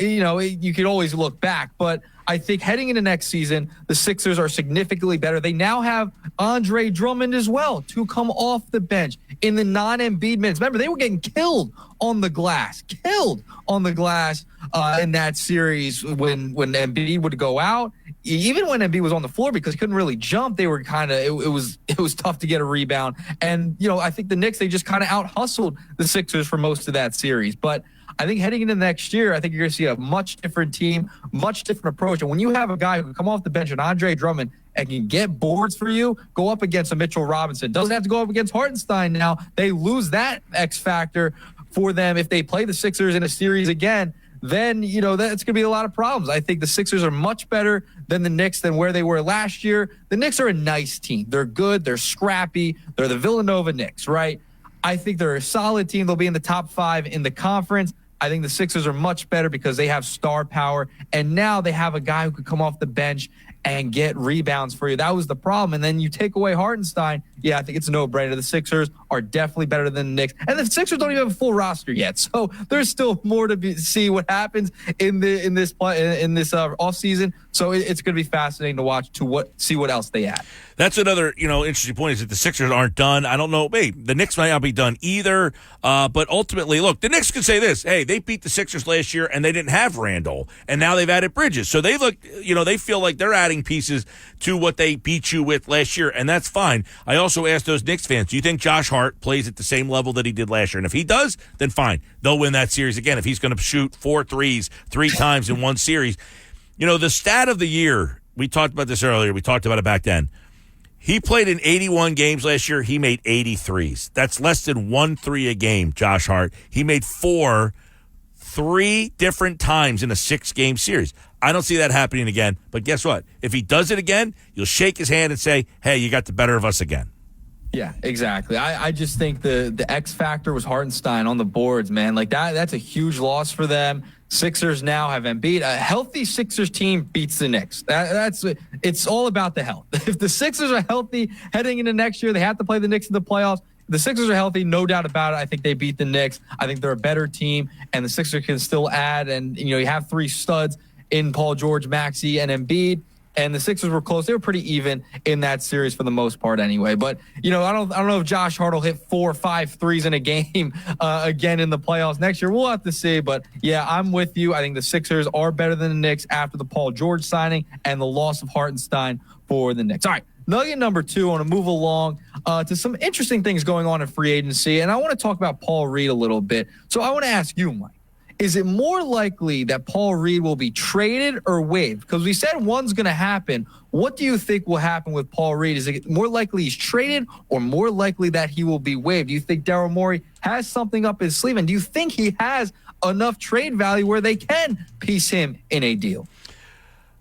You could always look back, but I think heading into next season, the Sixers are significantly better. They now have Andre Drummond as well to come off the bench in the non-Embiid minutes. Remember, they were getting killed on the glass in that series when Embiid would go out. Even when Embiid was on the floor, because he couldn't really jump, they were kind of it was tough to get a rebound. And I think the Knicks, they just kind of out hustled the Sixers for most of that series. But I think heading into next year, I think you're going to see a much different team, much different approach. And when you have a guy who can come off the bench, and Andre Drummond, and can get boards for you, go up against a Mitchell Robinson. Doesn't have to go up against Hartenstein now. They lose that X factor for them if they play the Sixers in a series again. Then, that's going to be a lot of problems. I think the Sixers are much better than the Knicks than where they were last year. The Knicks are a nice team. They're good. They're scrappy. They're the Villanova Knicks, right? I think they're a solid team. They'll be in the top 5 in the conference. I think the Sixers are much better because they have star power, and now they have a guy who could come off the bench and get rebounds for you. That was the problem. And then you take away Hartenstein. Yeah, I think it's a no-brainer. The Sixers are definitely better than the Knicks. And the Sixers don't even have a full roster yet. So there's still more to see what happens in this offseason. So it's going to be fascinating to watch see what else they add. That's another, interesting point is that the Sixers aren't done. I don't know. Hey, the Knicks might not be done either. But ultimately, look, the Knicks can say this. Hey, they beat the Sixers last year and they didn't have Randall. And now they've added Bridges. So they look, they feel like they're adding pieces to what they beat you with last year. And that's fine. I also also ask those Knicks fans, do you think Josh Hart plays at the same level that he did last year? And if he does, then fine. They'll win that series again. If he's going to shoot 4 threes 3 times in one series. The stat of the year, we talked about this earlier. We talked about it back then. He played in 81 games last year. He made 80 threes. That's less than 1 3 a game, Josh Hart. He made 4 3 different times in a 6-game series. I don't see that happening again. But guess what? If he does it again, you'll shake his hand and say, hey, you got the better of us again. Yeah, exactly. I just think the X factor was Hartenstein on the boards, man. Like that's a huge loss for them. Sixers now have Embiid. A healthy Sixers team beats the Knicks. It's all about the health. If the Sixers are healthy heading into next year, they have to play the Knicks in the playoffs. If the Sixers are healthy, no doubt about it. I think they beat the Knicks. I think they're a better team, and the Sixers can still add. And you have 3 studs in Paul George, Maxey, and Embiid. And the Sixers were close. They were pretty even in that series for the most part anyway. But, I don't know if Josh Hart will hit 4 or 5 threes in a game again in the playoffs next year. We'll have to see. But, yeah, I'm with you. I think the Sixers are better than the Knicks after the Paul George signing and the loss of Hartenstein for the Knicks. All right, nugget number 2, I want to move along to some interesting things going on in free agency. And I want to talk about Paul Reed a little bit. So I want to ask you, Mike. Is it more likely that Paul Reed will be traded or waived? Because we said one's going to happen. What do you think will happen with Paul Reed? Is it more likely he's traded or more likely that he will be waived? Do you think Daryl Morey has something up his sleeve? And do you think he has enough trade value where they can piece him in a deal?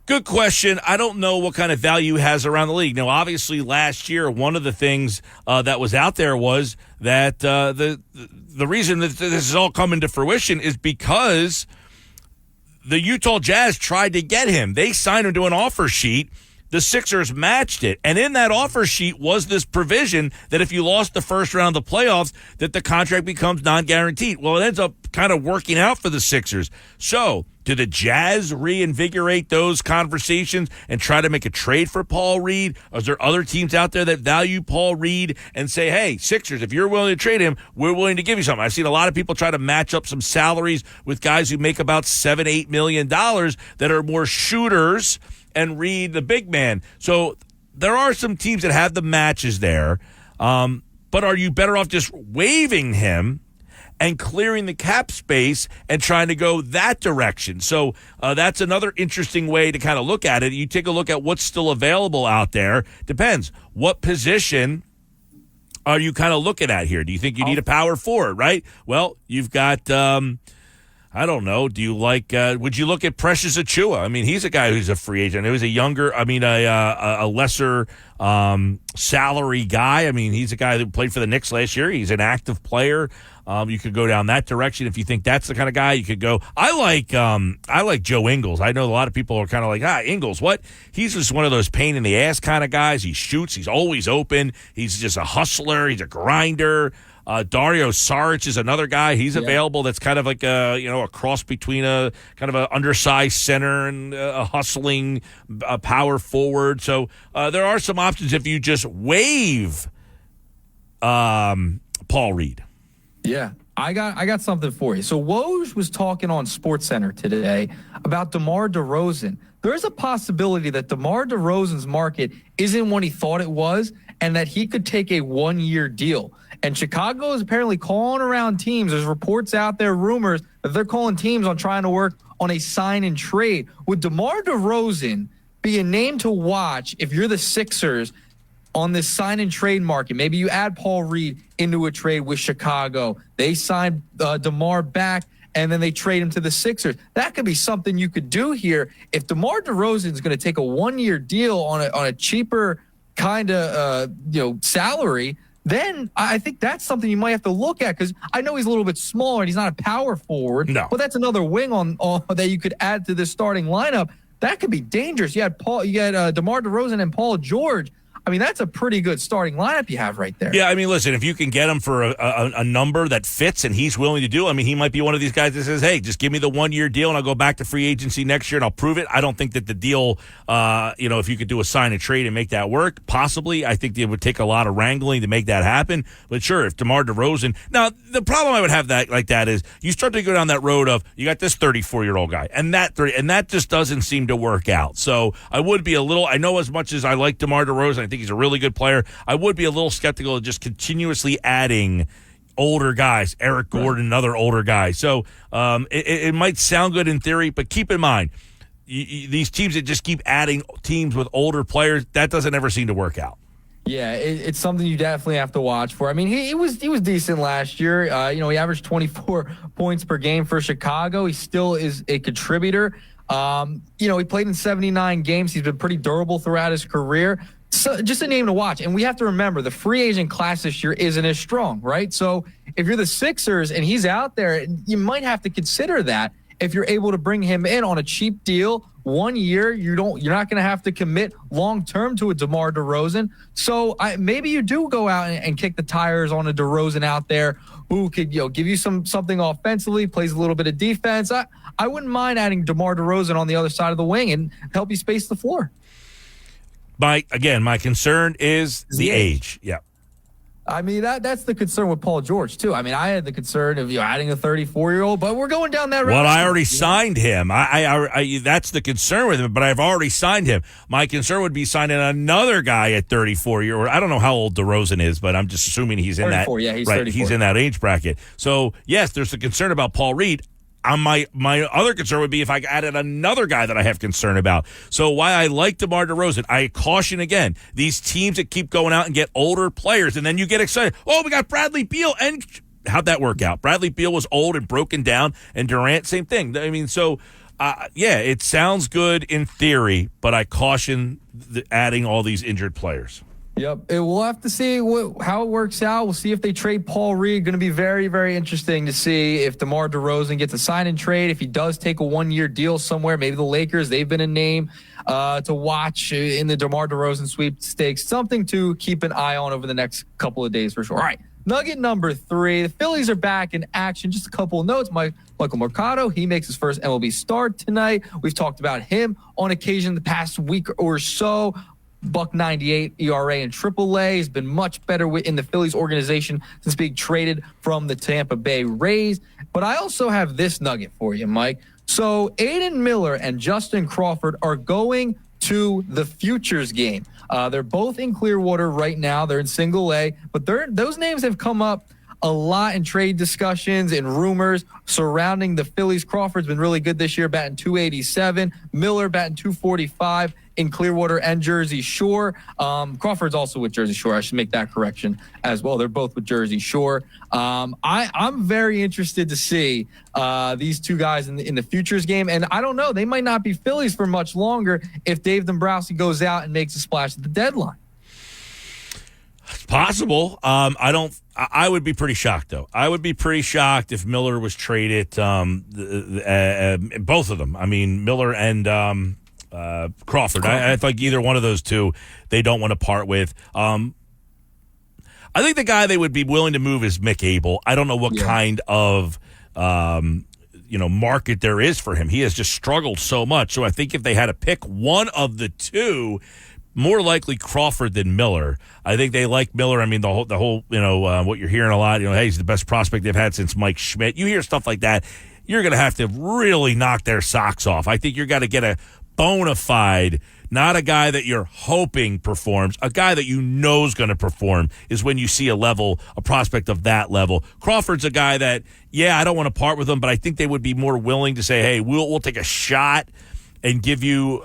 Good question. I don't know what kind of value he has around the league. Now, obviously, last year, one of the things that was out there was that the reason that this is all coming to fruition is because the Utah Jazz tried to get him. They signed him to an offer sheet. The Sixers matched it. And in that offer sheet was this provision that if you lost the first round of the playoffs, that the contract becomes non-guaranteed. Well, it ends up kind of working out for the Sixers. So, do the Jazz reinvigorate those conversations and try to make a trade for Paul Reed? Or is there other teams out there that value Paul Reed and say, hey, Sixers, if you're willing to trade him, we're willing to give you something? I've seen a lot of people try to match up some salaries with guys who make about $7-8 million that are more shooters and Reed the big man. So there are some teams that have the matches there. But are you better off just waiving him and clearing the cap space and trying to go that direction? So that's another interesting way to kind of look at it. You take a look at what's still available out there. Depends. What position are you kind of looking at here? Do you think you need a power forward, right? Well, you've got, I don't know. Do you like, would you look at Precious Achiuwa? I mean, he's a guy who's a free agent. He was a lesser salary guy. I mean, he's a guy that played for the Knicks last year. He's an active player. You could go down that direction if you think that's the kind of guy you could go. I like Joe Ingles. I know a lot of people are kind of like, Ingles, what? He's just one of those pain in the ass kind of guys. He shoots. He's always open. He's just a hustler. He's a grinder. Dario Saric is another guy. He's available. That's kind of like a cross between a kind of an undersized center and a hustling power forward. So there are some options if you just waive Paul Reed. Yeah, I got something for you. So Woj was talking on SportsCenter today about DeMar DeRozan. There's a possibility that DeMar DeRozan's market isn't what he thought it was and that he could take a 1-year deal. And Chicago is apparently calling around teams. There's reports out there, rumors, that they're calling teams on trying to work on a sign and trade. Would DeMar DeRozan be a name to watch if you're the Sixers on this sign and trade market? Maybe you add Paul Reed into a trade with Chicago. They sign DeMar back, and then they trade him to the Sixers. That could be something you could do here. If DeMar DeRozan is going to take a 1-year deal on a cheaper kind of salary, then I think that's something you might have to look at, because I know he's a little bit smaller and he's not a power forward. No. But that's another wing on that you could add to this starting lineup. That could be dangerous. You had DeMar DeRozan and Paul George. I mean, that's a pretty good starting lineup you have right there. Yeah, I mean, listen, if you can get him for a number that fits and he's willing to do, I mean, he might be one of these guys that says, hey, just give me the 1-year deal and I'll go back to free agency next year and I'll prove it. I don't think that the deal, if you could do a sign and trade and make that work, possibly, I think it would take a lot of wrangling to make that happen. But sure, if DeMar DeRozan, now the problem I would have that is you start to go down that road of you got this 34-year-old guy and that just doesn't seem to work out. So I would be I know as much as I like DeMar DeRozan, I think he's a really good player. I would be a little skeptical of just continuously adding older guys, Eric Gordon, another older guy. So it might sound good in theory, but keep in mind, these teams that just keep adding teams with older players, that doesn't ever seem to work out. Yeah, it's something you definitely have to watch for. I mean, he was decent last year. He averaged 24 points per game for Chicago. He still is a contributor. He played in 79 games. He's been pretty durable throughout his career. So just a name to watch. And we have to remember the free agent class this year isn't as strong, right? So if you're the Sixers and he's out there, you might have to consider that if you're able to bring him in on a cheap deal. 1 year, you're not going to have to commit long term to a DeMar DeRozan. So maybe you do go out and kick the tires on a DeRozan out there who could give you something offensively, plays a little bit of defense. I wouldn't mind adding DeMar DeRozan on the other side of the wing and help you space the floor. My concern is the age. Yeah. I mean, that's the concern with Paul George, too. I mean, I had the concern of adding a 34-year-old, but we're going down that road. Well, I already signed him. I that's the concern with him, but I've already signed him. My concern would be signing another guy at 34 I don't know how old DeRozan is, but I'm just assuming he's in 34, that. Yeah, he's right, 34. He's in that age bracket. So, yes, there's a concern about Paul Reed. My other concern would be if I added another guy that I have concern about. So why I like DeMar DeRozan, I caution again, these teams that keep going out and get older players, and then you get excited. Oh, we got Bradley Beal. And how'd that work out? Bradley Beal was old and broken down, and Durant, same thing. I mean, so, it sounds good in theory, but I caution adding all these injured players. Yep. We'll have to see how it works out. We'll see if they trade Paul Reed. Going to be very, very interesting to see if DeMar DeRozan gets a sign and trade. If he does take a 1-year deal somewhere, maybe the Lakers, they've been a name to watch in the DeMar DeRozan sweepstakes. Something to keep an eye on over the next couple of days for sure. All right. Nugget number 3. The Phillies are back in action. Just a couple of notes. Michael Mercado, he makes his first MLB start tonight. We've talked about him on occasion the past week or so. $1.98 ERA in AAA. He's been much better in the Phillies organization since being traded from the Tampa Bay Rays. But I also have this nugget for you, Mike. So Aiden Miller and Justin Crawford are going to the Futures game. They're both in Clearwater right now. They're in single A, but those names have come up a lot in trade discussions and rumors surrounding the Phillies. Crawford's been really good this year, batting .287. Miller batting .245 in Clearwater and Jersey Shore. Crawford's also with Jersey Shore. I should make that correction as well. They're both with Jersey Shore. I'm very interested to see these two guys in the Futures game. And I don't know, they might not be Phillies for much longer if Dave Dombrowski goes out and makes a splash at the deadline. It's possible. I would be pretty shocked, though. I would be pretty shocked if Miller was traded. Both of them. I mean, Miller and Crawford. I think either one of those two they don't want to part with. I think the guy they would be willing to move is Mick Abel. I don't know what kind of market there is for him. He has just struggled so much. So I think if they had to pick one of the two, more likely Crawford than Miller. I think they like Miller. I mean, the whole what you're hearing a lot, hey, he's the best prospect they've had since Mike Schmidt. You hear stuff like that, you're going to have to really knock their socks off. I think you're going to get a bona fide, not a guy that you're hoping performs, a guy that you know is going to perform is when you see a prospect of that level. Crawford's a guy that, I don't want to part with him, but I think they would be more willing to say, hey, we'll take a shot and give you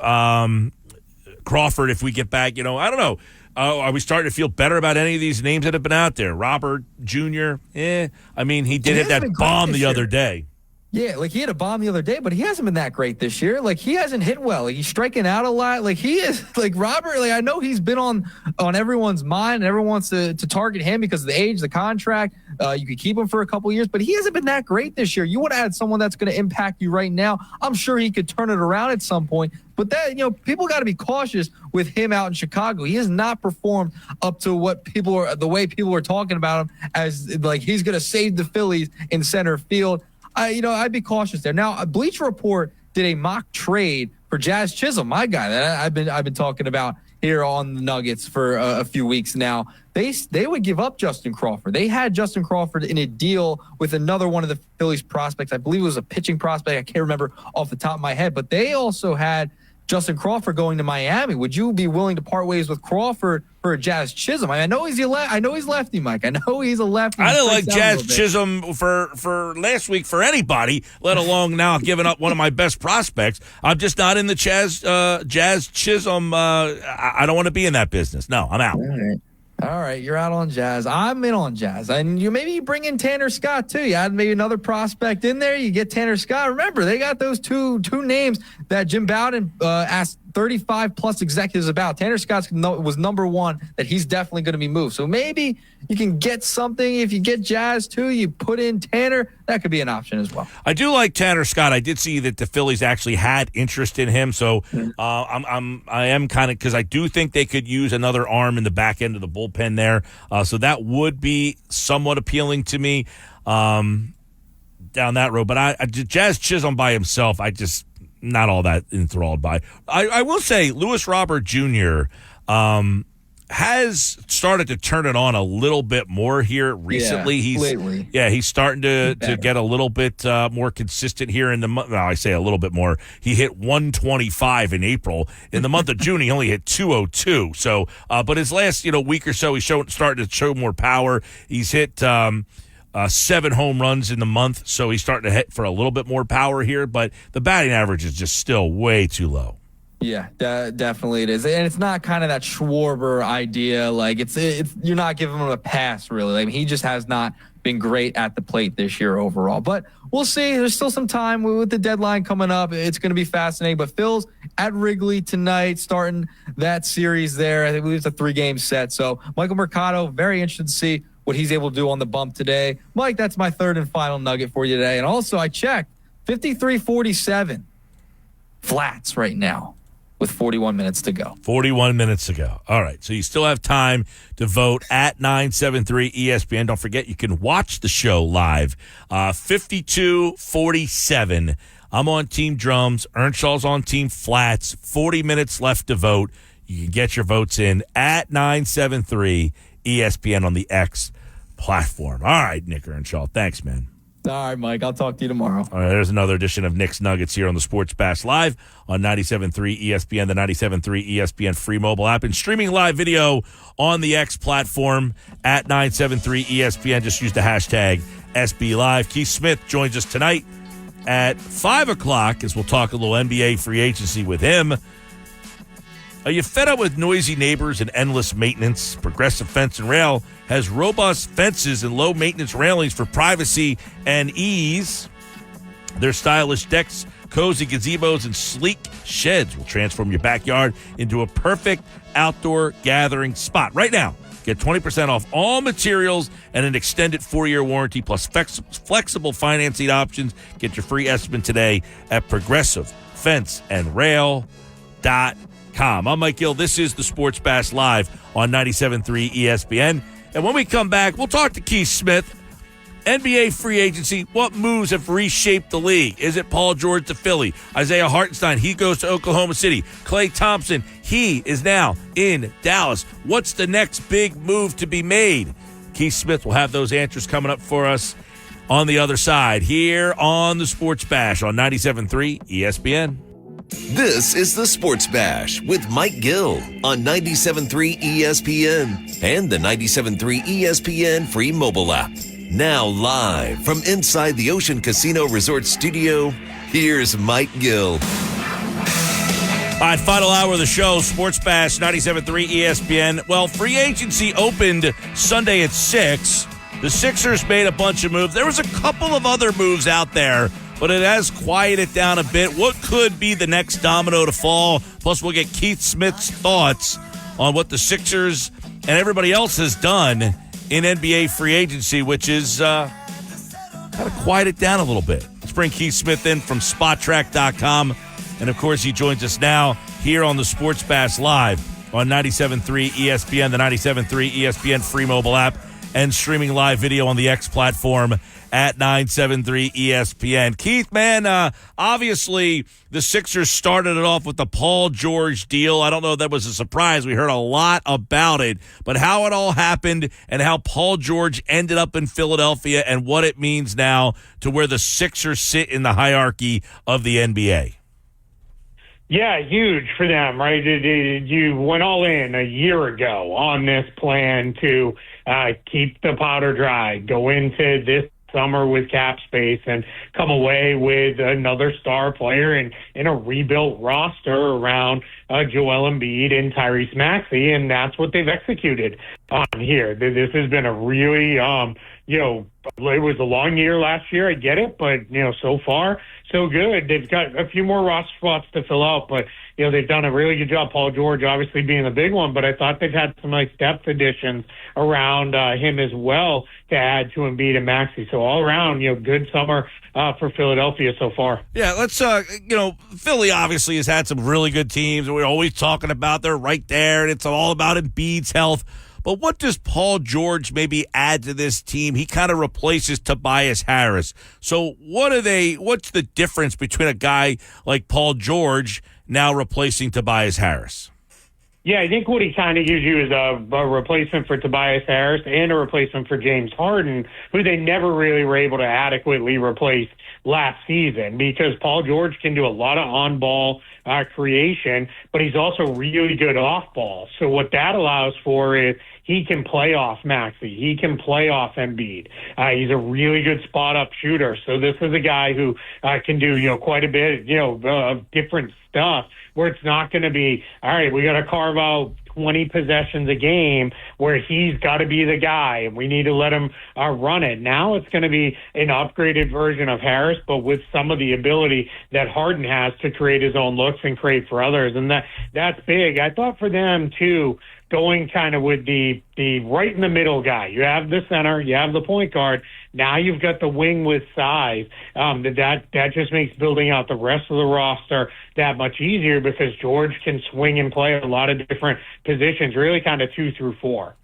Crawford if we get back. I don't know. Are we starting to feel better about any of these names that have been out there? Robert Jr., I mean, he did hit that bomb the other day. Yeah, he had a bomb the other day, but he hasn't been that great this year. He hasn't hit well. He's striking out a lot. He is, Robert, I know he's been on everyone's mind, and everyone wants to target him because of the age, the contract. You could keep him for a couple years, but he hasn't been that great this year. You want to add someone that's going to impact you right now. I'm sure he could turn it around at some point, but that, people got to be cautious with him out in Chicago. He has not performed up to the way people are talking about him as he's going to save the Phillies in center field. I'd be cautious there. Now, Bleacher Report did a mock trade for Jazz Chisholm, my guy that I've been talking about here on the Nuggets for a few weeks now. They would give up Justin Crawford. They had Justin Crawford in a deal with another one of the Phillies prospects. I believe it was a pitching prospect. I can't remember off the top of my head, but they also had Justin Crawford going to Miami. Would you be willing to part ways with Crawford for Jazz Chisholm. I know he's lefty, Mike. I know he's a lefty. I didn't like Jazz Chisholm for last week for anybody, let alone now giving up one of my best prospects. I'm just not in the Jazz Chisholm. I don't want to be in that business. No, I'm out. All right, you're out on Jazz. I'm in on Jazz. And you bring in Tanner Scott, too. You add maybe another prospect in there. You get Tanner Scott. Remember, they got those two names that Jim Bowden asked 35-plus executives about. Tanner Scott was number one, that he's definitely going to be moved. So maybe you can get something. If you get Jazz, too, you put in Tanner. That could be an option as well. I do like Tanner Scott. I did see that the Phillies actually had interest in him. So I am kind of, because I do think they could use another arm in the back end of the bullpen there. So that would be somewhat appealing to me down that road. But Jazz Chisholm by himself, I just not all that enthralled by. I will say Lewis Robert Jr. Has started to turn it on a little bit more here recently. He's starting to get a little bit more consistent here in the month. Well, I say a little bit more. He hit 125 in April. In the month of June, he only hit 202. So, but his last week or so, he's starting to show more power. He's hit 7 home runs in the month, so he's starting to hit for a little bit more power here. But the batting average is just still way too low. Yeah, definitely it is. And it's not kind of that Schwarber idea. Like, it's you're not giving him a pass, really. Like, he just has not been great at the plate this year overall. But we'll see. There's still some time with the deadline coming up. It's going to be fascinating. But Phil's at Wrigley tonight, starting that series there. I believe it's a 3-game set. So Michael Mercado, very interested to see what he's able to do on the bump today. Mike, that's my third and final nugget for you today. And also, I checked, 53-47 flats right now, with 41 minutes to go. 41 minutes to go. All right. So you still have time to vote at 973 ESPN. Don't forget, you can watch the show live. 52-47. I'm on Team Drums. Earnshaw's on Team Flats. 40 minutes left to vote. You can get your votes in at 973 ESPN on the X platform. All right, Nick Earnshaw. Thanks, man. All right, Mike. I'll talk to you tomorrow. All right, there's another edition of Nick's Nuggets here on the Sports Bash Live on 97.3 ESPN, the 97.3 ESPN free mobile app, and streaming live video on the X platform at 973 ESPN. Just use the hashtag SB Live. Keith Smith joins us tonight at 5 o'clock as we'll talk a little NBA free agency with him. Are you fed up with noisy neighbors and endless maintenance? Progressive Fence and Rail has robust fences and low-maintenance railings for privacy and ease. Their stylish decks, cozy gazebos, and sleek sheds will transform your backyard into a perfect outdoor gathering spot. Right now, get 20% off all materials and an extended 4-year warranty plus flexible financing options. Get your free estimate today at progressivefenceandrail.com. I'm Mike Gill. This is the Sports Bash Live on 97.3 ESPN. And when we come back, we'll talk to Keith Smith. NBA free agency, what moves have reshaped the league? Is it Paul George to Philly? Isaiah Hartenstein, he goes to Oklahoma City. Klay Thompson, he is now in Dallas. What's the next big move to be made? Keith Smith will have those answers coming up for us on the other side here on the Sports Bash on 97.3 ESPN. This is the Sports Bash with Mike Gill on 97.3 ESPN and the 97.3 ESPN free mobile app. Now live from inside the Ocean Casino Resort Studio, here's Mike Gill. All right, final hour of the show, Sports Bash, 97.3 ESPN. Well, free agency opened Sunday at 6. The Sixers made a bunch of moves. There was a couple of other moves out there, but it has quieted down a bit. What could be the next domino to fall? Plus, we'll get Keith Smith's thoughts on what the Sixers and everybody else has done in NBA free agency, which is kind of quieted down a little bit. Let's bring Keith Smith in from SpotTrack.com. And, of course, he joins us now here on the Sports Bash Live on 97.3 ESPN, the 97.3 ESPN free mobile app, and streaming live video on the X platform at 973 ESPN. Keith, man, obviously the Sixers started it off with the Paul George deal. I don't know if that was a surprise. We heard a lot about it, but how it all happened and how Paul George ended up in Philadelphia and what it means now to where the Sixers sit in the hierarchy of the NBA. Yeah, huge for them, right? You went all in a year ago on this plan to keep the powder dry, go into this summer with cap space, and come away with another star player in a rebuilt roster around Joel Embiid and Tyrese Maxey, and that's what they've executed on here. This has been a really, it was a long year last year, I get it, but, so far, so good. They've got a few more roster spots to fill out, but, they've done a really good job. Paul George obviously being the big one, but I thought they've had some nice depth additions around him as well to add to Embiid and Maxey. So all around, good summer for Philadelphia so far. Yeah, let's, Philly obviously has had some really good teams, and we're always talking about they're right there, and it's all about Embiid's health. But what does Paul George maybe add to this team? He kind of replaces Tobias Harris. So what's the difference between a guy like Paul George now replacing Tobias Harris? Yeah, I think what he kind of gives you is a replacement for Tobias Harris and a replacement for James Harden, who they never really were able to adequately replace last season, because Paul George can do a lot of on-ball creation, but he's also really good off-ball. So what that allows for is he can play off Maxey. He can play off Embiid. He's a really good spot-up shooter. So this is a guy who can do, quite a bit, of different stuff, where it's not going to be, all right, we got to carve out 20 possessions a game where he's got to be the guy and we need to let him run it. Now it's going to be an upgraded version of Harris, but with some of the ability that Harden has to create his own looks and create for others. And that's big. I thought for them, too, going kind of with the right in the middle guy. You have the center, you have the point guard. Now you've got the wing with size. That just makes building out the rest of the roster that much easier, because George can swing and play a lot of different positions, really kind of 2 through 4.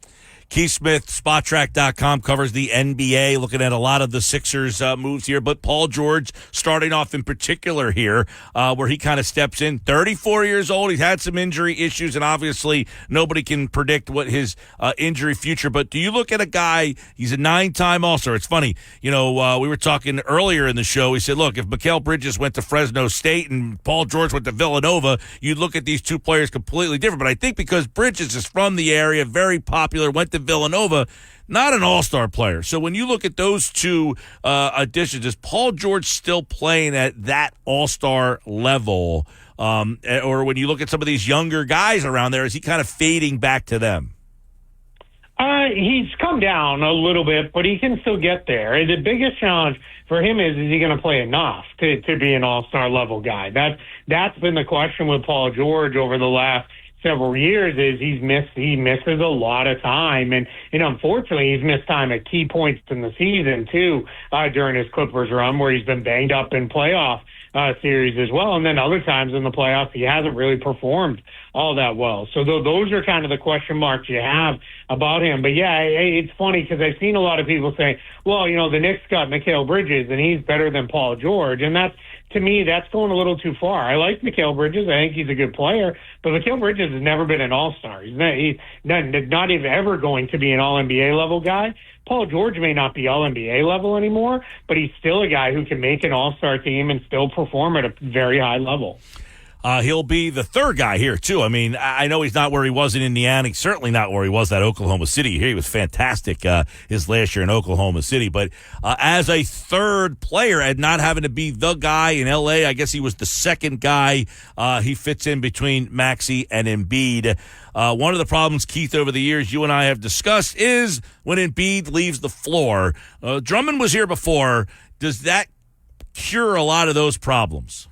Keith Smith, SpotTrack.com, covers the NBA, looking at a lot of the Sixers moves here. But Paul George starting off in particular here, where he kind of steps in. 34 years old. He's had some injury issues, and obviously nobody can predict what his injury future. But do you look at a guy, he's a 9-time All-Star. It's funny, we were talking earlier in the show. He said, look, if Mikal Bridges went to Fresno State and Paul George went to Villanova, you'd look at these two players completely different. But I think because Bridges is from the area, very popular, went to Villanova, not an all-star player. So when you look at those two additions, is Paul George still playing at that all-star level? Or when you look at some of these younger guys around there, is he kind of fading back to them? He's come down a little bit, but he can still get there. The biggest challenge for him is he going to play enough to be an all-star level guy? That's been the question with Paul George over the last several years, is he misses a lot of time, and unfortunately he's missed time at key points in the season too, during his Clippers run, where he's been banged up in playoff series as well, and then other times in the playoffs he hasn't really performed all that well. So those are kind of the question marks you have about him. But yeah, it's funny because I've seen a lot of people say, well, the Knicks got Mikal Bridges and he's better than Paul George, and to me, that's going a little too far. I like Mikal Bridges. I think he's a good player, but Mikal Bridges has never been an all-star. He's not even ever going to be an all-NBA level guy. Paul George may not be all-NBA level anymore, but he's still a guy who can make an all-star team and still perform at a very high level. He'll be the third guy here, too. I mean, I know he's not where he was in Indiana. He's certainly not where he was at Oklahoma City. He was fantastic his last year in Oklahoma City. But as a third player and not having to be the guy in L.A., I guess he was the second guy. He fits in between Maxey and Embiid. One of the problems, Keith, over the years you and I have discussed is when Embiid leaves the floor. Drummond was here before. Does that cure a lot of those problems?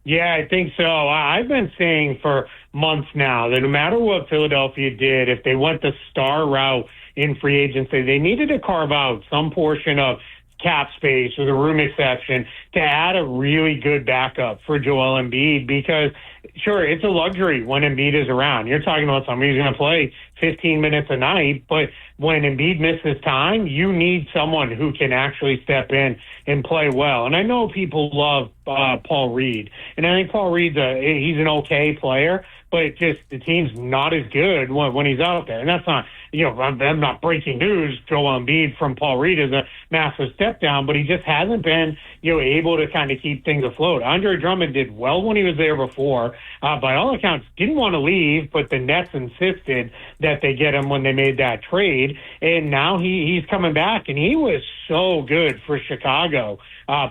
Yeah, I think so. I've been saying for months now that no matter what Philadelphia did, if they went the star route in free agency, they needed to carve out some portion of cap space or the room exception to add a really good backup for Joel Embiid, because sure, it's a luxury when Embiid is around. You're talking about somebody who's going to play 15 minutes a night, but when Embiid misses time, you need someone who can actually step in and play well. And I know people love Paul Reed, and I think Paul Reed's he's an okay player, but just the team's not as good when he's out there. And that's not I'm not breaking news. Joel Embiid from Paul Reed is a massive step down, but he just hasn't been, able to kind of keep things afloat. Andre Drummond did well when he was there before. By all accounts, didn't want to leave, but the Nets insisted that they get him when they made that trade. And now he's coming back, and he was so good for Chicago,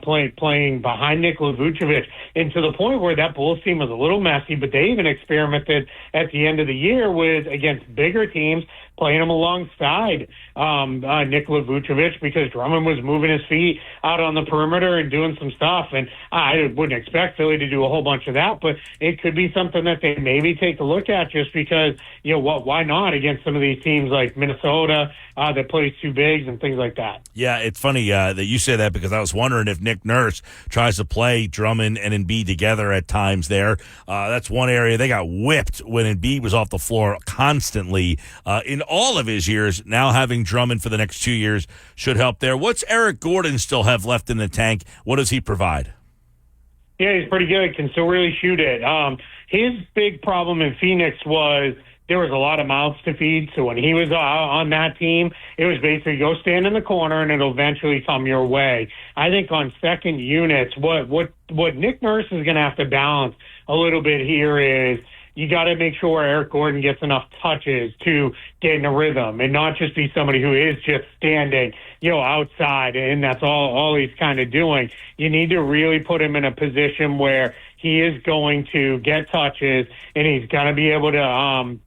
playing behind Nikola Vucevic, and to the point where that Bulls team was a little messy, but they even experimented at the end of the year against bigger teams, playing him alongside Nikola Vucevic, because Drummond was moving his feet out on the perimeter and doing some stuff. And I wouldn't expect Philly to do a whole bunch of that, but it could be something that they maybe take a look at, just because, why not against some of these teams like Minnesota that plays two bigs and things like that. Yeah, it's funny that you say that, because I was wondering if Nick Nurse tries to play Drummond and Embiid together at times there. That's one area they got whipped when Embiid was off the floor constantly in all of his years. Now having Drummond for the next 2 years should help there. What's Eric Gordon still have left in the tank? What does he provide? Yeah, he's pretty good. Can still really shoot it. His big problem in Phoenix was there was a lot of mouths to feed. So when he was on that team, it was basically go stand in the corner and it'll eventually come your way. I think on second units, what Nick Nurse is going to have to balance a little bit here is you got to make sure Eric Gordon gets enough touches to get in a rhythm and not just be somebody who is just standing, outside, and that's all he's kind of doing. You need to really put him in a position where he is going to get touches and he's going to be able to,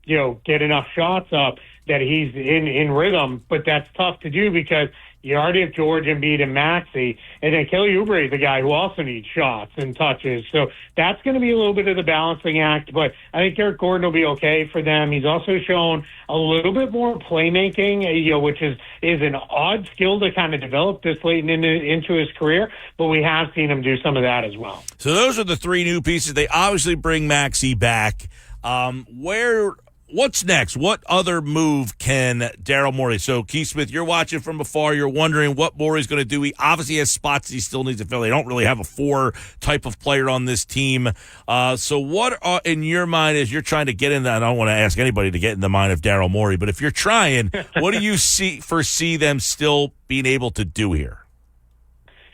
get enough shots up that he's in rhythm. But that's tough to do because you already have George, Embiid, and Maxey, and then Kelly Oubre is the guy who also needs shots and touches. So that's going to be a little bit of the balancing act, but I think Eric Gordon will be okay for them. He's also shown a little bit more playmaking, which is an odd skill to kind of develop this late into his career, but we have seen him do some of that as well. So those are the three new pieces. They obviously bring Maxey back. What's next? What other move can Daryl Morey? So, Keith Smith, you're watching from afar. You're wondering what Morey's going to do. He obviously has spots he still needs to fill. They don't really have a 4 type of player on this team. So what in your mind, as you're trying to get in that, I don't want to ask anybody to get in the mind of Daryl Morey, but if you're trying, what do you foresee them still being able to do here?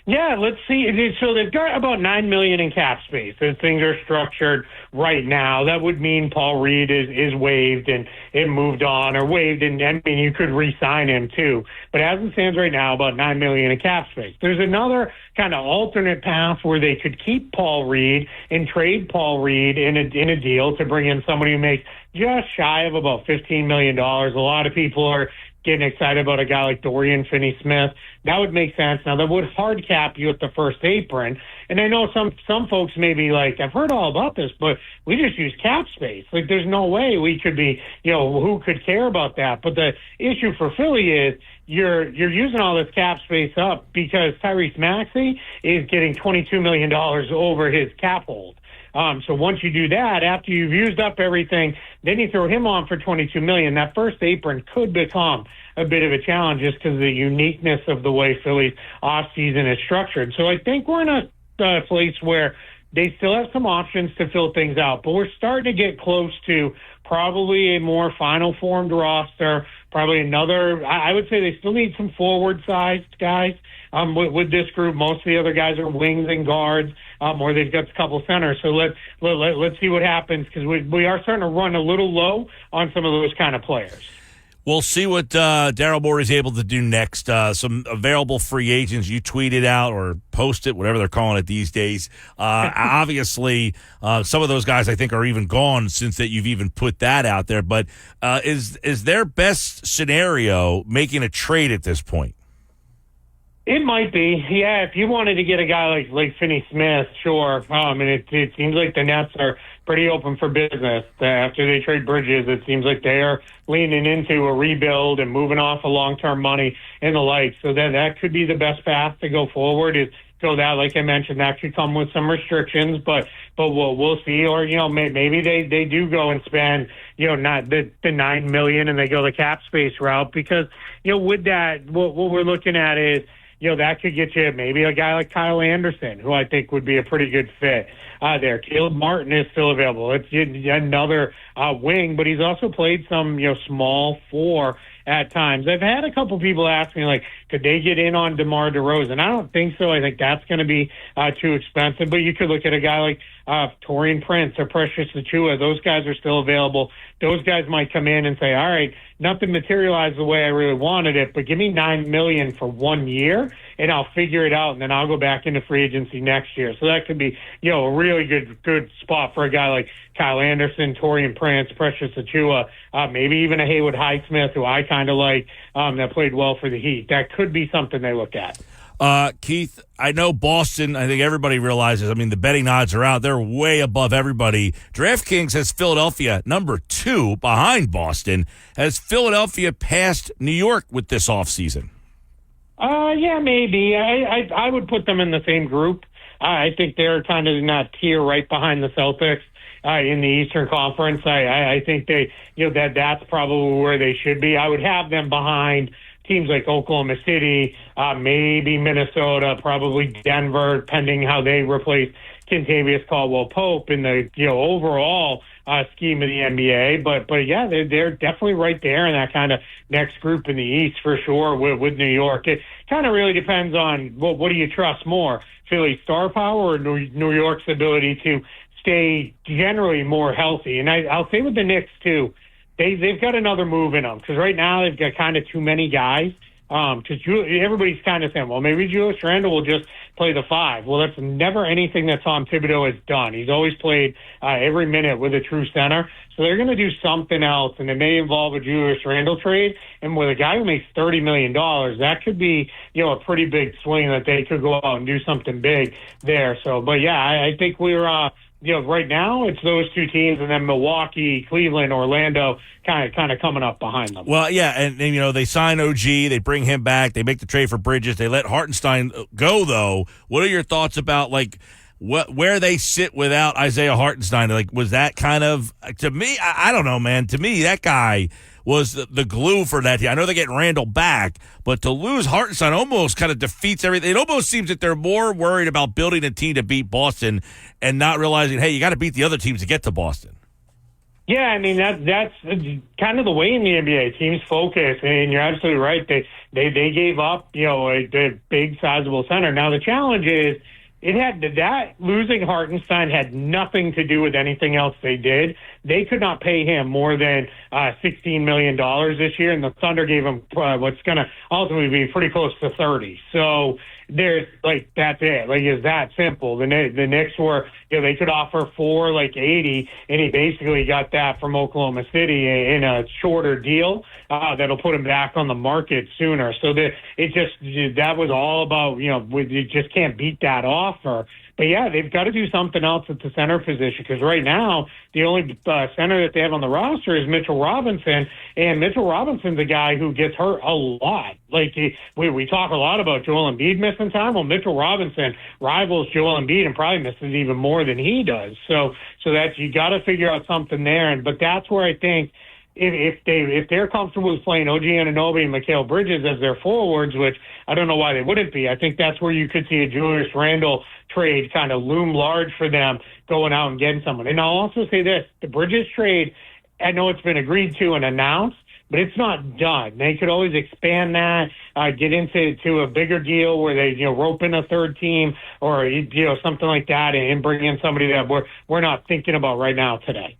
Yeah, let's see. So they've got about $9 million in cap space as things are structured right now. That would mean Paul Reed is waived and it moved on, or waived, and I mean you could re-sign him too. But as it stands right now, about $9 million in cap space. There's another kind of alternate path where they could keep Paul Reed and trade Paul Reed in a deal to bring in somebody who makes just shy of about $15 million. A lot of people are getting excited about a guy like Dorian Finney-Smith. That would make sense. Now, that would hard cap you at the first apron. And I know some folks may be like, I've heard all about this, but we just use cap space. Like, there's no way we could be, who could care about that? But the issue for Philly is you're using all this cap space up because Tyrese Maxey is getting $22 million over his cap hold. So once you do that, after you've used up everything, then you throw him on for $22 million. That first apron could become a bit of a challenge just because of the uniqueness of the way Philly's offseason is structured. So I think we're in a place where they still have some options to fill things out, but we're starting to get close to probably a more final formed roster, probably another, I would say they still need some forward-sized guys with this group. Most of the other guys are wings and guards, or they've got a couple centers. So let's see what happens, because we are starting to run a little low on some of those kind of players. We'll see what Daryl Morey is able to do next. Some available free agents you tweeted out or posted, whatever they're calling it these days. Obviously, some of those guys I think are even gone since that you've even put that out there. But is their best scenario making a trade at this point? It might be, yeah. If you wanted to get a guy like Finney-Smith, sure. And it seems like the Nets are pretty open for business. After they trade Bridges, it seems like they're leaning into a rebuild and moving off of long-term money and the like. So that could be the best path to go forward. Is go that, like I mentioned, that could come with some restrictions, but we'll see. Or maybe they do go and spend not the $9 million and they go the cap space route, because with that what we're looking at is, that could get you maybe a guy like Kyle Anderson, who I think would be a pretty good fit there. Caleb Martin is still available. It's another wing, but he's also played some, small four at times. I've had a couple people ask me, like, could they get in on DeMar DeRozan? I don't think so. I think that's going to be too expensive. But you could look at a guy like Taurean Prince or Precious Achiuwa. Those guys are still available. Those guys might come in and say, all right, nothing materialized the way I really wanted it, but give me $9 million for 1 year, and I'll figure it out, and then I'll go back into free agency next year. So that could be, a really good spot for a guy like Kyle Anderson, Taurean Prince, Precious Achiuwa, maybe even a Haywood Highsmith, who I kind of like, that played well for the Heat. That could be something they look at. Keith, I know Boston, I think everybody realizes, the betting odds are out. They're way above everybody. DraftKings has Philadelphia number 2 behind Boston. Has Philadelphia passed New York with this offseason? Yeah, maybe. I would put them in the same group. I think they're kind of in that tier right behind the Celtics in the Eastern Conference. I think they, that's probably where they should be. I would have them behind teams like Oklahoma City, maybe Minnesota, probably Denver, depending how they replace Kentavious Caldwell-Pope in the overall scheme of the NBA. But yeah, they're definitely right there in that kind of next group in the East for sure with New York. It kind of really depends on what do you trust more, Philly's star power or New York's ability to stay generally more healthy. And I'll say with the Knicks too, they've got another move in them, because right now they've got kind of too many guys. Because everybody's kind of saying, well, maybe Julius Randle will just play the 5. Well, that's never anything that Tom Thibodeau has done. He's always played every minute with a true center. So they're going to do something else, and it may involve a Julius Randle trade. And with a guy who makes $30 million, that could be, a pretty big swing that they could go out and do something big there. So, but yeah, I think we're, right now it's those two teams, and then Milwaukee, Cleveland, Orlando kind of coming up behind them. Well, yeah, and they sign OG, they bring him back, they make the trade for Bridges, they let Hartenstein go, though. What are your thoughts about, where they sit without Isaiah Hartenstein? Was that kind of, to me, I don't know, man. To me, that guy was the glue for that team. I know they're getting Randall back, but to lose Hartenstein almost kind of defeats everything. It almost seems that they're more worried about building a team to beat Boston and not realizing, hey, you got to beat the other teams to get to Boston. Yeah, that's kind of the way in the NBA. Teams focus, and you're absolutely right. They gave up, a big, sizable center. Now the challenge is, losing Hartenstein had nothing to do with anything else they did. They could not pay him more than $16 million this year, and the Thunder gave him what's going to ultimately be pretty close to 30. So there's that's it. It's that simple. The Knicks were, they could offer 80, and he basically got that from Oklahoma City in a shorter deal that'll put him back on the market sooner. So that was all about, you just can't beat that offer. But yeah, they've got to do something else at the center position, because right now the only center that they have on the roster is Mitchell Robinson, and Mitchell Robinson's a guy who gets hurt a lot. We talk a lot about Joel Embiid missing time. Well, Mitchell Robinson rivals Joel Embiid and probably misses even more than he does. So that's, you got to figure out something there. But that's where I think if they're comfortable with playing OG Anunoby and Mikal Bridges as their forwards, which I don't know why they wouldn't be, I think that's where you could see a Julius Randle trade kind of loom large for them, going out and getting someone. And I'll also say this, the Bridges trade, I know it's been agreed to and announced, but it's not done. They could always expand that, get into a bigger deal where they rope in a third team or something like that, and bring in somebody that we're not thinking about right now today.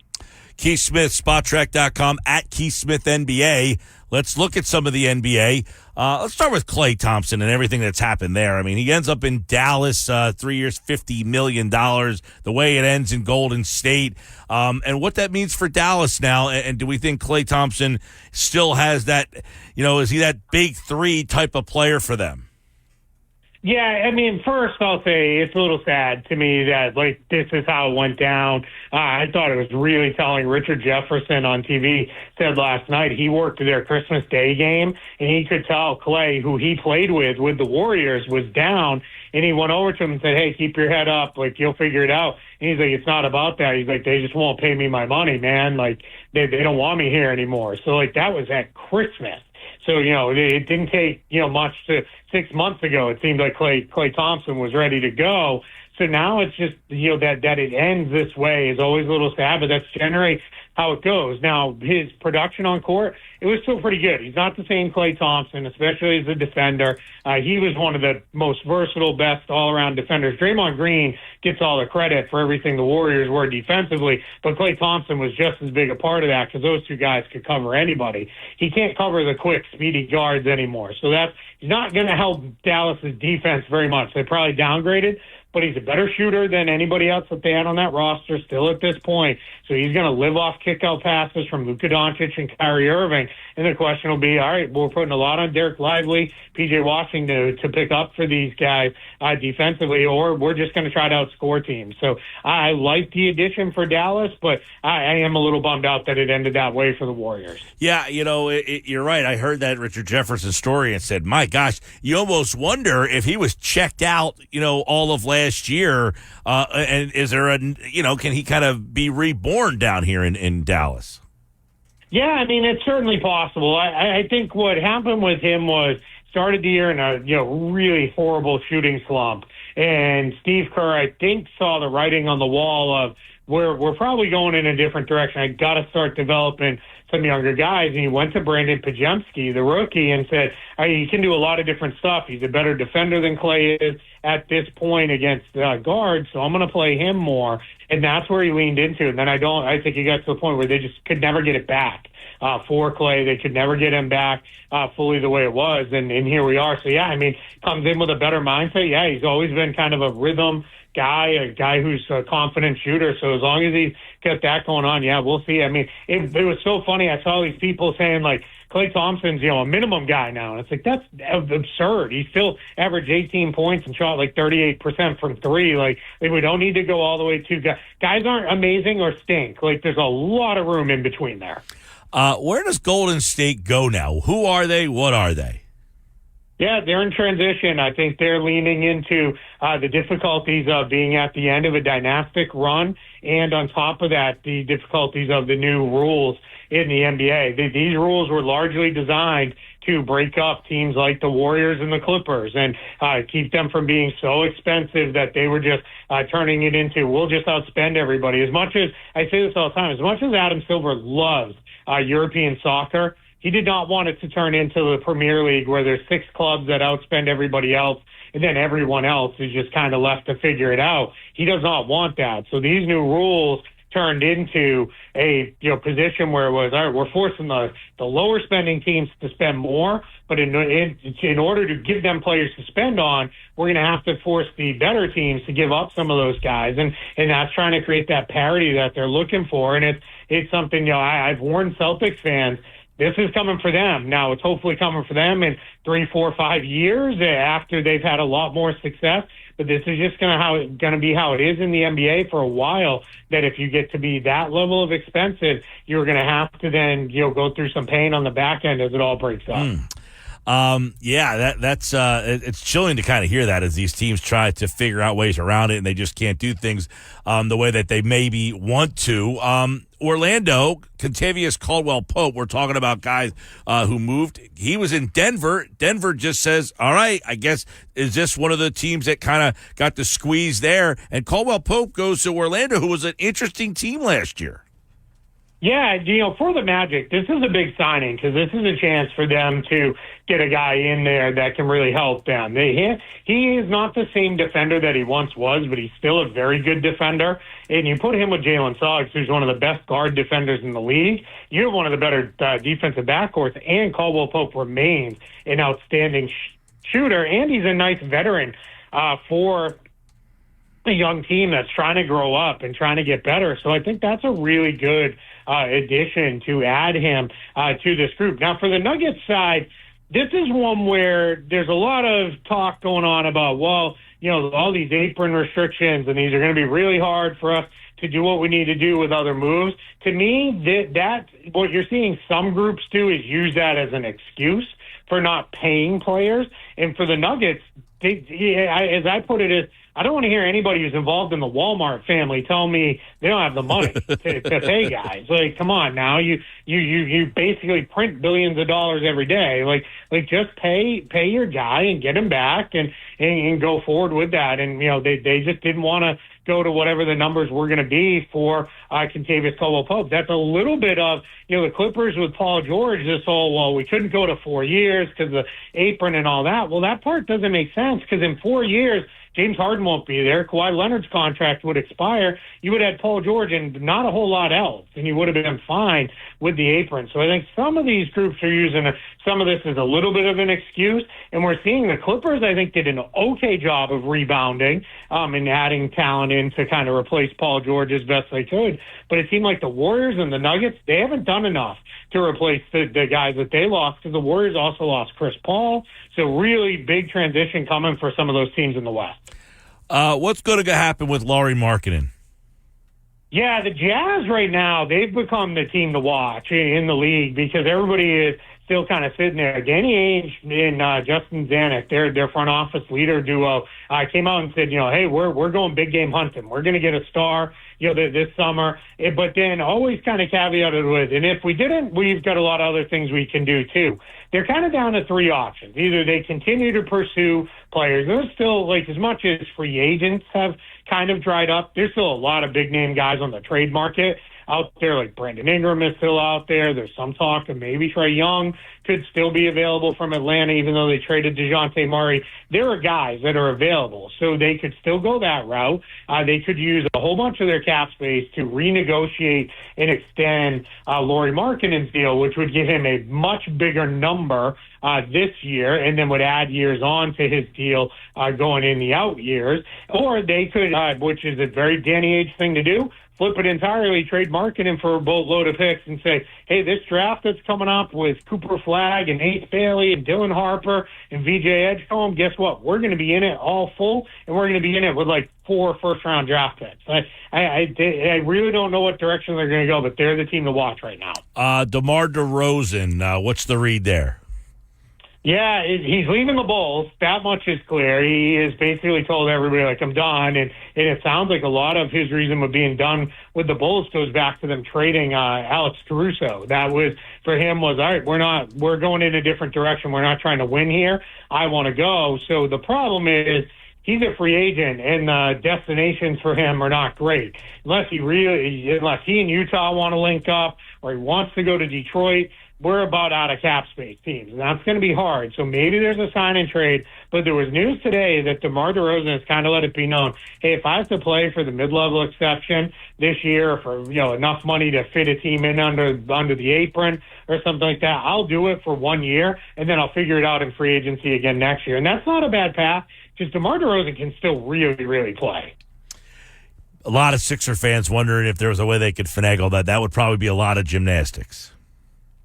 Keith Smith, SpotTrack.com, at Keith Smith NBA. Let's look at some of the NBA. Let's start with Klay Thompson and everything that's happened there. I mean, he ends up in Dallas, 3 years, $50 million, the way it ends in Golden State, and what that means for Dallas now. And do we think Klay Thompson still has that, is he that big three type of player for them? Yeah, I mean, first I'll say it's a little sad to me that, this is how it went down. I thought it was really telling. Richard Jefferson on TV said last night he worked their Christmas Day game, and he could tell Klay, who he played with the Warriors, was down, and he went over to him and said, hey, keep your head up. You'll figure it out. And he's like, it's not about that. He's like, they just won't pay me my money, man. They don't want me here anymore. So, that was at Christmas. So, it didn't take, much to 6 months ago. It seemed like Klay Thompson was ready to go. So now it's just, that it ends this way is always a little sad, but that's generally how it goes. Now, his production on court, it was still pretty good. He's not the same Klay Thompson, especially as a defender. He was one of the most versatile, best all-around defenders. Draymond Green gets all the credit for everything the Warriors were defensively, but Klay Thompson was just as big a part of that because those two guys could cover anybody. He can't cover the quick, speedy guards anymore. So he's not going to help Dallas's defense very much. They probably downgraded, but he's a better shooter than anybody else that they had on that roster still at this point. So he's going to live off kick-out passes from Luka Doncic and Kyrie Irving. And the question will be, all right, we're putting a lot on Derek Lively, P.J. Washington to pick up for these guys defensively, or we're just going to try to outscore teams. So I like the addition for Dallas, but I am a little bummed out that it ended that way for the Warriors. Yeah, you're right. I heard that Richard Jefferson story and said, my gosh, you almost wonder if he was checked out, all of last year. And is there can he kind of be reborn down here in Dallas? Yeah, I mean, it's certainly possible. I think what happened with him was started the year in a really horrible shooting slump. And Steve Kerr, I think, saw the writing on the wall of we're probably going in a different direction. I got to start developing some younger guys. And he went to Brandon Podziemski, the rookie, and said, he can do a lot of different stuff. He's a better defender than Klay is at this point against guards, so I'm going to play him more. And that's where he leaned into. And then I think he got to the point where they just could never get it back for Klay. They could never get him back fully the way it was. And here we are. So, yeah, I mean, comes in with a better mindset. Yeah, he's always been kind of a rhythm guy, a guy who's a confident shooter. So as long as he's got that going on, yeah, we'll see. I mean, it was so funny. I saw these people saying, like, Klay Thompson's, a minimum guy now. And it's like, that's absurd. He still averaged 18 points and shot like 38% from three. Like, we don't need to go all the way to guys aren't amazing or stink. Like, there's a lot of room in between there. Where does Golden State go now? Who are they? What are they? Yeah, they're in transition. I think they're leaning into the difficulties of being at the end of a dynastic run, and on top of that, the difficulties of the new rules in the NBA. These rules were largely designed to break up teams like the Warriors and the Clippers and keep them from being so expensive that they were just turning it into, we'll just outspend everybody. As much as, I say this all the time, as much as Adam Silver loves European soccer, he did not want it to turn into the Premier League where there's 6 clubs that outspend everybody else and then everyone else is just kind of left to figure it out. He does not want that. So these new rules turned into a position where it was, all right, we're forcing the lower spending teams to spend more, but in order to give them players to spend on, we're going to have to force the better teams to give up some of those guys, and that's trying to create that parity that they're looking for. And it's something, I've warned Celtics fans, this is coming for them. Now, it's hopefully coming for them in 3, 4, 5 years after they've had a lot more success. But this is just going to be how it is in the NBA for a while, that if you get to be that level of expensive, you're going to have to then go through some pain on the back end as it all breaks up. That's it's chilling to kind of hear that as these teams try to figure out ways around it and they just can't do things the way that they maybe want to. Orlando, Kentavious Caldwell-Pope, we're talking about guys who moved. He was in Denver. Denver just says, all right, I guess, is this one of the teams that kind of got the squeeze there? And Caldwell-Pope goes to Orlando, who was an interesting team last year. Yeah, for the Magic, this is a big signing because this is a chance for them to get a guy in there that can really help them. He is not the same defender that he once was, but he's still a very good defender. And you put him with Jalen Suggs, who's one of the best guard defenders in the league. You have one of the better defensive backcourts, and Caldwell-Pope remains an outstanding shooter, and he's a nice veteran for a young team that's trying to grow up and trying to get better. So I think that's a really good addition to add him to this group. Now, for the Nuggets side, this is one where there's a lot of talk going on about, all these apron restrictions, and these are going to be really hard for us to do what we need to do with other moves. To me, that what you're seeing some groups do is use that as an excuse for not paying players. And for the Nuggets, as I put it, is I don't want to hear anybody who's involved in the Walmart family tell me they don't have the money to pay guys. Like, come on now, you basically print billions of dollars every day. Like just pay your guy and get him back and go forward with that. And they just didn't want to go to whatever the numbers were going to be for Kentavious Caldwell-Pope. That's a little bit of, the Clippers with Paul George, this whole, well, we couldn't go to 4 years because of the apron and all that. Well, that part doesn't make sense because in 4 years, James Harden won't be there. Kawhi Leonard's contract would expire. You would have had Paul George and not a whole lot else, and you would have been fine with the apron. So I think some of these groups are using some of this as a little bit of an excuse, and we're seeing the Clippers, I think, did an okay job of rebounding and adding talent in to kind of replace Paul George as best they could. But it seemed like the Warriors and the Nuggets, they haven't done enough to replace the guys that they lost because the Warriors also lost Chris Paul. So really big transition coming for some of those teams in the West. What's going to happen with Lauri Markkanen? Yeah, the Jazz right now, they've become the team to watch in the league because everybody is still kind of sitting there. Danny Ainge and Justin Zanuck, their front office leader duo, came out and said, hey, we're going big game hunting. We're going to get a star, this summer. But then always kind of caveated with, and if we didn't, we've got a lot of other things we can do too. They're kind of down to three options. Either they continue to pursue players. There's still, as much as free agents have kind of dried up, there's still a lot of big-name guys on the trade market out there, like Brandon Ingram is still out there. There's some talk of maybe Trae Young could still be available from Atlanta, even though they traded DeJounte Murray. There are guys that are available, so they could still go that route. They could use a whole bunch of their cap space to renegotiate and extend Lauri Markkanen's deal, which would give him a much bigger number this year, and then would add years on to his deal going in the out years. Or they could, which is a very Danny Ainge thing to do, flip it entirely, trade Markkanen for a boatload of picks and say, hey, this draft that's coming up with Cooper Flagg and Ace Bailey and Dylan Harper and VJ Edgecombe, guess what? We're going to be in it all full, and we're going to be in it with 4 first-round draft picks. I really don't know what direction they're going to go, but they're the team to watch right now. DeMar DeRozan, what's the read there? Yeah, he's leaving the Bulls. That much is clear. He has basically told everybody, I'm done. And it sounds like a lot of his reason with being done with the Bulls goes back to them trading Alex Caruso. That was, for him, was, all right, we're going in a different direction. We're not trying to win here. I want to go. So the problem is, he's a free agent, and the destinations for him are not great. Unless he and Utah want to link up, or he wants to go to Detroit, we're about out of cap space teams, and that's going to be hard. So maybe there's a sign and trade, but there was news today that DeMar DeRozan has kind of let it be known, hey, if I have to play for the mid-level exception this year for enough money to fit a team in under the apron or something like that, I'll do it for 1 year, and then I'll figure it out in free agency again next year. And that's not a bad path, because DeMar DeRozan can still really, really play. A lot of Sixer fans wondering if there was a way they could finagle that. That would probably be a lot of gymnastics.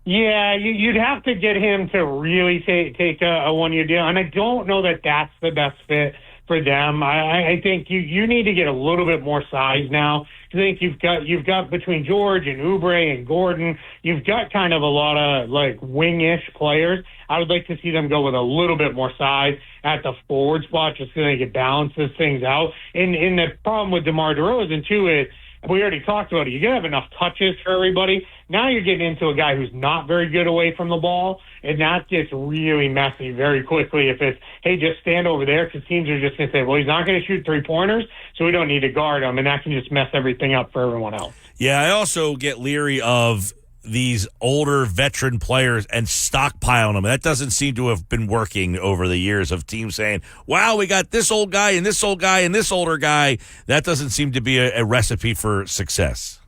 Yeah, you'd have to get him to really take a one-year deal, and I don't know that that's the best fit for them. I think you need to get a little bit more size now. I think you've got between George and Oubre and Gordon, you've got kind of a lot of wing-ish players. I would like to see them go with a little bit more size at the forward spot, just so they can balance these things out. And the problem with DeMar DeRozan too is, we already talked about it. You got to have enough touches for everybody. Now you're getting into a guy who's not very good away from the ball, and that gets really messy very quickly if it's, hey, just stand over there, because teams are just going to say, well, he's not going to shoot three-pointers, so we don't need to guard him, and that can just mess everything up for everyone else. Yeah, I also get leery of these older veteran players and stockpiling them. That doesn't seem to have been working over the years of teams saying, wow, we got this old guy and this old guy and this older guy. That doesn't seem to be a recipe for success.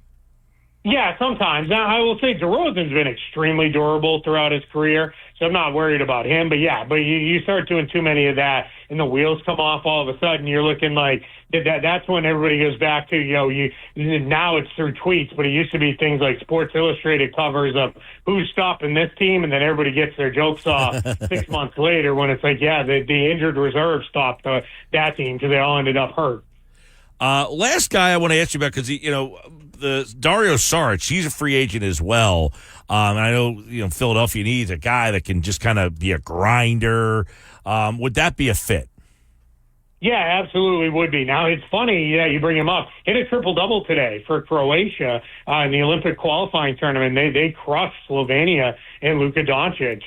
Yeah, sometimes. Now, I will say DeRozan's been extremely durable throughout his career, so I'm not worried about him. But you start doing too many of that, and the wheels come off all of a sudden. You're looking like that's when everybody goes back to, now it's through tweets, but it used to be things like Sports Illustrated covers of who's stopping this team, and then everybody gets their jokes off 6 months later when it's like, the injured reserve stopped that team because they all ended up hurt. Last guy I want to ask you about, because the Dario Saric, he's a free agent as well. And I know Philadelphia needs a guy that can just kind of be a grinder. Would that be a fit? Yeah, absolutely would be. Now, it's funny, you bring him up. Hit a triple-double today for Croatia in the Olympic qualifying tournament. They crushed Slovenia and Luka Doncic.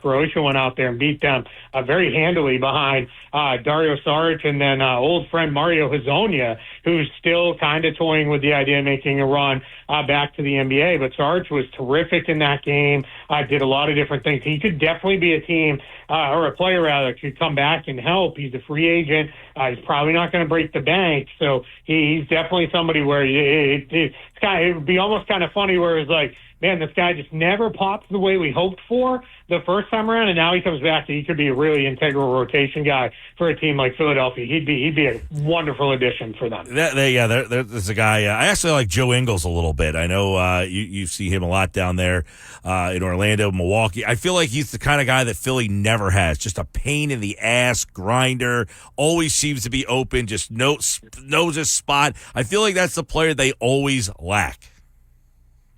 Croatia went out there and beat them very handily behind Dario Saric and then old friend Mario Hezonja, who's still kind of toying with the idea of making a run back to the NBA. But Saric was terrific in that game, did a lot of different things. He could definitely be a team or a player, rather, could come back and help. He's a free agent. He's probably not going to break the bank. So he's definitely somebody where it would be almost kind of funny where it's like, man, this guy just never popped the way we hoped for the first time around, and now he comes back and he could be a really integral rotation guy for a team like Philadelphia. He'd be a wonderful addition for them. There's a guy. I actually like Joe Ingles a little bit. I know you see him a lot down there in Orlando, Milwaukee. I feel like he's the kind of guy that Philly never has. Just a pain in the ass grinder. Always seems to be open. Just knows his spot. I feel like that's the player they always lack.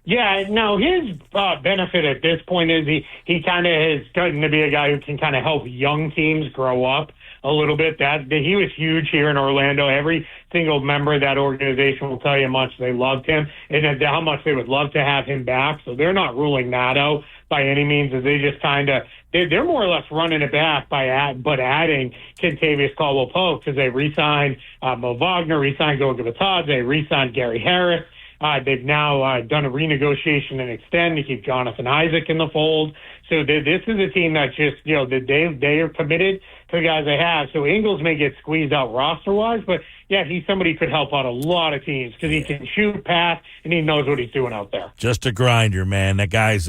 Yeah, no, his benefit at this point is he kind of is starting to be a guy who can kind of help young teams grow up a little bit. That he was huge here in Orlando. Every single member of that organization will tell you how much they loved him and how much they would love to have him back. So they're not ruling that out by any means. They just kind of they're more or less running it back but adding Kentavious Caldwell-Pope because they re-signed Mo Wagner, re-signed Goga Bitadze, re-signed Gary Harris. They've now done a renegotiation and extend to keep Jonathan Isaac in the fold. So this is a team that just, they are committed to the guys they have. So Ingles may get squeezed out roster-wise, but, yeah, he's somebody who could help out a lot of teams because he can shoot, pass, and he knows what he's doing out there. Just a grinder, man. That guy's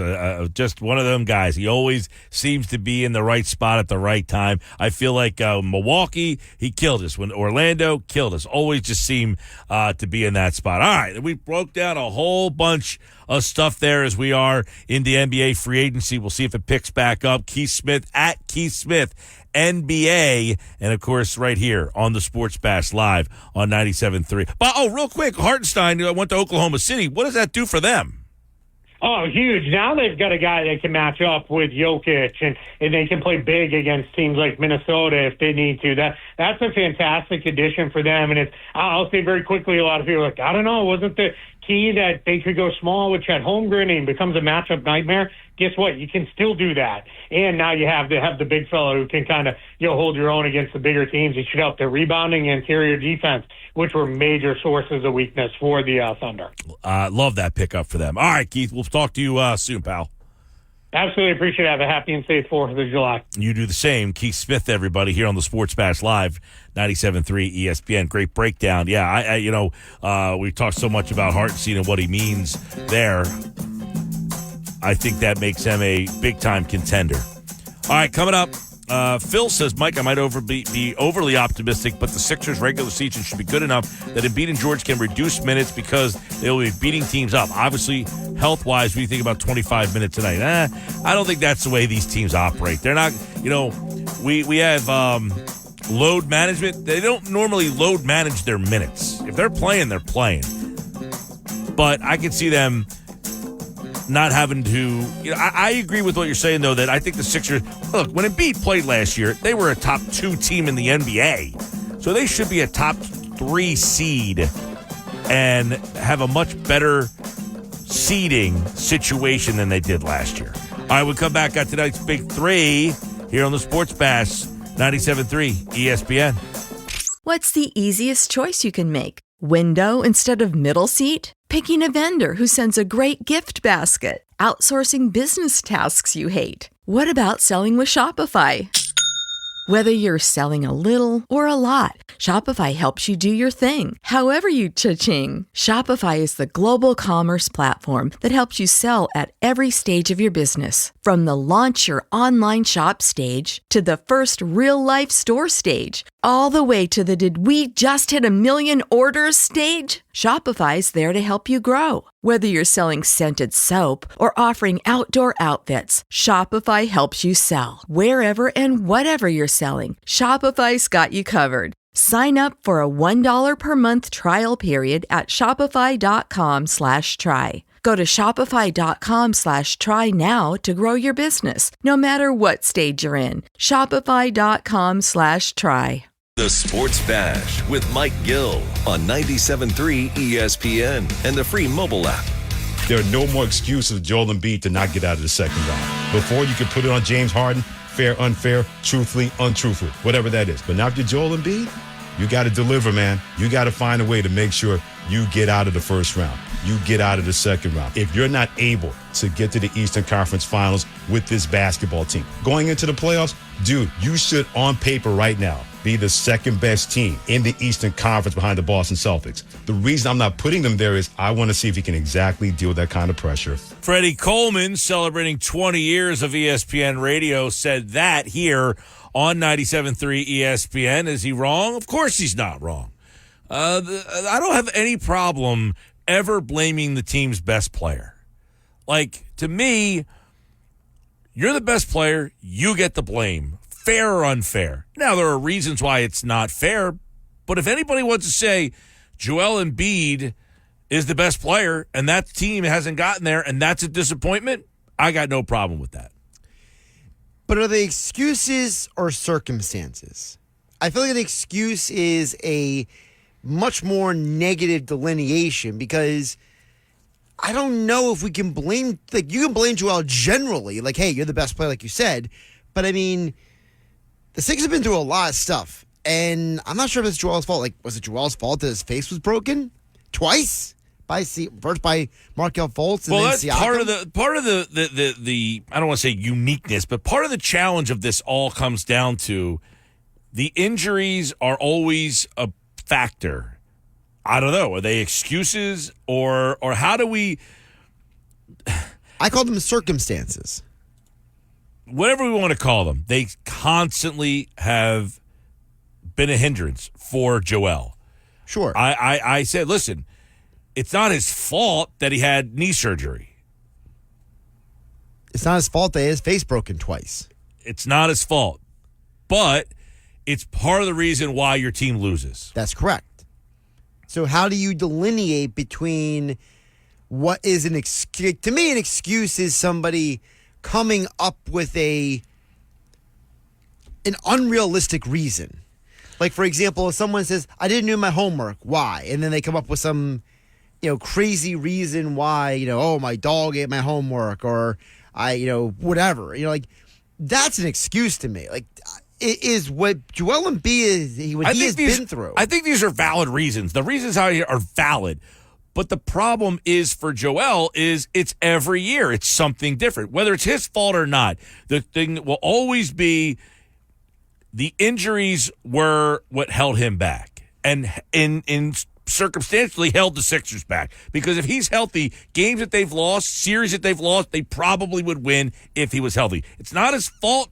just one of them guys. He always seems to be in the right spot at the right time. I feel like Milwaukee, he killed us. When Orlando killed us, always just seemed to be in that spot. All right, we broke down a whole bunch of stuff there as we are in the NBA free agency. We'll see if it picks back up. Keith Smith at Keith Smith NBA, and of course right here on the Sports Bash live on 97.3. But real quick, Hartenstein went to Oklahoma City. What does that do for them? Oh, huge. Now they've got a guy that can match up with Jokic, and they can play big against teams like Minnesota if they need to. That's a fantastic addition for them. And I'll say very quickly, a lot of people are like, I don't know, wasn't the key that they could go small with Chet Holmgren and he becomes a matchup nightmare? Guess what? You can still do that. And now you have the big fella who can kind of hold your own against the bigger teams. He should help their rebounding and interior defense, which were major sources of weakness for the Thunder. Love that pickup for them. All right, Keith, we'll talk to you soon, pal. Absolutely appreciate it. Have a happy and safe 4th of July. You do the same. Keith Smith, everybody, here on the Sports Bash Live, 97.3 ESPN. Great breakdown. Yeah, we talked so much about Hartenstein and what he means there. I think that makes him a big-time contender. All right, coming up, Phil says, Mike, I might be overly optimistic, but the Sixers' regular season should be good enough that Embiid and George can reduce minutes because they will be beating teams up. Obviously, health-wise, we think about 25 minutes a night. I don't think that's the way these teams operate. They're not, we have load management. They don't normally load manage their minutes. If they're playing, they're playing. But I can see them not having to, I agree with what you're saying, though, that I think the Sixers, look, when Embiid played last year, they were a top 2 team in the NBA. So they should be a top 3 seed and have a much better seeding situation than they did last year. All right, we'll come back at tonight's Big 3 here on the Sports Bash, 97.3 ESPN. What's the easiest choice you can make? Window instead of middle seat? Picking a vendor who sends a great gift basket? Outsourcing business tasks you hate? What about selling with Shopify? Whether you're selling a little or a lot, Shopify helps you do your thing, however you cha-ching. Shopify is the global commerce platform that helps you sell at every stage of your business. From the launch your online shop stage to the first real-life store stage, all the way to the did we just hit 1 million orders stage. Shopify's there to help you grow. Whether you're selling scented soap or offering outdoor outfits, Shopify helps you sell. Wherever and whatever you're selling, Shopify's got you covered. Sign up for a $1 per month trial period at shopify.com/try. Go to shopify.com/try now to grow your business, no matter what stage you're in. Shopify.com/try. The Sports Bash with Mike Gill on 97.3 ESPN and the free mobile app. There are no more excuses for Joel Embiid to not get out of the second round. Before, you could put it on James Harden, fair, unfair, truthfully, untruthfully, whatever that is. But now if you're Joel Embiid, you got to deliver, man. You got to find a way to make sure you get out of the first round. You get out of the second round. If you're not able to get to the Eastern Conference Finals with this basketball team, going into the playoffs, dude, you should, on paper right now, be the second best team in the Eastern Conference behind the Boston Celtics. The reason I'm not putting them there is I want to see if he can exactly deal with that kind of pressure. Freddie Coleman, celebrating 20 years of ESPN radio, said that here on 97.3 ESPN. Is he wrong? Of course he's not wrong. I don't have any problem ever blaming the team's best player. Like, to me, you're the best player, you get the blame, fair or unfair. Now, there are reasons why it's not fair, but if anybody wants to say Joel Embiid is the best player and that team hasn't gotten there and that's a disappointment, I got no problem with that. But are they excuses or circumstances? I feel like an excuse is a much more negative delineation because I don't know if we can blame, like, you can blame Joel generally, like, hey, you're the best player, like you said, but I mean, the Sixers have been through a lot of stuff, and I'm not sure if it's Joel's fault. Like, was it Joel's fault that his face was broken twice? First by Markelle Fultz, and well, then that's Siakam? part of the I don't want to say uniqueness, but part of the challenge of this all comes down to the injuries are always a factor. I don't know. Are they excuses or how do we? I call them circumstances. Whatever we want to call them, they constantly have been a hindrance for Joel. Sure. I said, listen, it's not his fault that he had knee surgery. It's not his fault that he had his face broken twice. It's not his fault. But it's part of the reason why your team loses. That's correct. So how do you delineate between what is an excuse? To me, an excuse is somebody coming up with an unrealistic reason. Like, for example, if someone says, I didn't do my homework, why? And then they come up with some, crazy reason why, oh, my dog ate my homework, or I, whatever. Like, that's an excuse to me. Like, it is what Joel Embiid has been through. I think these are valid reasons. The reasons out here are valid. But the problem is for Joel is it's every year. It's something different. Whether it's his fault or not, the thing will always be the injuries were what held him back. And in circumstantially held the Sixers back. Because if he's healthy, games that they've lost, series that they've lost, they probably would win if he was healthy. It's not his fault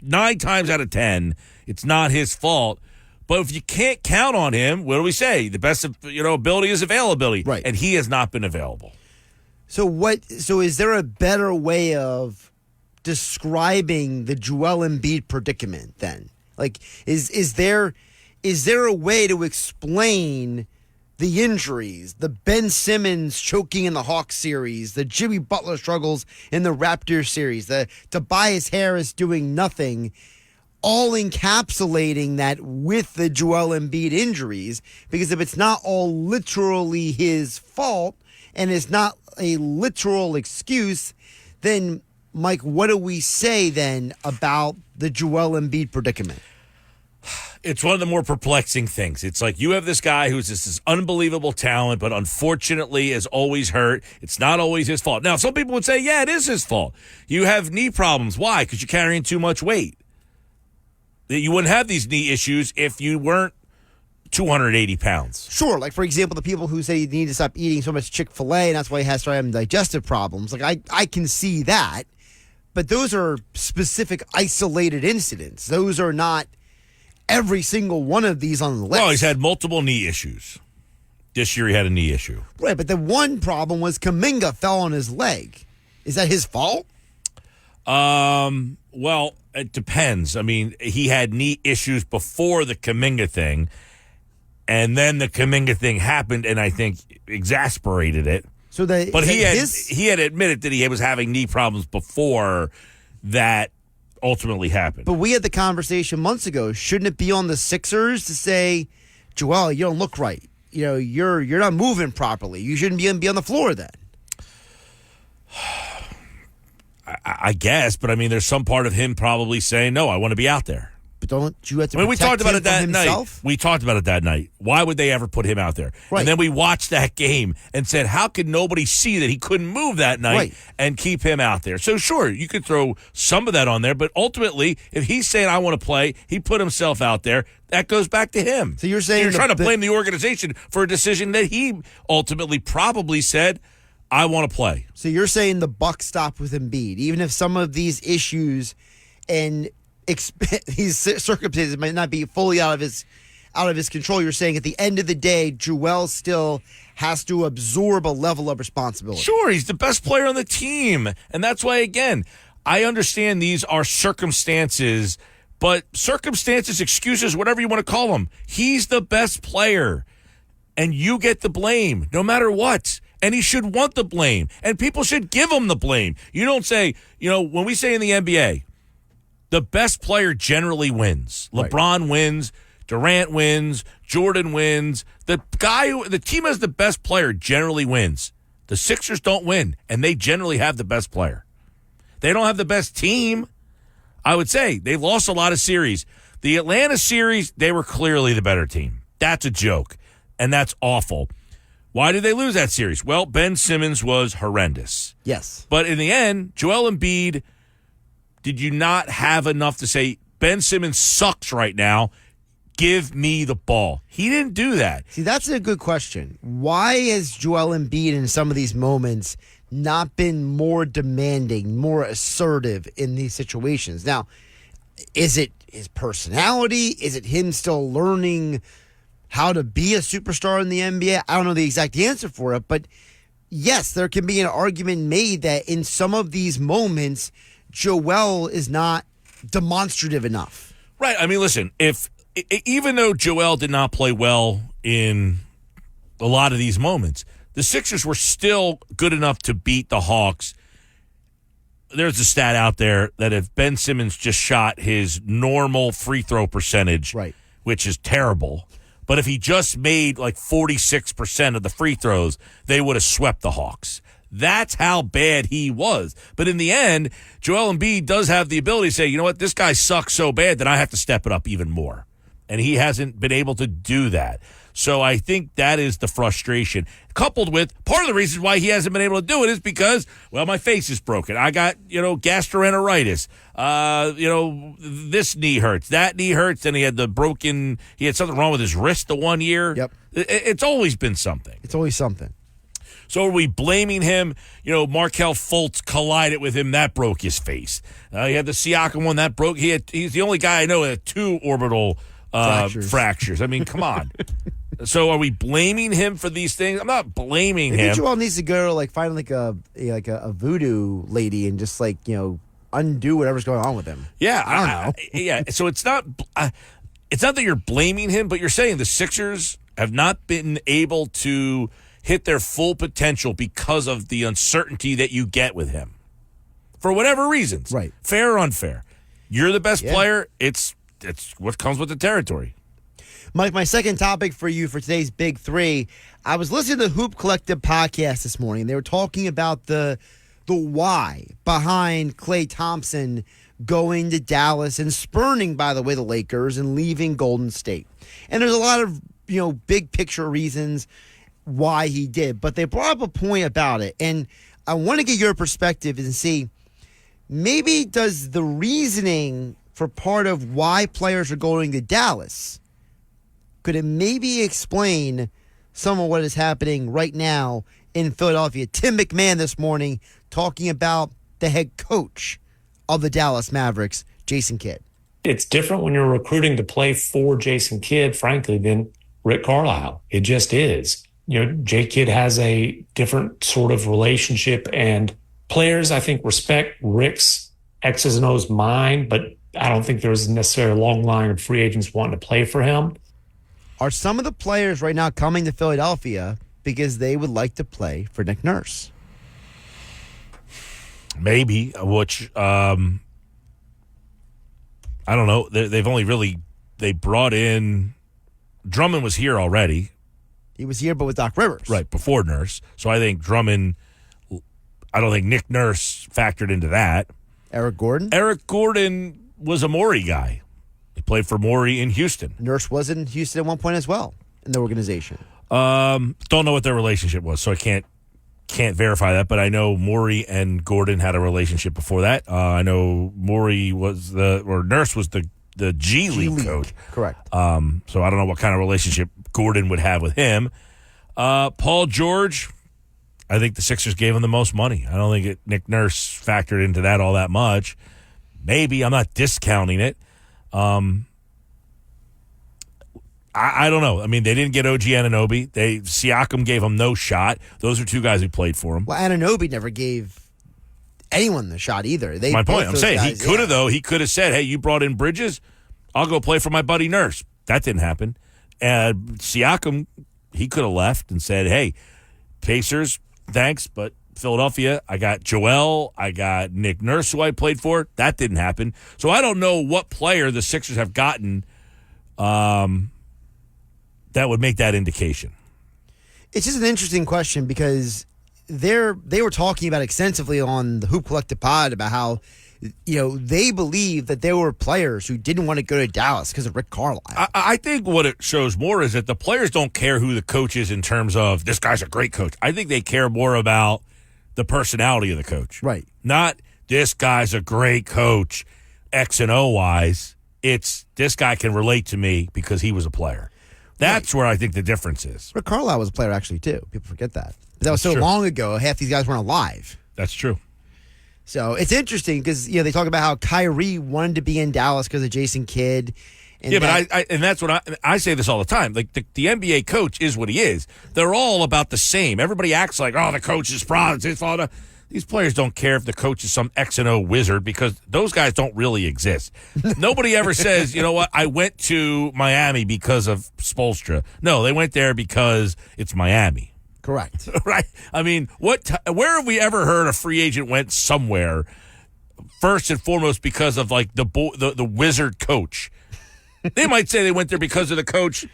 9 times out of 10. It's not his fault. But if you can't count on him, what do we say? The best ability is availability. Right. And he has not been available. So is there a better way of describing the Joel Embiid predicament then? Like, is there a way to explain the injuries, the Ben Simmons choking in the Hawks series, the Jimmy Butler struggles in the Raptors series, the Tobias Harris doing nothing, all encapsulating that with the Joel Embiid injuries? Because if it's not all literally his fault and it's not a literal excuse, then, Mike, what do we say then about the Joel Embiid predicament? It's one of the more perplexing things. It's like you have this guy who's this unbelievable talent, but unfortunately is always hurt. It's not always his fault. Now, some people would say, yeah, it is his fault. You have knee problems. Why? Because you're carrying too much weight. You wouldn't have these knee issues if you weren't 280 pounds. Sure. Like, for example, the people who say you need to stop eating so much Chick-fil-A and that's why he has to have digestive problems. Like, I can see that. But those are specific isolated incidents. Those are not every single one of these on the list. Well, he's had multiple knee issues. This year he had a knee issue. Right, but the one problem was Kuminga fell on his leg. Is that his fault? Well, it depends. I mean, he had knee issues before the Kuminga thing, and then the Kuminga thing happened, and I think exasperated it. But he had admitted that he was having knee problems before that ultimately happened. But we had the conversation months ago. Shouldn't it be on the Sixers to say, Joel, you don't look right. You're not moving properly. You shouldn't be on the floor then. I guess, but I mean, there's some part of him probably saying, no, I want to be out there. But don't you have to we talked about it that himself? night. We talked about it that night. Why would they ever put him out there? Right. And then we watched that game and said, how could nobody see that he couldn't move that night and keep him out there? So sure, you could throw some of that on there, but ultimately, if he's saying, I want to play, he put himself out there, that goes back to him. So you're saying you're trying to blame the organization for a decision that he ultimately probably said, I want to play. So you're saying the buck stopped with Embiid, even if some of these issues and these circumstances might not be fully out of his control. You're saying at the end of the day, Joel still has to absorb a level of responsibility. Sure, he's the best player on the team, and that's why, again, I understand these are circumstances, but circumstances, excuses, whatever you want to call them, he's the best player, and you get the blame no matter what. And he should want the blame, and people should give him the blame. You don't say, when we say in the NBA, the best player generally wins. LeBron wins, Durant wins, Jordan wins. The team has the best player generally wins. The Sixers don't win, and they generally have the best player. They don't have the best team. I would say they've lost a lot of series. The Atlanta series, they were clearly the better team. That's a joke, and that's awful. Why did they lose that series? Well, Ben Simmons was horrendous. Yes. But in the end, Joel Embiid, did you not have enough to say, Ben Simmons sucks right now, give me the ball? He didn't do that. See, that's a good question. Why has Joel Embiid in some of these moments not been more demanding, more assertive in these situations? Now, is it his personality? Is it him still learning how to be a superstar in the NBA? I don't know the exact answer for it, but yes, there can be an argument made that in some of these moments, Joel is not demonstrative enough. Right. I mean, listen, even though Joel did not play well in a lot of these moments, the Sixers were still good enough to beat the Hawks. There's a stat out there that if Ben Simmons just shot his normal free throw percentage, which is terrible, but if he just made like 46% of the free throws, they would have swept the Hawks. That's how bad he was. But in the end, Joel Embiid does have the ability to say, you know what, this guy sucks so bad that I have to step it up even more. And he hasn't been able to do that. So I think that is the frustration. Coupled with part of the reason why he hasn't been able to do it is because, well, my face is broken. I got, gastroenteritis. This knee hurts. That knee hurts. And he had something wrong with his wrist the 1 year. Yep. It's always been something. It's always something. So are we blaming him? Markelle Fultz collided with him. That broke his face. He had the Siakam one. That broke. He's the only guy I know that had 2 orbital fractures. I mean, come on. So are we blaming him for these things? I'm not blaming him. Joel needs to go find a voodoo lady and just undo whatever's going on with him. Yeah, I don't know. Yeah, so it's not that you're blaming him, but you're saying the Sixers have not been able to hit their full potential because of the uncertainty that you get with him. For whatever reasons. Right. Fair or unfair. You're the best player. It's what comes with the territory. Mike, my second topic for you for today's Big Three, I was listening to the Hoop Collective podcast this morning. They were talking about the why behind Klay Thompson going to Dallas and spurning, by the way, the Lakers and leaving Golden State. And there's a lot of, big picture reasons why he did, but they brought up a point about it, and I want to get your perspective and see, maybe does the reasoning for part of why players are going to Dallas, could it maybe explain some of what is happening right now in Philadelphia? Tim McMahon this morning talking about the head coach of the Dallas Mavericks, Jason Kidd. It's different when you're recruiting to play for Jason Kidd, frankly, than Rick Carlisle. It just is. Jay Kidd has a different sort of relationship, and players, I think, respect Rick's X's and O's mind, but I don't think there's necessarily a long line of free agents wanting to play for him. Are some of the players right now coming to Philadelphia because they would like to play for Nick Nurse? Maybe, which I don't know. They brought in Drummond was here already. He was here, but with Doc Rivers. Right, before Nurse. So I think Drummond, I don't think Nick Nurse factored into that. Eric Gordon? Eric Gordon was a Morey guy. He played for Morey in Houston. Nurse was in Houston at one point as well in the organization. Don't know what their relationship was, so I can't verify that, but I know Morey and Gordon had a relationship before that. I know Morey Nurse was the G League coach. Correct. So I don't know what kind of relationship Gordon would have with him. Paul George, I think the Sixers gave him the most money. I don't think Nick Nurse factored into that all that much. Maybe. I'm not discounting it. I don't know. I mean, they didn't get OG Anunoby. Siakam gave him no shot. Those are two guys who played for him. Well, Anunoby never gave anyone the shot either. My point. I'm saying he could have, though. He could have said, hey, you brought in Bridges? I'll go play for my buddy Nurse. That didn't happen. Siakam, he could have left and said, hey, Pacers, thanks, but Philadelphia, I got Joel, I got Nick Nurse, who I played for. That didn't happen. So I don't know what player the Sixers have gotten that would make that indication. It's just an interesting question because they were talking about extensively on the Hoop Collective pod about how they believe that there were players who didn't want to go to Dallas because of Rick Carlisle. I think what it shows more is that the players don't care who the coach is in terms of this guy's a great coach. I think they care more about the personality of the coach. Right. Not this guy's a great coach, X and O wise. It's this guy can relate to me because he was a player. That's where I think the difference is. Rick Carlisle was a player actually too. People forget that. But that was That's so true. long ago. Half these guys weren't alive. That's true. So it's interesting because they talk about how Kyrie wanted to be in Dallas because of Jason Kidd. And but that's what I say this all the time. Like the NBA coach is what he is. They're all about the same. Everybody acts like, the coach is fraud. It's his fault. These players don't care if the coach is some X and O wizard because those guys don't really exist. Nobody ever says, you know what, I went to Miami because of Spoelstra. No, they went there because it's Miami. Correct. Right? I mean, where have we ever heard a free agent went somewhere first and foremost because of like the wizard coach? They might say they went there because of the coach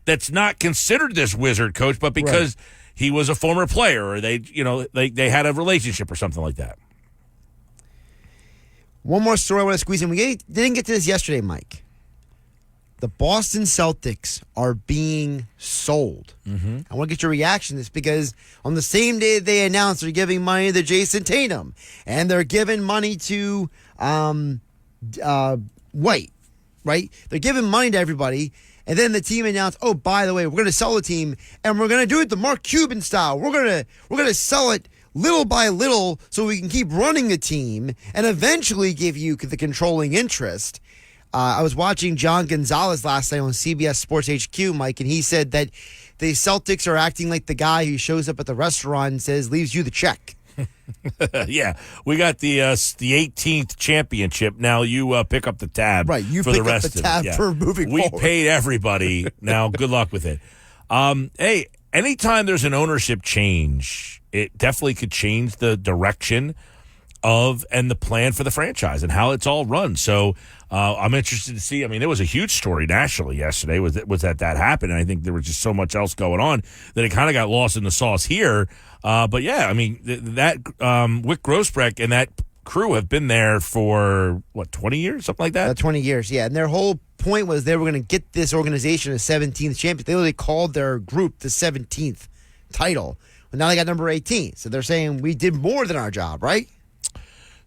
that's not considered this wizard coach, but because he was a former player or they had a relationship or something like that. One more story I want to squeeze in. We didn't get to this yesterday, Mike. The Boston Celtics are being sold. Mm-hmm. I want to get your reaction to this because on the same day they announced they're giving money to Jason Tatum and they're giving money to White, right? They're giving money to everybody. And then the team announced, oh, by the way, we're going to sell the team and we're going to do it the Mark Cuban style. We're going to sell it little by little so we can keep running the team and eventually give you the controlling interest. I was watching John Gonzalez last night on CBS Sports HQ, Mike, and he said that the Celtics are acting like the guy who shows up at the restaurant and says, leaves you the check. Yeah, we got the 18th championship. Now you pick up the tab. Right, you for pick the rest up the of tab it. Yeah. for moving we forward. paid everybody. Now, good luck with it. Hey, anytime there's an ownership change, it definitely could change the direction of and the plan for the franchise and how it's all run. So I'm interested to see. I mean, there was a huge story nationally yesterday was that happened. And I think there was just so much else going on that it kind of got lost in the sauce here. But yeah, I mean, that Wick Grossbeck and that crew have been there for 20 years, something like that. 20 years, yeah. And their whole point was they were going to get this organization a 17th champion. They literally called their group the 17th title. But now they got number 18. So they're saying we did more than our job, right?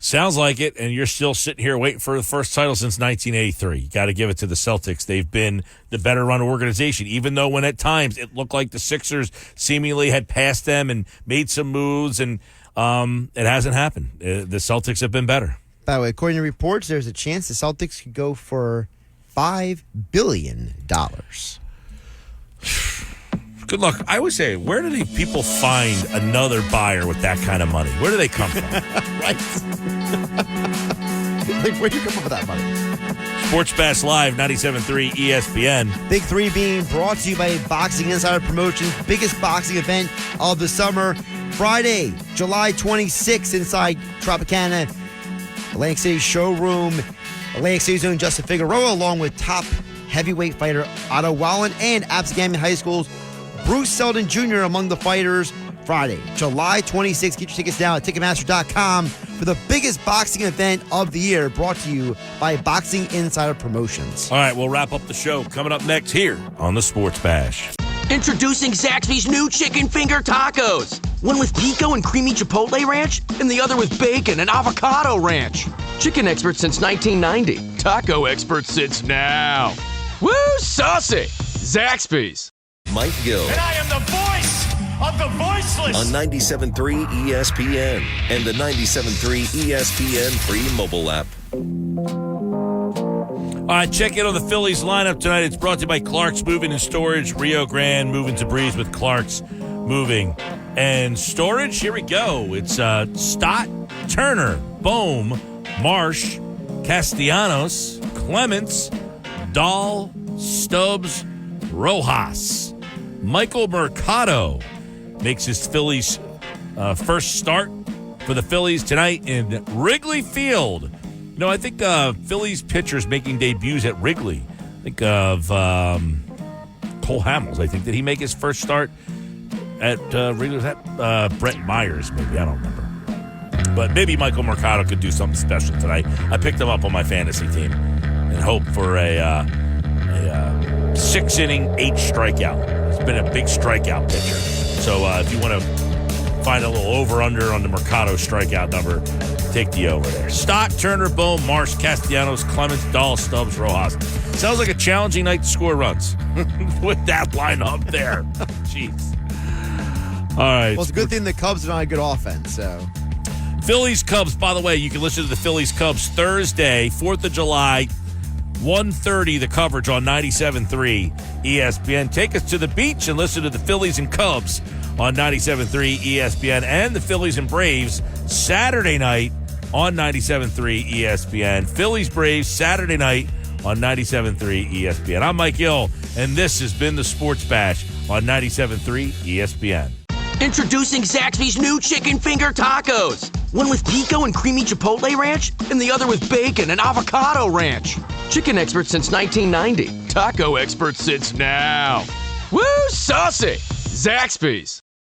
Sounds like it, and you're still sitting here waiting for the first title since 1983. You got to give it to the Celtics. They've been the better-run organization, even though when at times it looked like the Sixers seemingly had passed them and made some moves, and it hasn't happened. The Celtics have been better. By the way, according to reports, there's a chance the Celtics could go for $5 billion. Good luck. I would say, where do these people find another buyer with that kind of money? Where do they come from? Right. Like, where do you come up with that money? Sports Bash Live, 97.3 ESPN. Big Three being brought to you by Boxing Insider Promotions, biggest boxing event of the summer. Friday, July 26th, inside Tropicana, Atlantic City Showroom. Atlantic City's own Justin Figueroa, along with top heavyweight fighter Otto Wallen and Absegami High School's Bruce Selden Jr. among the fighters. Friday, July 26th. Get your tickets now at Ticketmaster.com for the biggest boxing event of the year, brought to you by Boxing Insider Promotions. All right, we'll wrap up the show coming up next here on the Sports Bash. Introducing Zaxby's new chicken finger tacos. One with pico and creamy chipotle ranch, and the other with bacon and avocado ranch. Chicken expert since 1990. Taco expert since now. Woo, saucy! Zaxby's. Mike Gill. And I am the voice of the voiceless. On 97.3 ESPN and the 97.3 ESPN free mobile app. All right, check in on the Phillies lineup tonight. It's brought to you by Clark's Moving and Storage. Rio Grande, moving to Breeze with Clark's Moving and Storage. Here we go. It's Stott, Turner, Bohm, Marsh, Castellanos, Clements, Dahl, Stubbs, Rojas. Michael Mercado makes his Phillies first start for the Phillies tonight in Wrigley Field. You know, I think Phillies pitchers making debuts at Wrigley. Think of Cole Hamels. I think, did he make his first start at Wrigley? Was that Brett Myers, maybe? I don't remember. But maybe Michael Mercado could do something special tonight. I picked him up on my fantasy team and hope for a 6-inning, 8 strikeout. He's been a big strikeout pitcher. So if you want to find a little over-under on the Mercado strikeout number, take the over there. Stott, Turner, Bohm, Marsh, Castellanos, Clements, Dahl, Stubbs, Rojas. Sounds like a challenging night to score runs with that lineup there. Jeez. All right. Well, it's a good thing the Cubs are on a good offense, so. Phillies, Cubs, by the way, you can listen to the Phillies, Cubs Thursday, 4th of July, 1:30, the coverage on 97.3 ESPN. Take us to the beach and listen to the Phillies and Cubs on 97.3 ESPN, and the Phillies and Braves Saturday night on 97.3 ESPN. Phillies, Braves, Saturday night on 97.3 ESPN. I'm Mike Gill, and this has been the Sports Bash on 97.3 ESPN. Introducing Zaxby's new chicken finger tacos. One with pico and creamy chipotle ranch, and the other with bacon and avocado ranch. Chicken expert since 1990. Taco expert since now. Woo, saucy! Zaxby's.